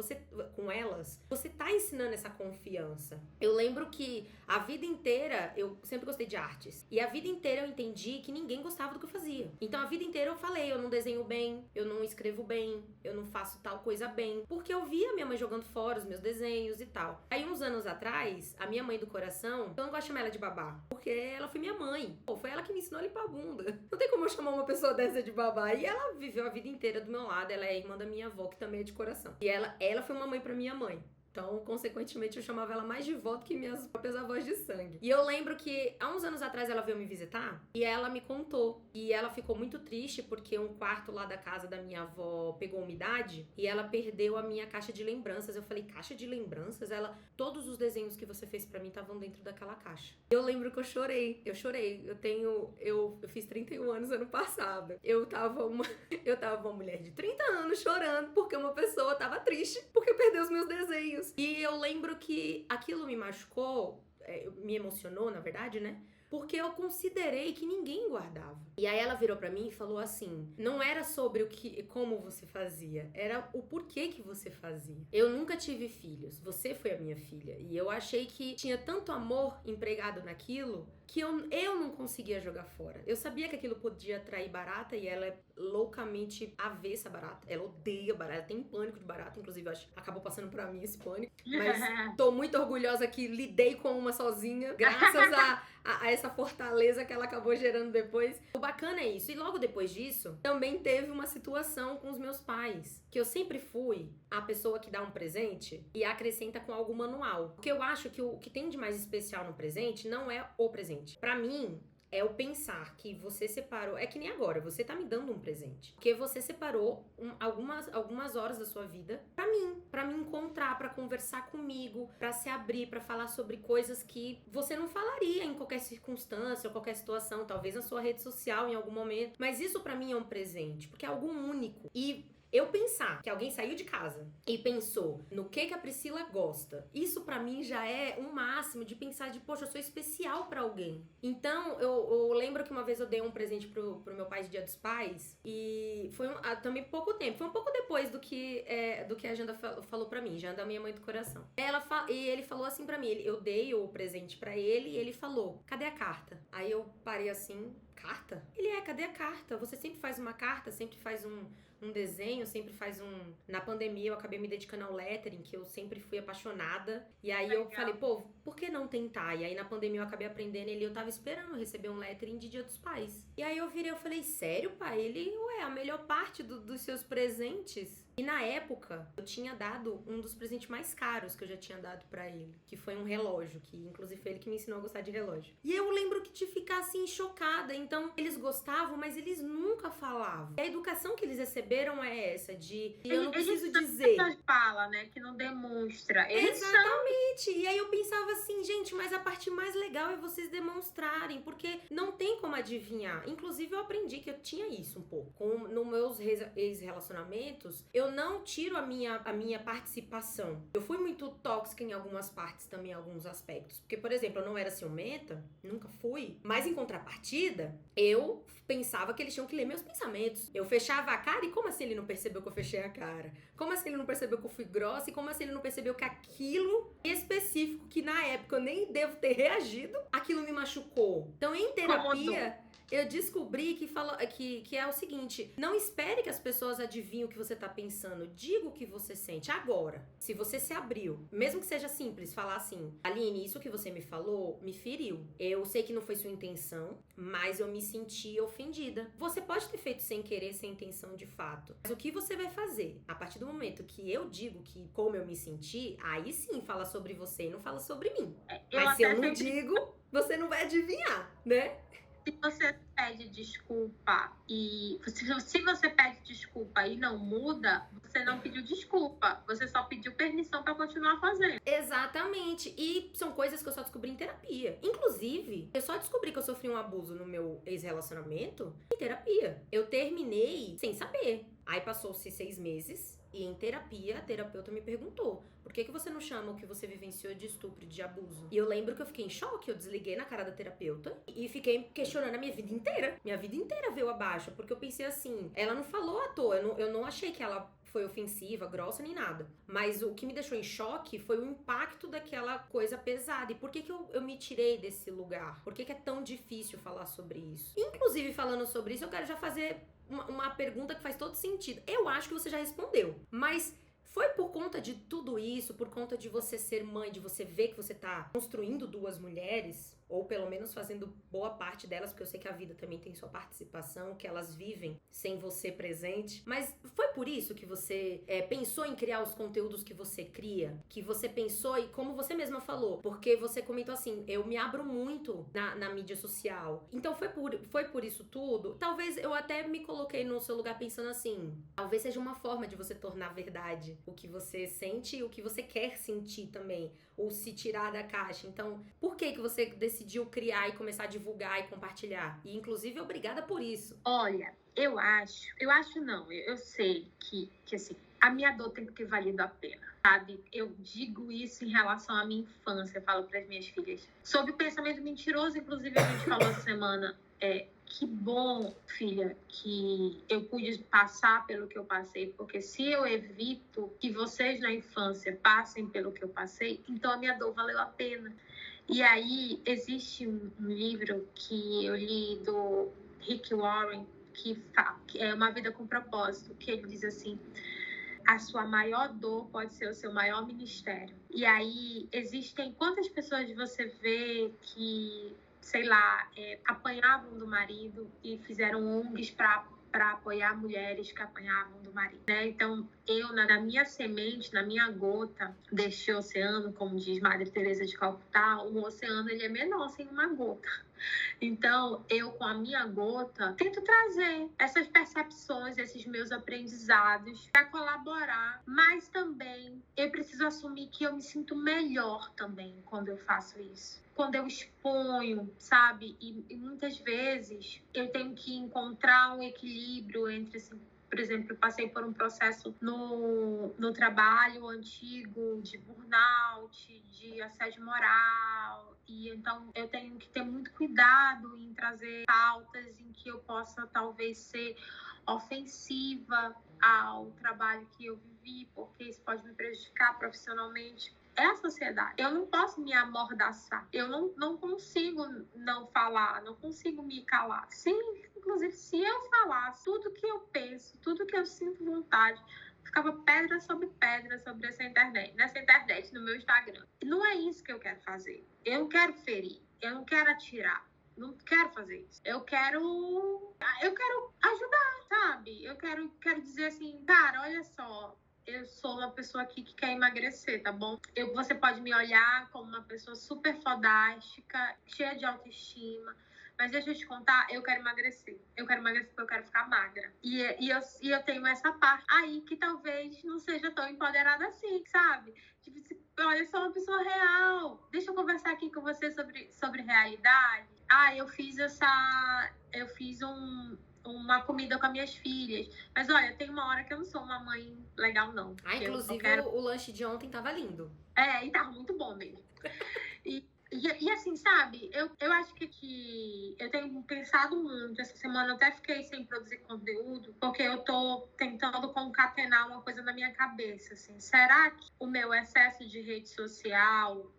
você tá ensinando essa confiança. Eu lembro que a vida inteira, eu sempre gostei de artes. E a vida inteira eu entendi que ninguém gostava do que eu fazia. Então a vida inteira eu falei, eu não desenho bem, eu não escrevo bem, eu não faço tal coisa bem. Porque eu via minha mãe jogando fora os meus desenhos e tal. Aí uns anos atrás, a minha mãe do coração, eu não gosto de chamar ela de babá, porque ela foi minha mãe. Foi ela que me ensinou a limpar a bunda. Não tem como eu chamar uma pessoa dessa de babá. E ela viveu a vida inteira do meu lado. Ela é irmã da minha avó, que também é de coração. E ela foi uma mãe pra minha mãe. Então, consequentemente, eu chamava ela mais de vó do que minhas próprias avós de sangue. E eu lembro que, há uns anos atrás, ela veio me visitar e ela me contou. E ela ficou muito triste porque um quarto lá da casa da minha avó pegou umidade e ela perdeu a minha caixa de lembranças. Eu falei, caixa de lembranças? Ela, todos os desenhos que você fez pra mim estavam dentro daquela caixa. Eu lembro que eu chorei. Eu fiz 31 anos ano passado. Eu tava uma mulher de 30 anos chorando porque uma pessoa tava triste porque perdeu os meus desenhos. E eu lembro que aquilo me machucou, me emocionou, na verdade, né? Porque eu considerei que ninguém guardava. E aí ela virou pra mim e falou assim, não era sobre como você fazia, era o porquê que você fazia. Eu nunca tive filhos, você foi a minha filha. E eu achei que tinha tanto amor empregado naquilo que eu não conseguia jogar fora. Eu sabia que aquilo podia atrair barata e ela é loucamente avessa a barata. Ela odeia barata, ela tem pânico de barata, inclusive acho que acabou passando pra mim esse pânico. Mas tô muito orgulhosa que lidei com uma sozinha, graças a essa fortaleza que ela acabou gerando depois. O bacana é isso. E logo depois disso, também teve uma situação com os meus pais, que eu sempre fui a pessoa que dá um presente e acrescenta com algo manual. Porque eu acho que o que tem de mais especial no presente não é o presente. Pra mim, é o pensar que você separou... É que nem agora, você tá me dando um presente. Porque você separou algumas horas da sua vida pra me encontrar, pra conversar comigo, pra se abrir, pra falar sobre coisas que você não falaria em qualquer circunstância ou qualquer situação, talvez na sua rede social em algum momento. Mas isso pra mim é um presente, porque é algo único. E eu pensar que alguém saiu de casa e pensou no que a Priscila gosta, isso pra mim já é um máximo de pensar de, poxa, eu sou especial pra alguém. Então, eu lembro que uma vez eu dei um presente pro meu pai de Dia dos Pais e foi também pouco tempo, foi um pouco depois do que a Janda falou pra mim, Janda é a minha mãe do coração. E ele falou assim pra mim, eu dei o presente pra ele e ele falou, cadê a carta? Aí eu parei assim, carta? Cadê a carta? Você sempre faz uma carta, sempre faz um desenho, sempre faz Na pandemia eu acabei me dedicando ao lettering, que eu sempre fui apaixonada. E aí eu falei, pô, por que não tentar? E aí na pandemia eu acabei aprendendo eu tava esperando receber um lettering de Dia dos Pais. E aí eu virei, eu falei, sério, pai? Ele, a melhor parte dos seus presentes. E na época, eu tinha dado um dos presentes mais caros que eu já tinha dado pra ele, que foi um relógio, que inclusive foi ele que me ensinou a gostar de relógio. E eu lembro que de ficar assim, chocada. Então, eles gostavam, mas eles nunca falavam. E a educação que eles receberam é essa, eu não preciso dizer. Eles fala, né, que não demonstra. Exatamente. E aí eu pensava assim, gente, mas a parte mais legal é vocês demonstrarem, porque não tem como adivinhar. Inclusive, eu aprendi que eu tinha isso um pouco. Nos meus ex-relacionamentos, eu não tiro a minha participação. Eu fui muito tóxica em algumas partes também, em alguns aspectos. Porque, por exemplo, eu não era ciumenta, nunca fui. Mas, em contrapartida, eu pensava que eles tinham que ler meus pensamentos. Eu fechava a cara e como assim ele não percebeu que eu fechei a cara? Como assim ele não percebeu que eu fui grossa? E como assim ele não percebeu que aquilo específico, que na época eu nem devo ter reagido, aquilo me machucou? Então, em terapia... Eu descobri que é o seguinte, não espere que as pessoas adivinhem o que você tá pensando, diga o que você sente agora. Se você se abriu, mesmo que seja simples, falar assim, Aline, isso que você me falou me feriu. Eu sei que não foi sua intenção, mas eu me senti ofendida. Você pode ter feito sem querer, sem intenção de fato. Mas o que você vai fazer? A partir do momento que eu digo que como eu me senti, aí sim fala sobre você e não fala sobre mim. Mas se eu não digo, você não vai adivinhar, né? Se você pede desculpa se você pede desculpa e não muda, você não pediu desculpa. Você só pediu permissão pra continuar fazendo. Exatamente. E são coisas que eu só descobri em terapia. Inclusive, eu só descobri que eu sofri um abuso no meu ex-relacionamento em terapia. Eu terminei sem saber. Aí passou-se 6 meses e em terapia, a terapeuta me perguntou: por que você não chama o que você vivenciou de estupro e de abuso? E eu lembro que eu fiquei em choque, eu desliguei na cara da terapeuta e fiquei questionando a minha vida inteira. Minha vida inteira veio abaixo, porque eu pensei assim, ela não falou à toa, eu não achei que ela foi ofensiva, grossa, nem nada. Mas o que me deixou em choque foi o impacto daquela coisa pesada. E por que eu me tirei desse lugar? Por que é tão difícil falar sobre isso? Inclusive, falando sobre isso, eu quero já fazer uma pergunta que faz todo sentido. Eu acho que você já respondeu, mas foi por conta de tudo isso, por conta de você ser mãe, de você ver que você tá construindo 2 mulheres, ou pelo menos fazendo boa parte delas, porque eu sei que a vida também tem sua participação, que elas vivem sem você presente. Mas foi por isso que você pensou em criar os conteúdos que você cria? Que você pensou, e como você mesma falou, porque você comentou assim, eu me abro muito na mídia social. Então foi por isso tudo? Talvez eu até me coloquei no seu lugar pensando assim, talvez seja uma forma de você tornar verdade o que você sente e o que você quer sentir também, ou se tirar da caixa. Então, por que você decidiu criar e começar a divulgar e compartilhar? E, inclusive, obrigada por isso. Olha, eu sei que assim, a minha dor tem que ter valido a pena, sabe? Eu digo isso em relação à minha infância, eu falo para as minhas filhas. Sobre o pensamento mentiroso, inclusive, a gente falou essa semana, que bom, filha, que eu pude passar pelo que eu passei, porque se eu evito que vocês na infância passem pelo que eu passei, então a minha dor valeu a pena. E aí, existe um livro que eu li do Rick Warren, que é Uma Vida com Propósito, que ele diz assim, a sua maior dor pode ser o seu maior ministério. E aí, existem quantas pessoas você vê que, sei lá, apanhavam do marido e fizeram ONGs para apoiar mulheres que apanhavam do marido, né? Então, eu, na minha semente, na minha gota deste oceano, como diz Madre Teresa de Calcutá, o oceano ele é menor sem uma gota. Então, eu, com a minha gota, tento trazer essas percepções, esses meus aprendizados para colaborar, mas também eu preciso assumir que eu me sinto melhor também quando eu faço isso. Quando eu exponho, sabe? E muitas vezes eu tenho que encontrar um equilíbrio entre, assim, por exemplo, eu passei por um processo no trabalho antigo de burnout, de assédio moral, e então eu tenho que ter muito cuidado em trazer pautas em que eu possa talvez ser ofensiva ao trabalho que eu vivi, porque isso pode me prejudicar profissionalmente. É a sociedade. Eu não posso me amordaçar. Eu não consigo não falar, não consigo me calar. Sim, inclusive, se eu falasse tudo que eu penso, tudo que eu sinto vontade, ficava pedra sobre essa internet, nessa internet, no meu Instagram. Não é isso que eu quero fazer. Eu não quero ferir, eu não quero atirar. Não quero fazer isso. Eu quero ajudar, sabe? Eu quero dizer assim, cara, olha só, eu sou uma pessoa aqui que quer emagrecer, tá bom? Você pode me olhar como uma pessoa super fodástica, cheia de autoestima, mas deixa eu te contar, eu quero emagrecer. Eu quero emagrecer porque eu quero ficar magra. E eu tenho essa parte aí que talvez não seja tão empoderada assim, sabe? Tipo, olha, eu sou uma pessoa real. Deixa eu conversar aqui com você sobre realidade. Eu fiz uma comida com as minhas filhas. Mas olha, tem uma hora que eu não sou uma mãe legal, não. Inclusive o lanche de ontem tava lindo. E tava muito bom mesmo. E assim, sabe, eu acho que eu tenho pensado muito. Essa semana eu até fiquei sem produzir conteúdo, porque eu tô tentando concatenar uma coisa na minha cabeça, assim. Será que o meu excesso de rede social,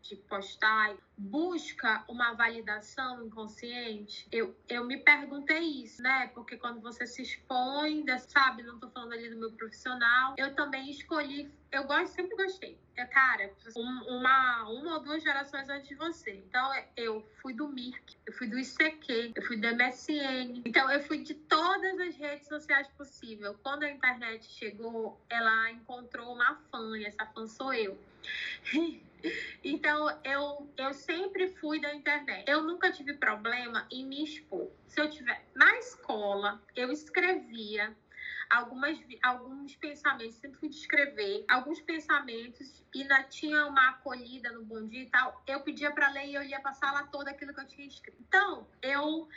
de postar, busca uma validação inconsciente? Eu me perguntei isso, né? Porque quando você se expõe, sabe, não tô falando ali do meu profissional, eu também escolhi, sempre gostei. Cara, uma ou duas gerações antes de você. Então, eu fui do Mirk, eu fui do ICQ, eu fui do MSN. Então, eu fui de todas as redes sociais possíveis. Quando a internet chegou, ela encontrou uma fã, e essa fã sou eu. Então, eu sempre fui da internet. Eu nunca tive problema em me expor. Se eu tiver na escola, eu escrevia alguns pensamentos, sempre fui descrever alguns pensamentos e tinha uma acolhida no Bom Dia e tal, eu pedia para ler e eu ia passar lá todo aquilo que eu tinha escrito. Então, eu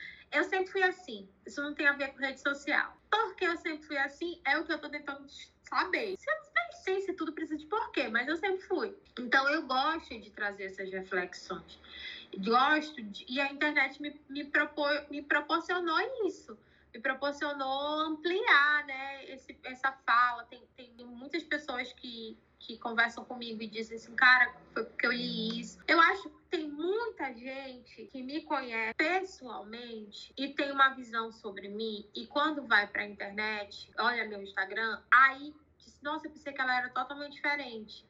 sempre fui assim. Isso não tem a ver com rede social. Porque eu sempre fui assim, é o que eu tô tentando saber. Eu nem sei se tudo precisa de porquê, mas eu sempre fui. Então, eu gosto de trazer essas reflexões. E a internet me proporcionou isso. Me proporcionou ampliar, né, essa fala. Tem muitas pessoas que conversam comigo e dizem assim, cara, foi porque eu li isso. Eu acho que tem muita gente que me conhece pessoalmente e tem uma visão sobre mim, e quando vai pra internet, olha meu Instagram, aí diz, nossa, eu pensei que ela era totalmente diferente.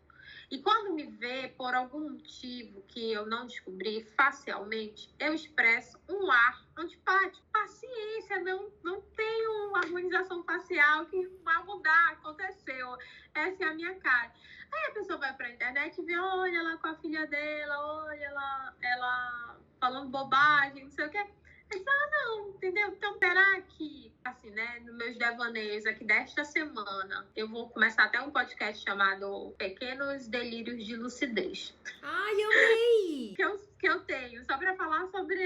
E quando me vê, por algum motivo que eu não descobri facialmente, eu expresso um ar antipático. Paciência, não tenho harmonização facial que vai mudar, aconteceu. Essa é a minha cara. Aí a pessoa vai pra internet e vê, olha ela com a filha dela, olha ela falando bobagem, não sei o quê. Mas, não, entendeu? Então, será que, assim, né, nos meus devaneios aqui desta semana, eu vou começar até um podcast chamado Pequenos Delírios de Lucidez. Ai, amei! Que eu tenho, só pra falar sobre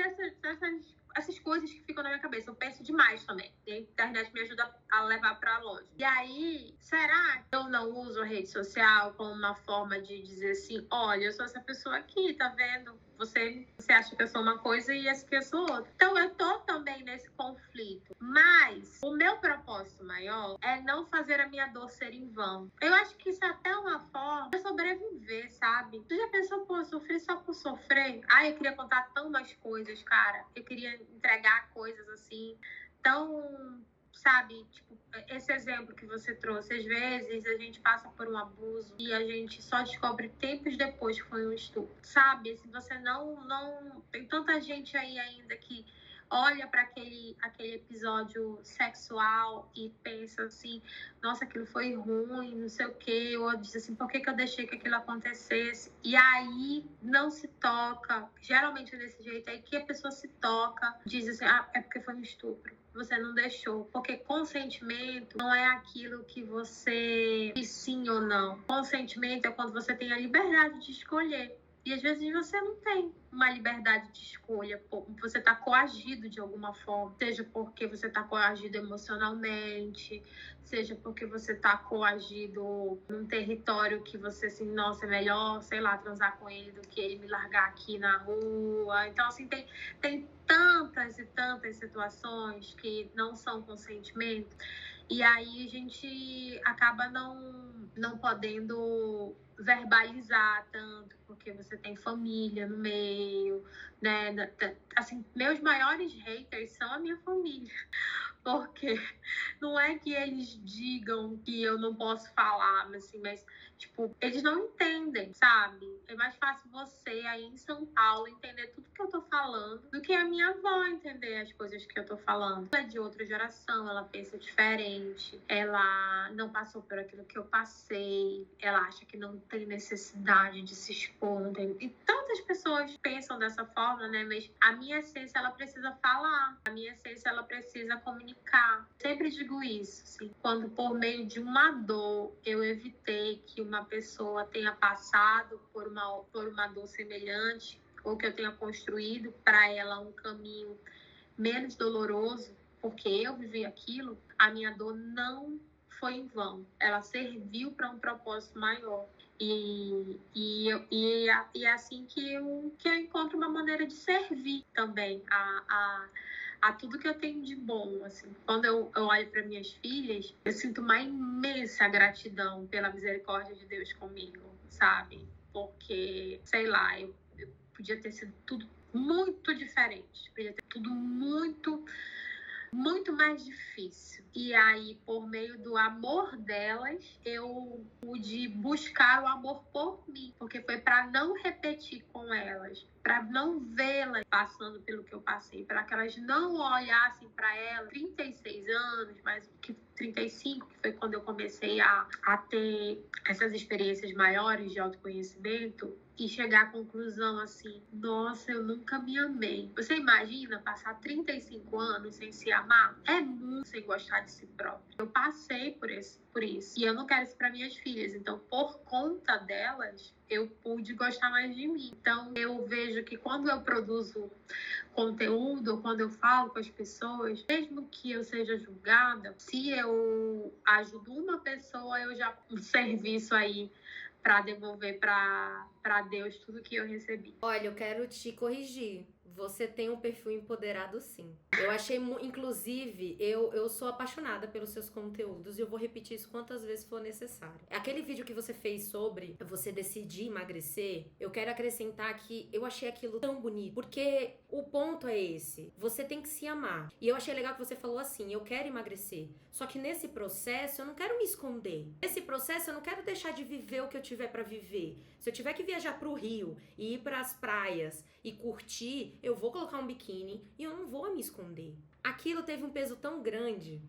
essas coisas que ficam na minha cabeça. Eu penso demais também. E a internet me ajuda a levar pra longe. E aí, será que eu não uso a rede social como uma forma de dizer assim, olha, eu sou essa pessoa aqui, tá vendo? Você acha que eu sou uma coisa e essa que eu sou outra. Então, eu tô também nesse conflito. Mas o meu propósito maior é não fazer a minha dor ser em vão. Eu acho que isso é até uma forma de sobreviver, sabe? Tu já pensou, pô, sofrer só por sofrer? Ai, eu queria contar tão mais coisas, cara. Eu queria entregar coisas assim, tão... Sabe, tipo, esse exemplo que você trouxe, às vezes a gente passa por um abuso e a gente só descobre tempos depois que foi um estupro, sabe? Assim, você não... Tem tanta gente aí ainda que olha para aquele episódio sexual e pensa assim, nossa, aquilo foi ruim, não sei o quê, ou diz assim, por que eu deixei que aquilo acontecesse? E aí não se toca, geralmente é desse jeito aí que a pessoa se toca, diz assim, é porque foi um estupro. Você não deixou, porque consentimento não é aquilo que você diz sim ou não. Consentimento é quando você tem a liberdade de escolher. E às vezes você não tem uma liberdade de escolha, você está coagido de alguma forma, seja porque você está coagido emocionalmente, seja porque você está coagido num território que você, assim, nossa, é melhor, sei lá, transar com ele do que ele me largar aqui na rua. Então, assim, tem tantas e tantas situações que não são consentimento, e aí a gente acaba não podendo verbalizar tanto, porque você tem família no meio, né? Assim, meus maiores haters são a minha família, porque não é que eles digam que eu não posso falar, assim, mas, tipo, eles não entendem, sabe? É mais fácil você aí em São Paulo entender tudo que eu tô falando do que a minha avó entender as coisas que eu tô falando. Ela é de outra geração, ela pensa diferente, ela não passou por aquilo que eu passei, ela acha que não tem necessidade de se expor, não tem... E tantas pessoas pensam dessa forma, né? Mas a minha essência, ela precisa falar, a minha essência, ela precisa comunicar. Sempre digo isso, assim, quando por meio de uma dor eu evitei que uma pessoa tenha passado por uma dor semelhante, ou que eu tenha construído para ela um caminho menos doloroso, porque eu vivi aquilo, a minha dor não foi em vão. Ela serviu para um propósito maior. E é assim que eu encontro uma maneira de servir também a tudo que eu tenho de bom, assim. Quando eu olho para minhas filhas, eu sinto uma imensa gratidão pela misericórdia de Deus comigo, sabe? Porque, sei lá, eu podia ter sido tudo muito diferente, podia ter tudo muito mais difícil. E aí, por meio do amor delas, eu pude buscar o amor por mim, porque foi para não repetir com elas, para não vê-las passando pelo que eu passei, para que elas não olhassem para elas 36 anos, mais que 35, que foi quando eu comecei a ter essas experiências maiores de autoconhecimento, e chegar à conclusão assim, nossa, eu nunca me amei. Você imagina passar 35 anos sem se amar? É muito sem gostar de si próprio. Eu passei por isso. E eu não quero isso para minhas filhas. Então, por conta delas, eu pude gostar mais de mim. Então, eu vejo que quando eu produzo conteúdo, ou quando eu falo com as pessoas, mesmo que eu seja julgada, se eu ajudo uma pessoa, eu já um serviço aí para devolver para Deus tudo que eu recebi. Olha, eu quero te corrigir. Você tem um perfil empoderado, sim. Eu achei, inclusive, eu sou apaixonada pelos seus conteúdos e eu vou repetir isso quantas vezes for necessário. Aquele vídeo que você fez sobre você decidir emagrecer, eu quero acrescentar que eu achei aquilo tão bonito, porque o ponto é esse, você tem que se amar. E eu achei legal que você falou assim, eu quero emagrecer, só que nesse processo eu não quero me esconder. Nesse processo eu não quero deixar de viver o que eu tiver pra viver. Se eu tiver que viajar pro Rio e ir pras praias e curtir, eu vou colocar um biquíni e eu não vou me esconder. Aquilo teve um peso tão grande.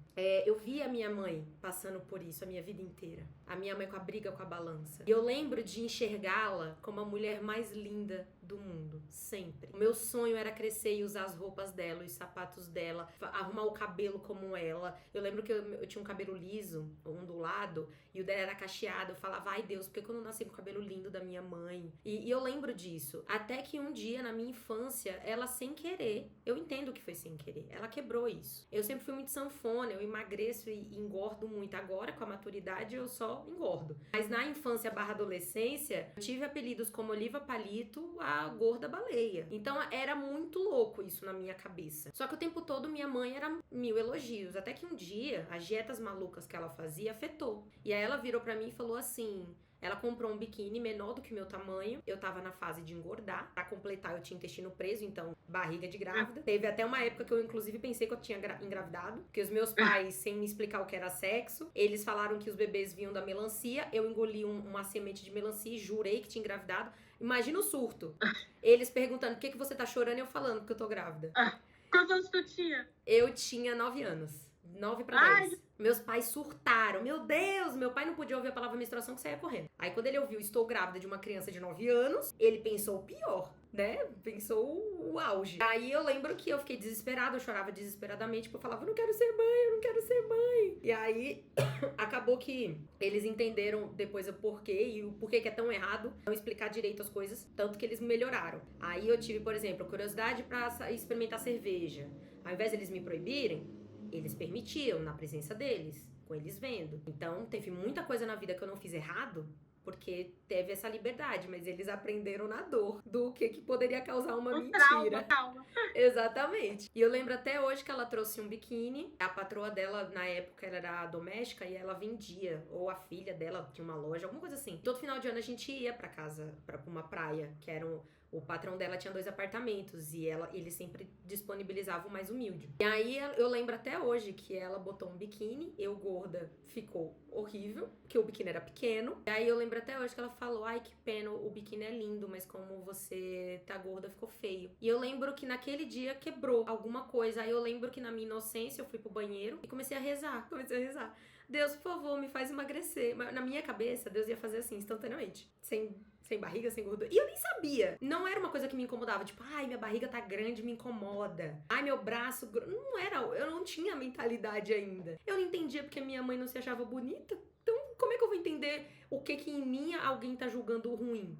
Eu vi a minha mãe passando por isso a minha vida inteira. A minha mãe com a briga com a balança. E eu lembro de enxergá-la como a mulher mais linda do mundo. Sempre. O meu sonho era crescer e usar as roupas dela, os sapatos dela, arrumar o cabelo como ela. Eu lembro que eu tinha um cabelo liso, ondulado, e o dela era cacheado. Eu falava, ai Deus, por que eu não nasci com o cabelo lindo da minha mãe? E eu lembro disso. Até que um dia, na minha infância, ela sem querer, eu entendo que foi sem querer, ela quebrou isso. Eu sempre fui muito sanfona, eu emagreço e engordo muito. Agora, com a maturidade, eu só engordo. Mas na infância / adolescência, eu tive apelidos como Oliva Palito, a gorda baleia. Então, era muito louco isso na minha cabeça. Só que o tempo todo, minha mãe era 1000 elogios. Até que um dia, as dietas malucas que ela fazia afetou. E aí ela virou pra mim e falou assim... Ela comprou um biquíni menor do que o meu tamanho. Eu tava na fase de engordar. Pra completar, eu tinha intestino preso, então barriga de grávida. Teve até uma época que eu, inclusive, pensei que eu tinha engravidado. Porque os meus pais, sem me explicar o que era sexo, eles falaram que os bebês vinham da melancia. Eu engoli uma semente de melancia e jurei que tinha engravidado. Imagina o surto. Eles perguntando, por que você tá chorando? E eu falando que eu tô grávida. Quantos anos tu tinha? Eu tinha 9 anos. 9 pra 10. Meus pais surtaram. Meu Deus, meu pai não podia ouvir a palavra menstruação que saía correndo. Aí quando ele ouviu, estou grávida de uma criança de 9 anos, ele pensou o pior, né? Pensou o auge. Aí eu lembro que eu fiquei desesperada, eu chorava desesperadamente, porque eu falava, eu não quero ser mãe, eu não quero ser mãe. E aí, acabou que eles entenderam depois o porquê, e o porquê que é tão errado não explicar direito as coisas, tanto que eles melhoraram. Aí eu tive, por exemplo, curiosidade pra experimentar cerveja. Ao invés de eles me proibirem, eles permitiam, na presença deles, com eles vendo. Então, teve muita coisa na vida que eu não fiz errado, porque teve essa liberdade, mas eles aprenderam na dor do que poderia causar uma mentira. Trauma. Exatamente. E eu lembro até hoje que ela trouxe um biquíni. A patroa dela, na época, ela era doméstica e ela vendia. Ou a filha dela tinha uma loja, alguma coisa assim. Todo final de ano a gente ia pra casa, pra uma praia, que era o patrão dela tinha 2 apartamentos e eles sempre disponibilizavam o mais humilde. E aí eu lembro até hoje que ela botou um biquíni, eu gorda, ficou horrível, porque o biquíni era pequeno. E aí eu lembro até hoje que ela falou, ai que pena, o biquíni é lindo, mas como você tá gorda, ficou feio. E eu lembro que naquele dia quebrou alguma coisa. Aí eu lembro que na minha inocência eu fui pro banheiro e comecei a rezar. Deus, por favor, me faz emagrecer. Mas na minha cabeça, Deus ia fazer assim, instantaneamente. Sem barriga, sem gordura. E eu nem sabia. Não era uma coisa que me incomodava. Tipo, ai, minha barriga tá grande, me incomoda. Ai, meu braço... Não era. Eu não tinha mentalidade ainda. Eu não entendia porque minha mãe não se achava bonita. Então, como é que eu vou entender o que em mim alguém tá julgando ruim?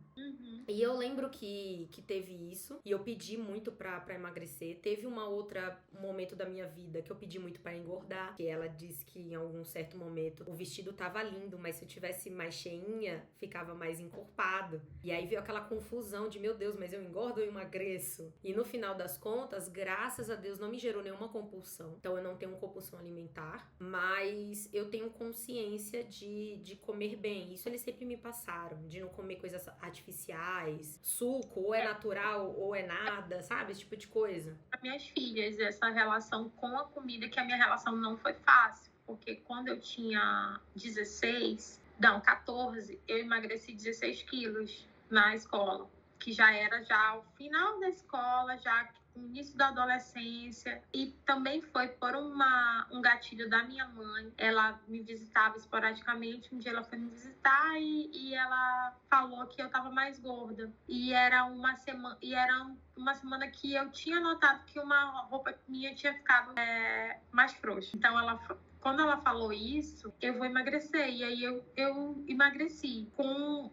E eu lembro que teve isso. E eu pedi muito pra emagrecer. Teve um momento da minha vida que eu pedi muito pra engordar. Que ela disse que em algum certo momento o vestido tava lindo, mas se eu tivesse mais cheinha, ficava mais encorpado. E aí veio aquela confusão de, meu Deus, mas eu engordo ou eu emagreço? E no final das contas, graças a Deus, não me gerou nenhuma compulsão. Então eu não tenho compulsão alimentar, mas eu tenho consciência de comer bem. Isso eles sempre me passaram, de não comer coisas artificiais, suco, ou é natural, ou é nada, sabe? Esse tipo de coisa. Para minhas filhas, essa relação com a comida, que a minha relação não foi fácil, porque quando eu tinha 14, eu emagreci 16 quilos na escola, que já era o final da escola, já no início da adolescência, e também foi por um gatilho da minha mãe. Ela me visitava esporadicamente, um dia ela foi me visitar e ela falou que eu tava mais gorda, e era uma semana que eu tinha notado que uma roupa minha tinha ficado mais frouxa. Então quando ela falou isso, eu vou emagrecer, e aí eu emagreci com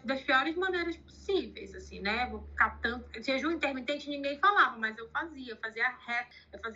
das piores maneiras possíveis, assim, né? Vou ficar tanto... Jejum intermitente ninguém falava, mas eu fazia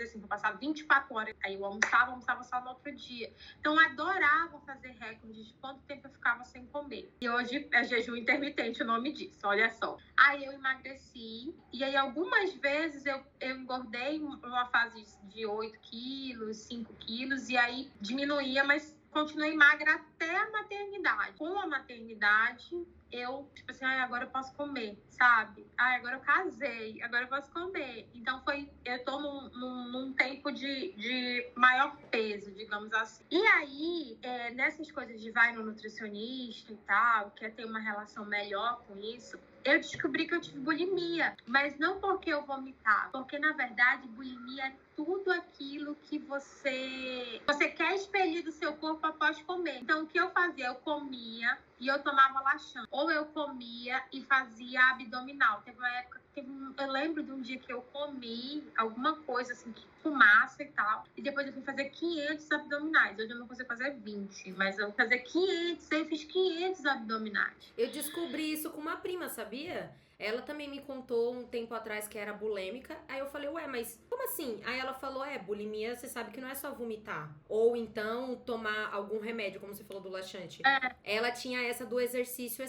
assim, eu passava 24 horas, aí eu almoçava só no outro dia. Então, eu adorava fazer recorde de quanto tempo eu ficava sem comer. E hoje é jejum intermitente o nome disso, olha só. Aí eu emagreci, e aí algumas vezes eu engordei numa fase de 8 quilos, 5 quilos, e aí diminuía, mas continuei magra até a maternidade. Com a maternidade, eu, tipo assim, agora eu posso comer, sabe? Agora eu casei, agora eu posso comer. Então eu tô num tempo de maior peso, digamos assim. E aí, nessas coisas de vai no nutricionista e tal, quer ter uma relação melhor com isso, eu descobri que eu tive bulimia, mas não porque eu vomitava, porque na verdade bulimia é tudo aquilo que você quer expelir do seu corpo após comer. Então o que eu fazia? Eu comia e eu tomava laxante, ou eu comia e fazia abdominal. Teve uma época eu lembro de um dia que eu comi alguma coisa assim, que fumaça e tal, e depois eu fui fazer 500 abdominais. Hoje eu não consigo fazer 20, mas eu vou fazer 500, eu fiz 500 abdominais. Eu descobri isso com uma prima, sabia? Ela também me contou um tempo atrás que era bulêmica. Aí eu falei, ué, mas como assim? Aí ela falou, bulimia, você sabe que não é só vomitar. Ou então tomar algum remédio, como você falou do laxante. Ela tinha essa do exercício,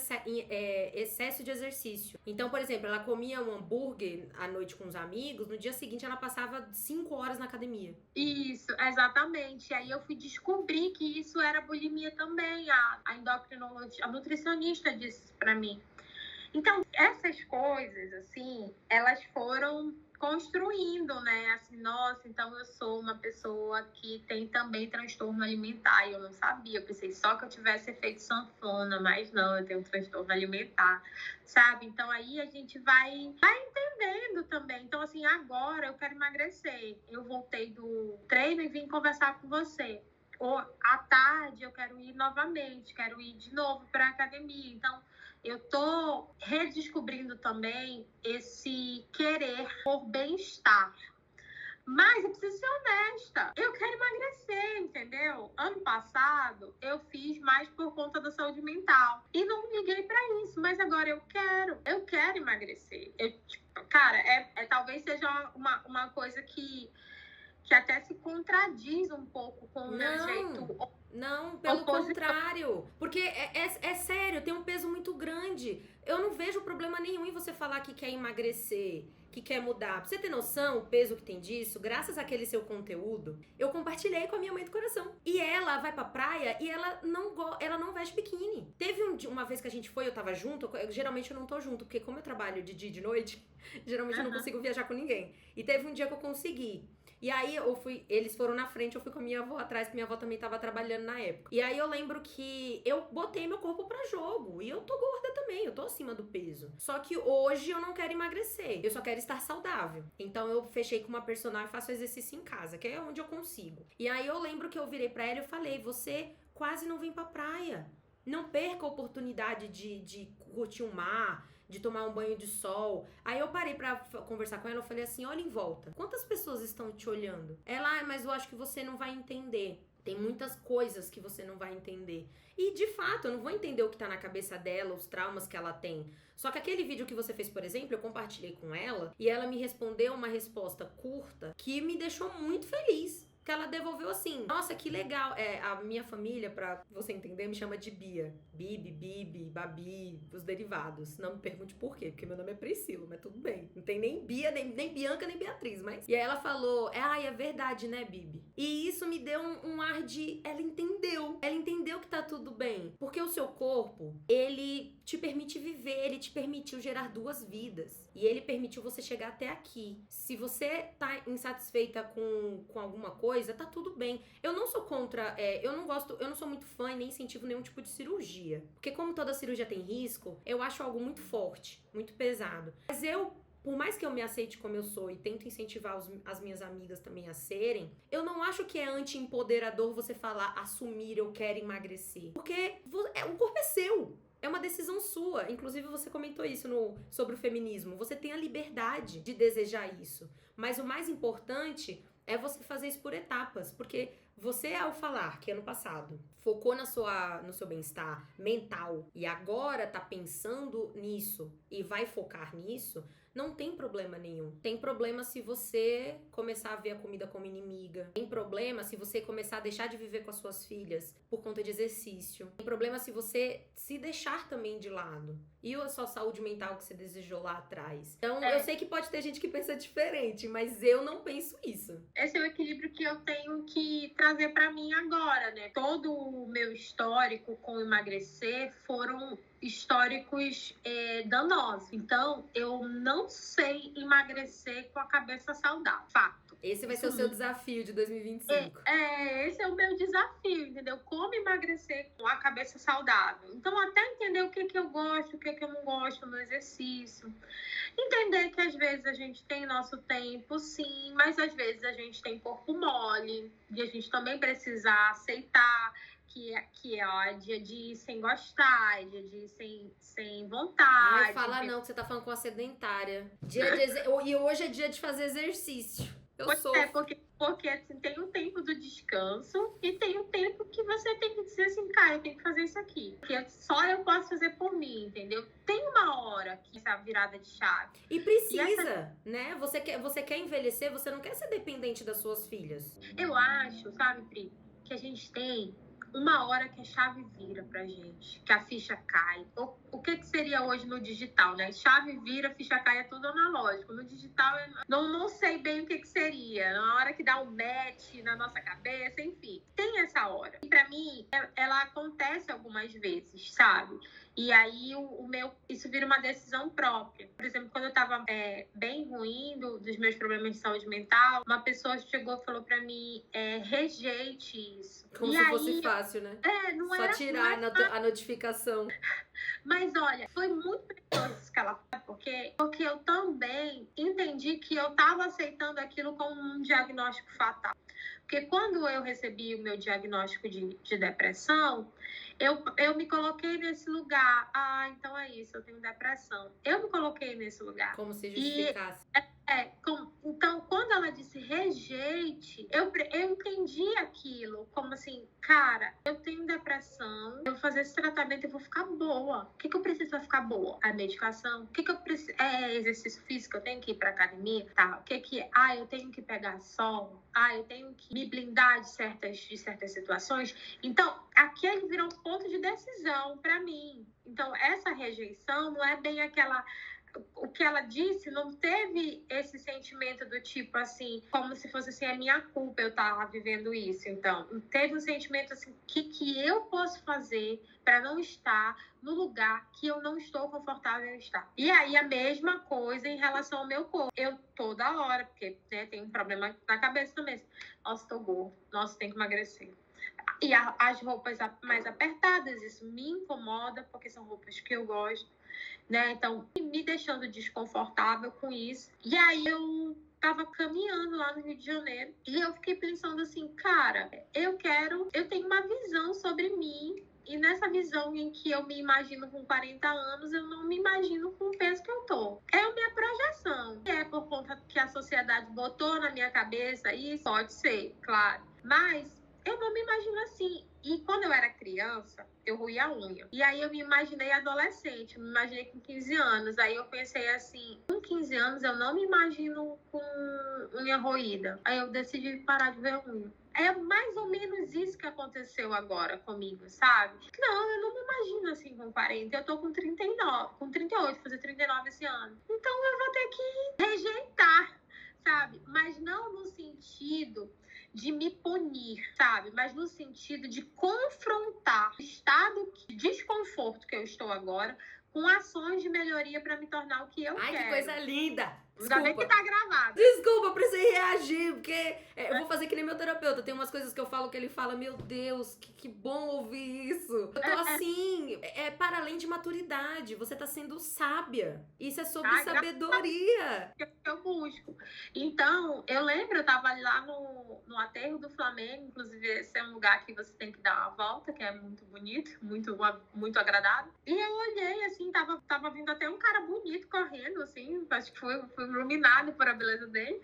excesso de exercício. Então, por exemplo, ela comia um hambúrguer à noite com os amigos, no dia seguinte ela passava 5 horas na academia. Isso, exatamente. Aí eu fui descobrir que isso era bulimia também. A endocrinologista, a nutricionista disse pra mim. Então, essas coisas, assim, elas foram construindo, né? Assim, nossa, então eu sou uma pessoa que tem também transtorno alimentar. E eu não sabia, eu pensei só que eu tivesse efeito sanfona, mas não, eu tenho um transtorno alimentar, sabe? Então, aí a gente vai entendendo também. Então, assim, agora eu quero emagrecer. Eu voltei do treino e vim conversar com você. Ou à tarde eu quero ir novamente, quero ir de novo para a academia. Então, eu tô redescobrindo também esse querer por bem-estar. Mas eu preciso ser honesta. Eu quero emagrecer, entendeu? Ano passado, eu fiz mais por conta da saúde mental. E não liguei pra isso. Mas agora eu quero emagrecer. Cara, talvez seja uma coisa que até se contradiz um pouco com o meu jeito. Não, pelo contrário. Porque é sério, tem um peso muito grande. Eu não vejo problema nenhum em você falar que quer emagrecer, que quer mudar. Pra você ter noção, o peso que tem disso, graças àquele seu conteúdo, eu compartilhei com a minha mãe do coração. E ela vai pra praia e ela não veste biquíni. Teve uma vez que a gente foi, eu tava junto, geralmente eu não tô junto, porque como eu trabalho de dia e de noite, geralmente eu não consigo viajar com ninguém. E teve um dia que eu consegui. E aí eles foram na frente, eu fui com a minha avó atrás, que minha avó também tava trabalhando na época. E aí eu lembro que eu botei meu corpo pra jogo. E eu tô gorda também, eu tô acima do peso. Só que hoje eu não quero emagrecer, eu só quero estar saudável. Então eu fechei com uma personal e faço exercício em casa, que é onde eu consigo. E aí eu lembro que eu virei pra ela e eu falei, você quase não vem pra praia. Não perca a oportunidade de curtir um mar, de tomar um banho de sol. Aí eu parei pra conversar com ela, eu falei assim, olha em volta, quantas pessoas estão te olhando? Ela, mas eu acho que você não vai entender. Tem muitas coisas que você não vai entender. E, de fato, eu não vou entender o que tá na cabeça dela, os traumas que ela tem. Só que aquele vídeo que você fez, por exemplo, eu compartilhei com ela e ela me respondeu uma resposta curta que me deixou muito feliz. Que ela devolveu assim, nossa, que legal. A minha família, pra você entender, me chama de Bia. Bibi, Babi, os derivados. Não me pergunte por quê, porque meu nome é Priscila, mas tudo bem. Não tem nem Bia, nem Bianca, nem Beatriz, mas... E aí ela falou, é verdade, né, Bibi? E isso me deu um ar de... Ela entendeu que tá tudo bem. Porque o seu corpo, ele te permite viver, ele te permitiu gerar 2 vidas. E ele permitiu você chegar até aqui. Se você tá insatisfeita com alguma coisa, tá tudo bem. Eu não sou contra, eu não sou muito fã e nem incentivo nenhum tipo de cirurgia. Porque como toda cirurgia tem risco, eu acho algo muito forte, muito pesado. Mas por mais que eu me aceite como eu sou e tento incentivar as minhas amigas também a serem, eu não acho que é anti-empoderador você falar, assumir, eu quero emagrecer. Porque o corpo é seu. É uma decisão sua. Inclusive, você comentou isso sobre o feminismo. Você tem a liberdade de desejar isso. Mas o mais importante é você fazer isso por etapas. Porque Você, ao falar que ano passado focou no seu bem-estar mental e agora tá pensando nisso e vai focar nisso, não tem problema nenhum. Tem problema se você começar a ver a comida como inimiga. Tem problema se você começar a deixar de viver com as suas filhas por conta de exercício. Tem problema se você se deixar também de lado. E a sua saúde mental que você desejou lá atrás. Então, eu sei que pode ter gente que pensa diferente, mas eu não penso isso. Esse é o equilíbrio que eu tenho que trazer pra mim agora, né? Todo o meu histórico com emagrecer foram históricos danosos. Então, eu não sei emagrecer com a cabeça saudável. Fato. Esse vai ser o seu desafio de 2025. Esse é o meu desafio, entendeu? Como emagrecer com a cabeça saudável. Então, até entender o que eu gosto, o que eu não gosto no exercício. Entender que às vezes a gente tem nosso tempo, sim, mas às vezes a gente tem corpo mole. E a gente também precisa aceitar que é dia de ir sem gostar, dia de ir sem vontade. Não fala não, que você tá falando com a sedentária. E hoje é dia de fazer exercício. Porque assim, tem um tempo do descanso e tem um tempo que você tem que dizer assim, cara, eu tenho que fazer isso aqui. Porque só eu posso fazer por mim, entendeu? Tem uma hora que essa virada de chave. E precisa, né? Você quer envelhecer, você não quer ser dependente das suas filhas. Eu acho, sabe, Pri, que a gente tem uma hora que a chave vira pra gente, que a ficha cai. O que seria hoje no digital, né? Chave vira, ficha cai, é tudo analógico. No digital, eu não sei bem o que seria. Na hora que dá um match na nossa cabeça, enfim. Tem essa hora. E pra mim, ela acontece algumas vezes, sabe? E aí, isso vira uma decisão própria. Por exemplo, quando eu tava bem ruim dos meus problemas de saúde mental, uma pessoa chegou e falou pra mim, rejeite isso. Como se fosse fácil, né? Não só era tirar a notificação. Mas olha, foi muito perigoso isso que ela fez, porque eu também entendi que eu tava aceitando aquilo como um diagnóstico fatal. Porque quando eu recebi o meu diagnóstico de depressão, eu me coloquei nesse lugar. Ah, então é isso, eu tenho depressão. Eu me coloquei nesse lugar. Como se justificasse. Então, quando ela disse rejeite, eu entendi aquilo como assim, cara, eu tenho depressão, eu vou fazer esse tratamento e vou ficar boa. O que eu preciso pra ficar boa? A medicação? O que eu preciso? Exercício físico? Eu tenho que ir pra academia? Tá. eu tenho que pegar sol? Eu tenho que me blindar de certas situações? Então, aquele virou um ponto de decisão pra mim. Então, essa rejeição não é bem aquela... O que ela disse não teve esse sentimento do tipo assim, como se fosse assim, a minha culpa eu estar vivendo isso. Então, teve um sentimento assim, o que eu posso fazer para não estar no lugar que eu não estou confortável em estar. E aí, a mesma coisa em relação ao meu corpo. Eu toda hora, porque tem um problema na cabeça também. Nossa, tô gordo. Nossa, tenho que emagrecer. E as roupas mais apertadas, isso me incomoda, porque são roupas que eu gosto. Né? Então, me deixando desconfortável com isso. E aí eu tava caminhando lá no Rio de Janeiro e eu fiquei pensando assim, cara, eu tenho uma visão sobre mim. E nessa visão em que eu me imagino com 40 anos, eu não me imagino com o peso que eu tô. É a minha projeção. É por conta que a sociedade botou na minha cabeça isso? Pode ser, claro. Mas eu não me imagino assim. E quando eu era criança, eu roía a unha. E aí eu me imaginei adolescente, me imaginei com 15 anos. Aí eu pensei assim, com 15 anos eu não me imagino com unha roída. Aí eu decidi parar de ver unha. É mais ou menos isso que aconteceu agora comigo, sabe? Não, eu não me imagino assim com 40. Eu tô com 39, com 38, fazer 39 esse ano. Então eu vou ter que rejeitar, sabe? Mas não no sentido de me punir, sabe? Mas no sentido de confrontar o estado de desconforto que eu estou agora com ações de melhoria para me tornar o que eu quero. Ai, que coisa linda! Ainda bem que tá gravado. Desculpa, eu precisei reagir, porque eu vou fazer que nem meu terapeuta. Tem umas coisas que eu falo que ele fala, meu Deus, que bom ouvir isso. Eu tô assim, para além de maturidade, você tá sendo sábia. Isso é sobre sabedoria. Eu busco. Então, eu lembro, eu tava lá no aterro do Flamengo, inclusive esse é um lugar que você tem que dar uma volta, que é muito bonito, muito agradável. E eu olhei, assim, tava vindo até um cara bonito correndo, assim, acho que foi iluminado por a beleza dele.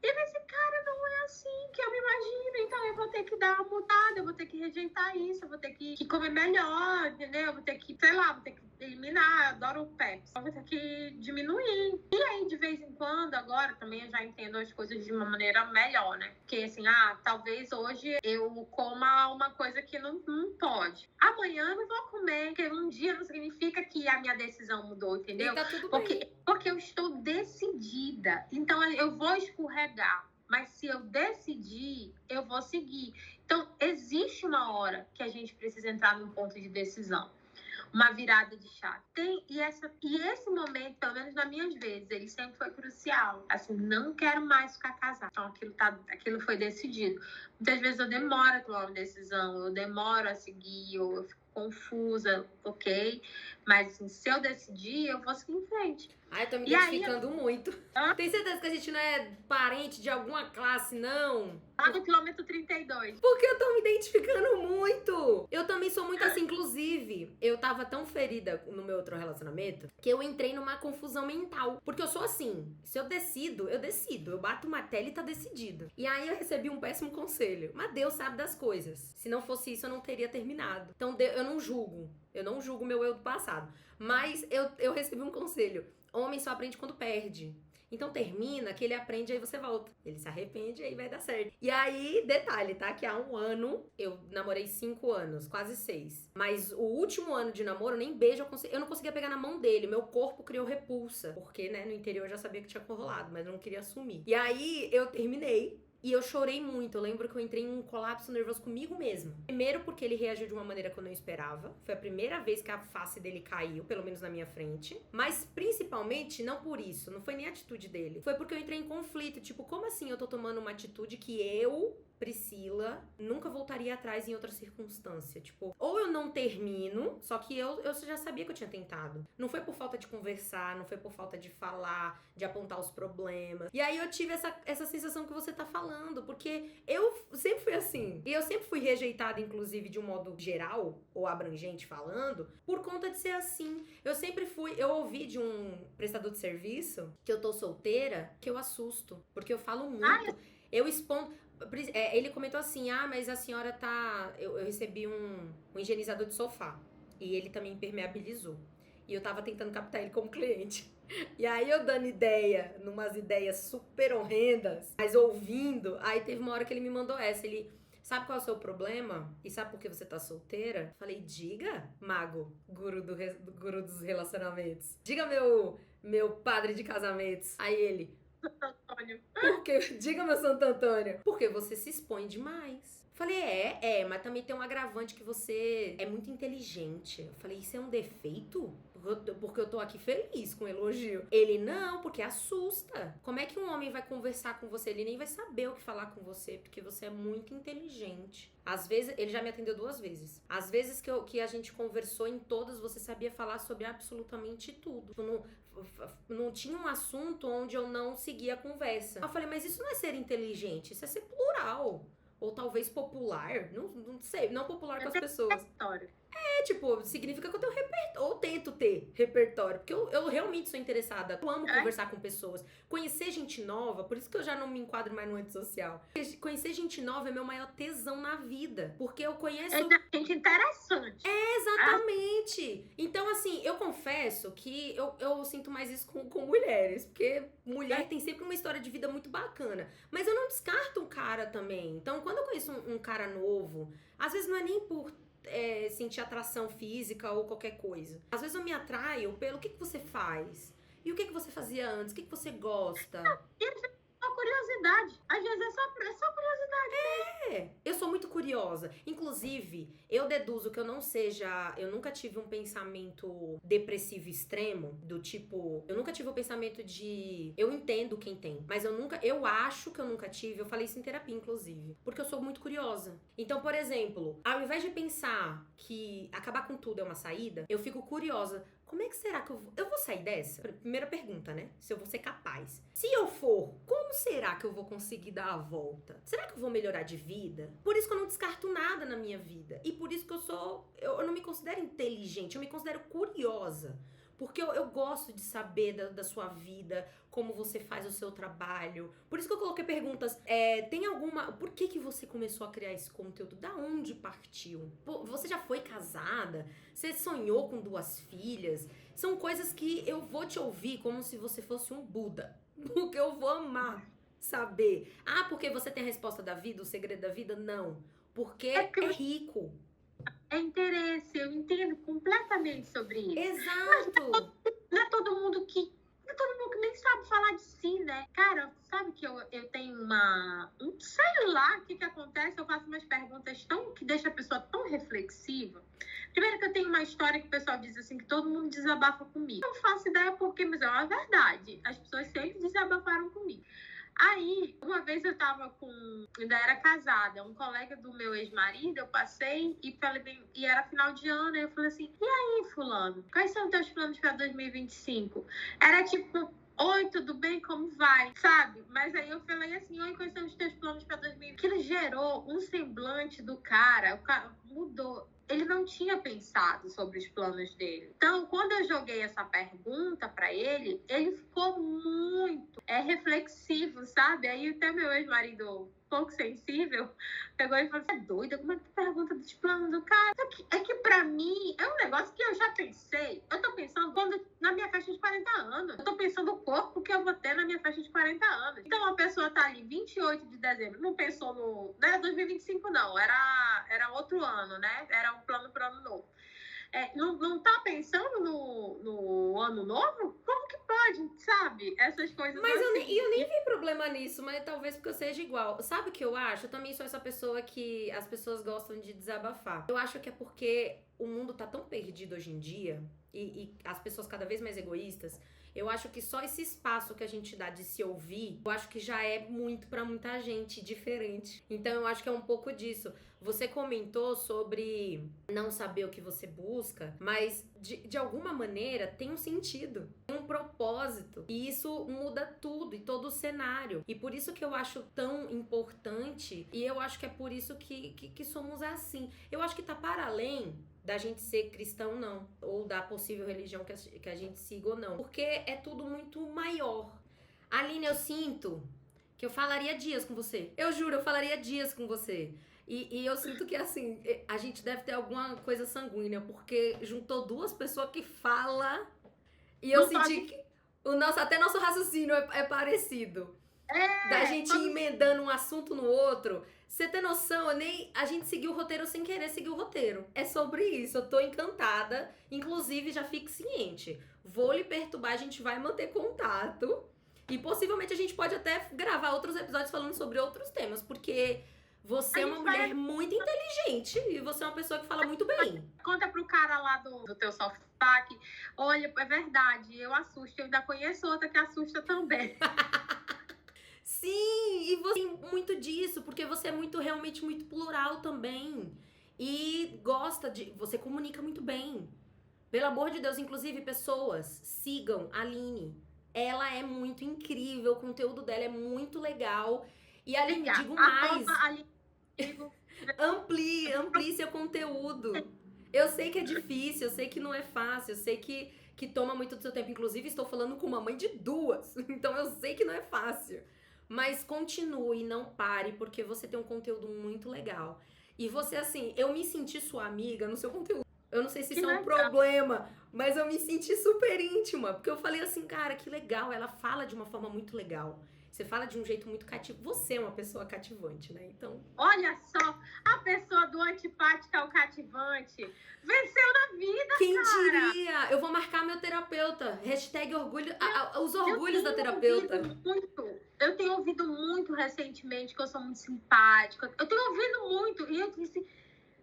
E nesse cara não é assim que eu me imagino. Então eu vou ter que dar uma mudada, eu vou ter que rejeitar isso, eu vou ter que comer melhor, entendeu? Eu vou ter que, sei lá, vou ter que eliminar, eu adoro o Pepsi. Eu vou ter que diminuir. E aí, de vez em quando, agora também eu já entendo as coisas de uma maneira melhor, né? Porque assim, talvez hoje eu coma uma coisa que não pode. Amanhã eu não vou comer, porque um dia não significa que a minha decisão mudou, entendeu? E tá tudo bem. Porque eu estou decidida. Então eu vou escorregar. Mas se eu decidir, eu vou seguir. Então, existe uma hora que a gente precisa entrar num ponto de decisão. Uma virada de chave. E esse momento, pelo menos nas minhas vezes, ele sempre foi crucial. Assim, não quero mais ficar casada. Então, aquilo foi decidido. Muitas vezes eu demoro a tomar uma decisão, eu demoro a seguir, eu fico confusa, ok? Mas assim, se eu decidir, eu vou seguir em frente. Eu tô me identificando muito. Tem certeza que a gente não é parente de alguma classe, não? Lá no quilômetro 32. Porque eu tô me identificando muito. Eu também sou muito assim. Inclusive, eu tava tão ferida no meu outro relacionamento que eu entrei numa confusão mental. Porque eu sou assim. Se eu decido, eu decido. Eu bato o martelo e tá decidido. E aí eu recebi um péssimo conselho. Mas Deus sabe das coisas. Se não fosse isso, eu não teria terminado. Então eu não julgo. Eu não julgo o meu eu do passado. Mas eu recebi um conselho. Homem só aprende quando perde. Então termina que ele aprende, aí você volta. Ele se arrepende, aí vai dar certo. E aí, detalhe, tá? Que há um ano, eu namorei 5 anos, quase 6. Mas o último ano de namoro, nem beijo, eu não conseguia pegar na mão dele. Meu corpo criou repulsa. Porque, né, no interior eu já sabia que tinha rolado, mas eu não queria assumir. E aí, eu terminei. E eu chorei muito, eu lembro que eu entrei em um colapso nervoso comigo mesma. Primeiro porque ele reagiu de uma maneira que eu não esperava. Foi a primeira vez que a face dele caiu, pelo menos na minha frente. Mas principalmente, não por isso, não foi nem a atitude dele. Foi porque eu entrei em conflito, tipo, como assim eu tô tomando uma atitude que eu, Priscila, nunca voltaria atrás em outra circunstância? Tipo, ou eu não termino, só que eu já sabia que eu tinha tentado. Não foi por falta de conversar, não foi por falta de falar, de apontar os problemas. E aí eu tive essa sensação que você tá falando, porque eu sempre fui assim. E eu sempre fui rejeitada, inclusive, de um modo geral, ou abrangente falando, por conta de ser assim. Eu ouvi de um prestador de serviço que eu tô solteira, que eu assusto, porque eu falo muito. Eu expondo... Ele comentou assim, mas a senhora tá... Eu recebi um higienizador de sofá. E ele também impermeabilizou. E eu tava tentando captar ele como cliente. E aí eu dando ideia, numas ideias super horrendas, mas ouvindo, aí teve uma hora que ele me mandou essa, ele... Sabe qual é o seu problema? E sabe por que você tá solteira? Falei, diga, mago, guru dos relacionamentos. Diga, meu padre de casamentos. Aí ele... Santo Antônio. Porque, diga, meu Santo Antônio. Porque você se expõe demais. Falei, mas também tem um agravante que você é muito inteligente. Eu falei, isso é um defeito? Porque eu tô aqui feliz com o elogio. Ele, não, porque assusta. Como é que um homem vai conversar com você? Ele nem vai saber o que falar com você, porque você é muito inteligente. Às vezes, ele já me atendeu 2 vezes. Às vezes que a gente conversou, em todas, você sabia falar sobre absolutamente tudo. Não tinha um assunto onde eu não seguia a conversa. Eu falei, mas isso não é ser inteligente, isso é ser plural. Ou talvez popular, não sei, não popular com as pessoas. Tipo, significa que eu tenho repertório, ou tento ter repertório, porque eu realmente sou interessada, eu amo conversar com pessoas, conhecer gente nova, por isso que eu já não me enquadro mais no antissocial. Conhecer gente nova é meu maior tesão na vida, porque eu conheço... É gente interessante. Exatamente! Então, assim, eu confesso que eu sinto mais isso com mulheres, porque mulher tem sempre uma história de vida muito bacana, mas eu não descarto um cara também. Então, quando eu conheço um cara novo, às vezes não é nem por sentir atração física ou qualquer coisa. Às vezes eu me atraio pelo que você faz. E o que você fazia antes? O que você gosta? É só curiosidade. Às vezes é só curiosidade. Eu sou muito curiosa. Inclusive, eu deduzo que eu nunca tive um pensamento depressivo extremo, do tipo, eu nunca tive o pensamento de, eu entendo quem tem, mas eu acho que eu nunca tive, eu falei isso em terapia, inclusive, porque eu sou muito curiosa. Então, por exemplo, ao invés de pensar que acabar com tudo é uma saída, eu fico curiosa. Como é que será que eu vou sair dessa? Primeira pergunta, né? Se eu vou ser capaz. Se eu for, como será que eu vou conseguir dar a volta? Será que eu vou melhorar de vida? Por isso que eu não descarto nada na minha vida. E por isso que eu não me considero inteligente, eu me considero curiosa. Porque eu gosto de saber da sua vida, como você faz o seu trabalho. Por isso que eu coloquei perguntas. Tem alguma... Por que você começou a criar esse conteúdo? Da onde partiu? Pô, você já foi casada? Você sonhou com 2 filhas? São coisas que eu vou te ouvir como se você fosse um Buda. Porque eu vou amar saber. Ah, porque você tem a resposta da vida, o segredo da vida? Não. Porque é rico. É interesse, eu entendo completamente sobre isso. Exato! Não é todo mundo que nem sabe falar de si, né? Cara, sabe que eu tenho sei lá o que acontece, eu faço umas perguntas que deixam a pessoa tão reflexiva. Primeiro que eu tenho uma história que o pessoal diz assim, que todo mundo desabafa comigo. Eu não faço ideia porque, mas é uma verdade. As pessoas sempre desabafaram comigo. Aí, uma vez eu tava ainda era casada, um colega do meu ex-marido, eu passei e falei bem, e era final de ano, aí eu falei assim, e aí, fulano, quais são os teus planos para 2025? Era tipo, oi, tudo bem, como vai? Sabe? Mas aí eu falei assim, oi, quais são os teus planos para 2025? Aquilo gerou um semblante do cara, o cara mudou. Ele não tinha pensado sobre os planos dele. Então, quando eu joguei essa pergunta para ele ficou muito reflexivo, sabe? Aí até meu ex-marido, pouco sensível, pegou e falou, você é doida? Como é que tu pergunta dos planos do cara? É que pra mim, é um negócio que eu já pensei. Eu tô pensando na minha festa de 40 anos. Eu tô pensando o corpo que eu vou ter na minha festa de 40 anos. Então, a pessoa tá ali, 28 de dezembro, não pensou no... Não era 2025, não. Era outro ano, né? Era um plano pro ano novo. Não tá pensando no ano novo? Como que pode, sabe? Essas coisas mas assim. eu nem vi problema nisso, mas talvez porque eu seja igual. Sabe o que eu acho? Eu também sou essa pessoa que as pessoas gostam de desabafar. Eu acho que é porque o mundo tá tão perdido hoje em dia e as pessoas cada vez mais egoístas. Eu acho que só esse espaço que a gente dá de se ouvir, eu acho que já é muito pra muita gente diferente. Então eu acho que é um pouco disso. Você comentou sobre não saber o que você busca, mas de alguma maneira tem um sentido, tem um propósito. E isso muda tudo e todo o cenário. E por isso que eu acho tão importante, e eu acho que é por isso que somos assim. Eu acho que tá para além da gente ser cristão, não. Ou da possível religião que a gente siga ou não. Porque é tudo muito maior. Aline, eu sinto que eu falaria dias com você. Eu juro, eu falaria dias com você. E eu sinto que, assim, a gente deve ter alguma coisa sanguínea, porque juntou 2 pessoas que falam e eu senti que até nosso raciocínio é parecido. Da gente emendando um assunto no outro. Você tem noção, a gente seguiu o roteiro sem querer seguir o roteiro. É sobre isso, eu tô encantada. Inclusive, já fique ciente. Vou lhe perturbar, a gente vai manter contato. E possivelmente a gente pode até gravar outros episódios falando sobre outros temas, porque você é uma mulher muito inteligente e você é uma pessoa que fala muito bem. Conta pro cara lá do teu sofá que, olha, é verdade, eu assusto. Eu ainda conheço outra que assusta também. Sim, e você tem muito disso, porque você é realmente muito plural também. E você comunica muito bem. Pelo amor de Deus, inclusive, pessoas, sigam a Aline. Ela é muito incrível, o conteúdo dela é muito legal. E Aline, digo mais. Amplie seu conteúdo. Eu sei que é difícil, eu sei que não é fácil, eu sei que toma muito do seu tempo. Inclusive, estou falando com uma mãe de 2, então eu sei que não é fácil. Mas continue, não pare, porque você tem um conteúdo muito legal. E você, assim, eu me senti sua amiga no seu conteúdo. Eu não sei se isso é um problema, mas eu me senti super íntima. Porque eu falei assim, cara, que legal, ela fala de uma forma muito legal. Você fala de um jeito muito cativo. Você é uma pessoa cativante, né? Então... Olha só, a pessoa do antipático ao cativante venceu na vida, quem cara! diria? Eu vou marcar meu terapeuta. Hashtag orgulho, os orgulhos da terapeuta. Eu tenho ouvido muito recentemente que eu sou muito simpática. Eu tenho ouvido muito. E eu disse,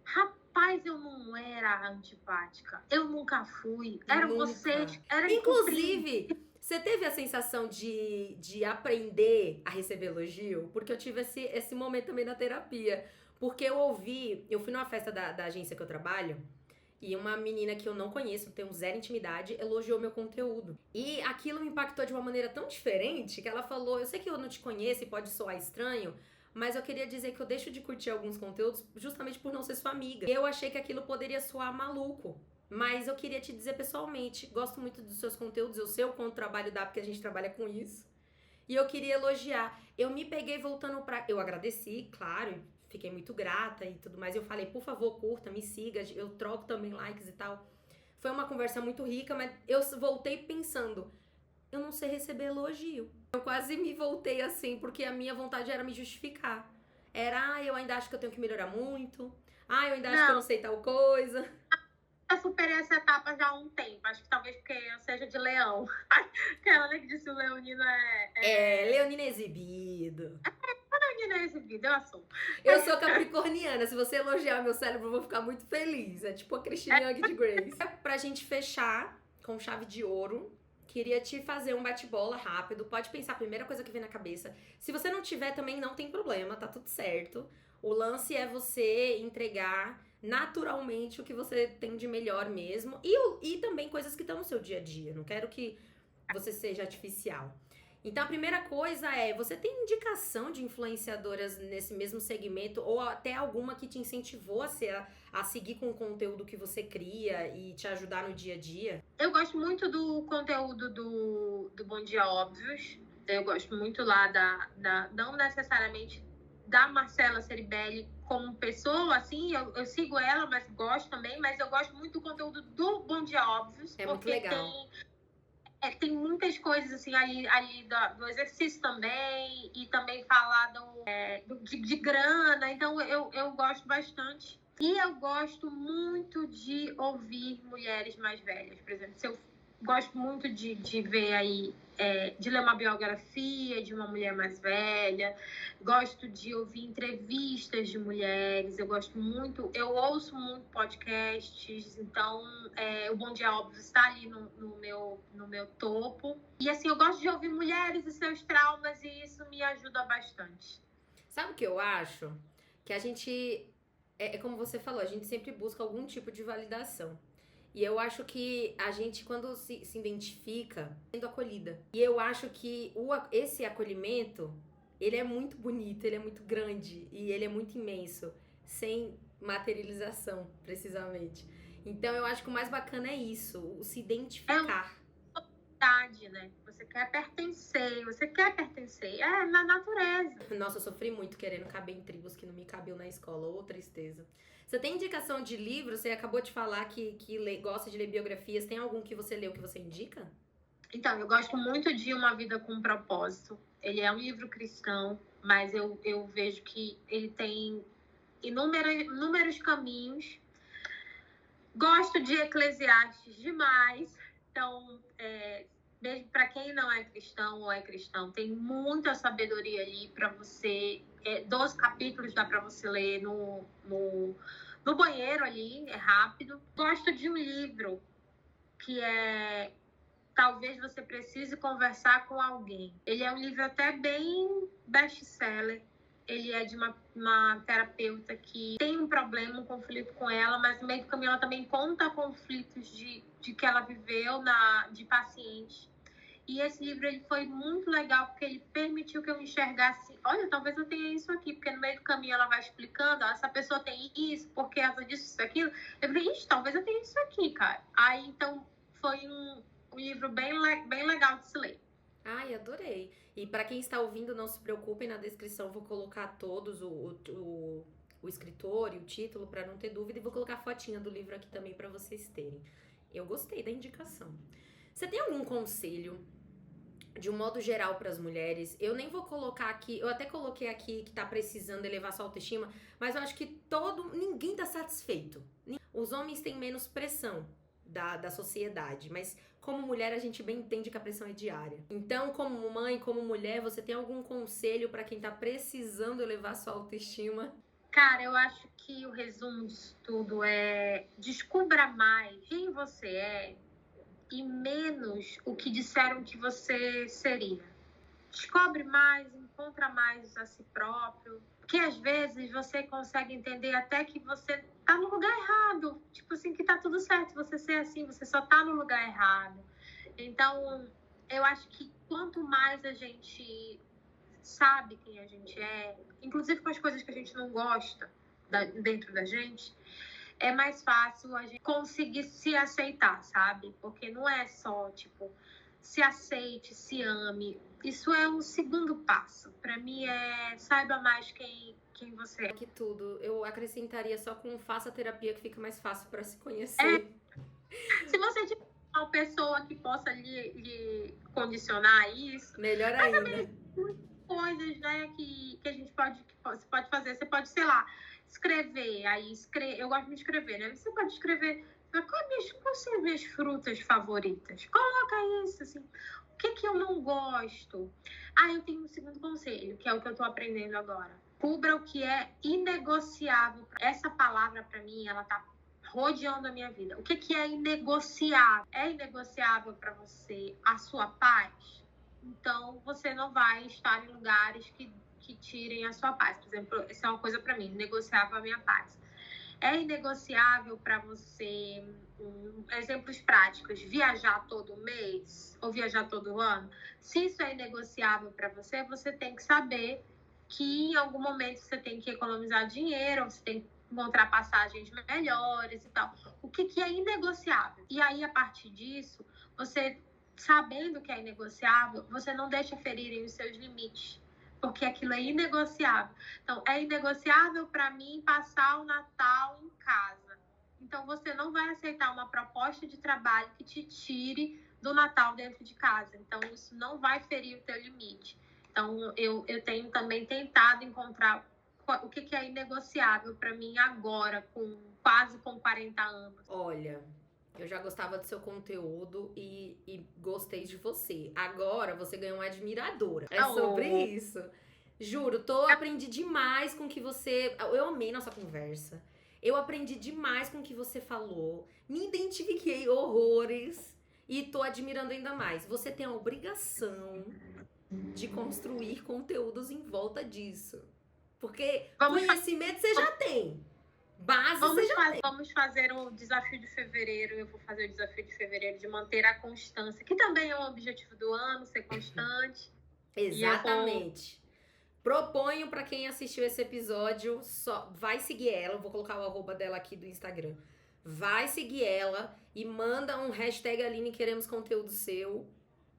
rapaz, eu não era antipática. Eu nunca fui. Era você. Era inclusive... Você teve a sensação de aprender a receber elogio? Porque eu tive esse momento também na terapia. Porque eu fui numa festa da agência que eu trabalho, e uma menina que eu não conheço, tenho zero intimidade, elogiou meu conteúdo. E aquilo me impactou de uma maneira tão diferente, que ela falou, eu sei que eu não te conheço e pode soar estranho, mas eu queria dizer que eu deixo de curtir alguns conteúdos justamente por não ser sua amiga. E eu achei que aquilo poderia soar maluco. Mas eu queria te dizer pessoalmente, gosto muito dos seus conteúdos, eu sei o quanto o trabalho dá, porque a gente trabalha com isso. E eu queria elogiar. Eu me peguei voltando pra... Eu agradeci, claro, fiquei muito grata e tudo mais. Eu falei, por favor, curta, me siga, eu troco também likes e tal. Foi uma conversa muito rica, mas eu voltei pensando, eu não sei receber elogio. Eu quase me voltei assim, porque a minha vontade era me justificar. Era, eu ainda acho que eu tenho que melhorar muito. Eu ainda acho que eu não sei tal coisa. Eu superei essa etapa já há um tempo. Acho que talvez porque eu seja de leão. Aquela que disse o leonino Leonino é exibido. Leonino é exibido, eu assumo. Eu sou capricorniana. Se você elogiar meu cérebro, eu vou ficar muito feliz. É tipo a Christine Young de Grace. Pra gente fechar com chave de ouro, queria te fazer um bate-bola rápido. Pode pensar a primeira coisa que vem na cabeça. Se você não tiver, também não tem problema, tá tudo certo. O lance é você entregar naturalmente o que você tem de melhor mesmo. E também coisas que estão no seu dia a dia. Não quero que você seja artificial. Então, a primeira coisa é, você tem indicação de influenciadoras nesse mesmo segmento ou até alguma que te incentivou a seguir com o conteúdo que você cria e te ajudar no dia a dia? Eu gosto muito do conteúdo do Bom Dia Óbvios. Eu gosto muito lá não necessariamente da Marcela Ceribelli como pessoa, assim, eu sigo ela, mas gosto também, mas eu gosto muito do conteúdo do Bom Dia Óbvios. É muito legal. Tem muitas coisas assim ali do exercício também, e também falar de grana, então eu gosto bastante. E eu gosto muito de ouvir mulheres mais velhas, por exemplo. Se eu gosto muito de ver aí, de ler uma biografia de uma mulher mais velha, gosto de ouvir entrevistas de mulheres, eu ouço muito podcasts, então o Bom Dia Óbvio está ali no meu topo. E assim, eu gosto de ouvir mulheres e seus traumas, e isso me ajuda bastante. Sabe o que eu acho? Que a gente, como você falou, a gente sempre busca algum tipo de validação. E eu acho que a gente, quando se identifica, sendo acolhida. E eu acho que esse acolhimento, ele é muito bonito, ele é muito grande e ele é muito imenso, sem materialização, precisamente. Então eu acho que o mais bacana é isso, o se identificar. Né? Você quer pertencer. É na natureza. Nossa, eu sofri muito querendo caber em tribos que não me cabiam na escola, ô tristeza. Você tem indicação de livro? Você acabou de falar que gosta de ler biografias. Tem algum que você leu que você indica? Então, eu gosto muito de Uma Vida com Propósito. Ele é um livro cristão, mas eu vejo que ele tem inúmeros caminhos. Gosto de Eclesiastes demais. Então, mesmo para quem não é cristão ou é cristão, tem muita sabedoria ali para você. 12 capítulos dá para você ler no banheiro ali, é rápido. Gosto de um livro que Talvez Você Precise Conversar com Alguém. Ele é um livro até bem best-seller. Ele é de uma terapeuta que tem um problema, um conflito com ela, mas no meio do caminho ela também conta conflitos de que ela viveu de paciente. E esse livro ele foi muito legal, porque ele permitiu que eu enxergasse, olha, talvez eu tenha isso aqui, porque no meio do caminho ela vai explicando, essa pessoa tem isso, porque ela disso, isso, aquilo. Eu falei, talvez eu tenha isso aqui, cara. Aí, então, foi um livro bem legal de se ler. Ai, adorei. E para quem está ouvindo, não se preocupem, na descrição vou colocar todos o escritor e o título para não ter dúvida, e vou colocar a fotinha do livro aqui também para vocês terem. Eu gostei da indicação. Você tem algum conselho de um modo geral para as mulheres? Eu nem vou colocar aqui, eu até coloquei aqui que tá precisando elevar sua autoestima, mas eu acho que ninguém tá satisfeito. Os homens têm menos pressão da sociedade, mas como mulher a gente bem entende que a pressão é diária. Então, como mãe, como mulher, você tem algum conselho para quem tá precisando elevar sua autoestima? Cara, eu acho que o resumo disso tudo é: descubra mais quem você é e menos o que disseram que você seria. Descobre mais, encontra mais a si próprio, porque às vezes você consegue entender até que você tá no lugar errado, tipo assim, que tá tudo certo você ser assim, você só tá no lugar errado. Então, eu acho que quanto mais a gente sabe quem a gente é, inclusive com as coisas que a gente não gosta dentro da gente, é mais fácil a gente conseguir se aceitar, sabe? Porque não é só, tipo, se aceite, se ame. Isso é um segundo passo. Pra mim saiba mais quem você é. Que tudo. Eu acrescentaria só com faça terapia, que fica mais fácil pra se conhecer. Se você tiver uma pessoa que possa lhe condicionar isso, melhor ainda. Coisas, né, que a gente você pode fazer. Você pode, sei lá, escrever. Eu gosto de escrever, né? Você pode escrever quais são as minhas frutas favoritas. Coloca isso, assim. O que eu não gosto? Eu tenho um segundo conselho, que é o que eu tô aprendendo agora. Cubra o que é inegociável. Essa palavra, pra mim, ela tá rodeando a minha vida. O que é inegociável? É inegociável pra você a sua paz? Então, você não vai estar em lugares que tirem a sua paz. Por exemplo, essa é uma coisa pra mim, negociável a minha paz. É inegociável para você, exemplos práticos, viajar todo mês ou viajar todo ano? Se isso é inegociável para você, você tem que saber que em algum momento você tem que economizar dinheiro, você tem que encontrar passagens melhores e tal. O que é inegociável? E aí, a partir disso, você, sabendo que é inegociável, você não deixa ferirem os seus limites, porque aquilo é inegociável. Então, é inegociável para mim passar o Natal em casa. Então, você não vai aceitar uma proposta de trabalho que te tire do Natal dentro de casa. Então, isso não vai ferir o teu limite. Então, eu tenho também tentado encontrar o que é inegociável para mim agora, quase com 40 anos. Olha, eu já gostava do seu conteúdo e gostei de você. Agora você ganhou uma admiradora. É sobre isso. Juro, aprendi demais com o que você... Eu amei nossa conversa. Eu aprendi demais com o que você falou. Me identifiquei horrores. E tô admirando ainda mais. Você tem a obrigação de construir conteúdos em volta disso. Porque conhecimento você já tem. Base você já tem. Vamos fazer o desafio de fevereiro. Eu vou fazer o desafio de fevereiro de manter a constância, que também é um objetivo do ano, ser constante. Exatamente. Proponho pra quem assistiu esse episódio, vai seguir ela. Eu vou colocar o @ dela aqui do Instagram. Vai seguir ela e manda um hashtag Aline queremos conteúdo seu.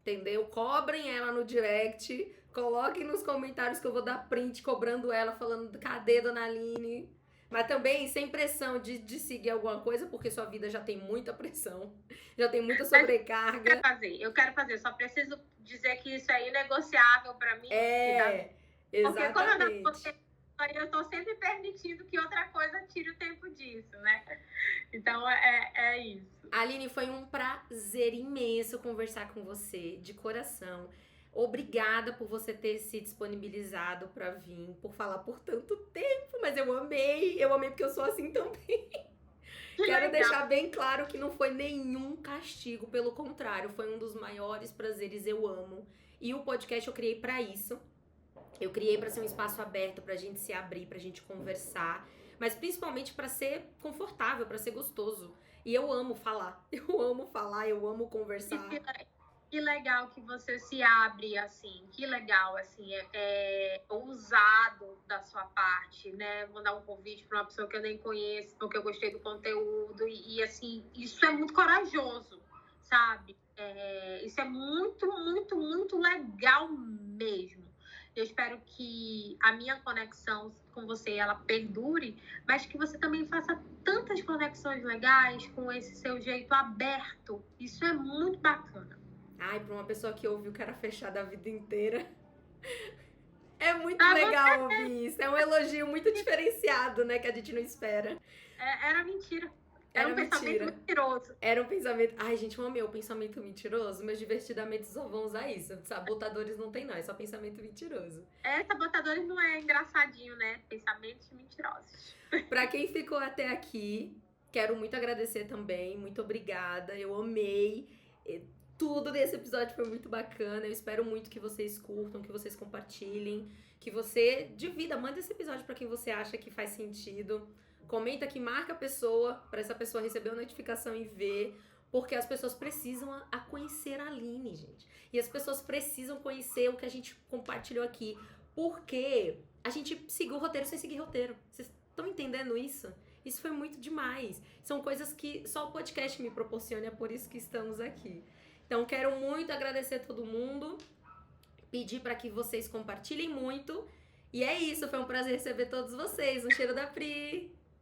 Entendeu? Cobrem ela no direct. Coloquem nos comentários que eu vou dar print cobrando ela, falando cadê Dona Aline? Mas também sem pressão de seguir alguma coisa, porque sua vida já tem muita pressão. Já tem muita sobrecarga. Eu quero fazer. Só preciso dizer que isso é inegociável pra mim. Exatamente. Porque eu tô sempre permitindo que outra coisa tire o tempo disso, né? Então, é isso. Aline, foi um prazer imenso conversar com você, de coração. Obrigada por você ter se disponibilizado pra vir, por falar por tanto tempo, mas eu amei porque eu sou assim também. Quero deixar bem claro que não foi nenhum castigo, pelo contrário, foi um dos maiores prazeres, eu amo. E o podcast eu criei pra isso. Eu criei pra ser um espaço aberto, pra gente se abrir, pra gente conversar, mas principalmente pra ser confortável, pra ser gostoso. E eu amo falar, eu amo conversar. Que legal que você se abre, assim, que legal, assim, é ousado da sua parte, né? Mandar um convite para uma pessoa que eu nem conheço, porque eu gostei do conteúdo, e assim, isso é muito corajoso, sabe? Isso é muito, muito, muito legal mesmo. Eu espero que a minha conexão com você, ela perdure, mas que você também faça tantas conexões legais com esse seu jeito aberto. Isso é muito bacana. Ai, pra uma pessoa que ouviu que era fechada a vida inteira. É muito legal ouvir isso. É um elogio muito diferenciado, né? Que a gente não espera. Era mentira. Era um pensamento mentiroso. Era um pensamento... Ai, gente, eu amei o pensamento mentiroso. Meus divertidamente só vão usar isso. Sabotadores não tem, não. É só pensamento mentiroso. Sabotadores não é engraçadinho, né? Pensamentos mentirosos. Pra quem ficou até aqui, quero muito agradecer também. Muito obrigada. Eu amei. Tudo desse episódio foi muito bacana. Eu espero muito que vocês curtam, que vocês compartilhem, que você divida, manda esse episódio pra quem você acha que faz sentido. Comenta que marca a pessoa, pra essa pessoa receber a notificação e ver, porque as pessoas precisam conhecer a Aline, gente. E as pessoas precisam conhecer o que a gente compartilhou aqui, porque a gente seguiu o roteiro sem seguir roteiro. Vocês estão entendendo isso? Isso foi muito demais. São coisas que só o podcast me proporciona, é por isso que estamos aqui. Então, quero muito agradecer a todo mundo, pedir para que vocês compartilhem muito. E é isso, foi um prazer receber todos vocês. Um cheiro da Pri!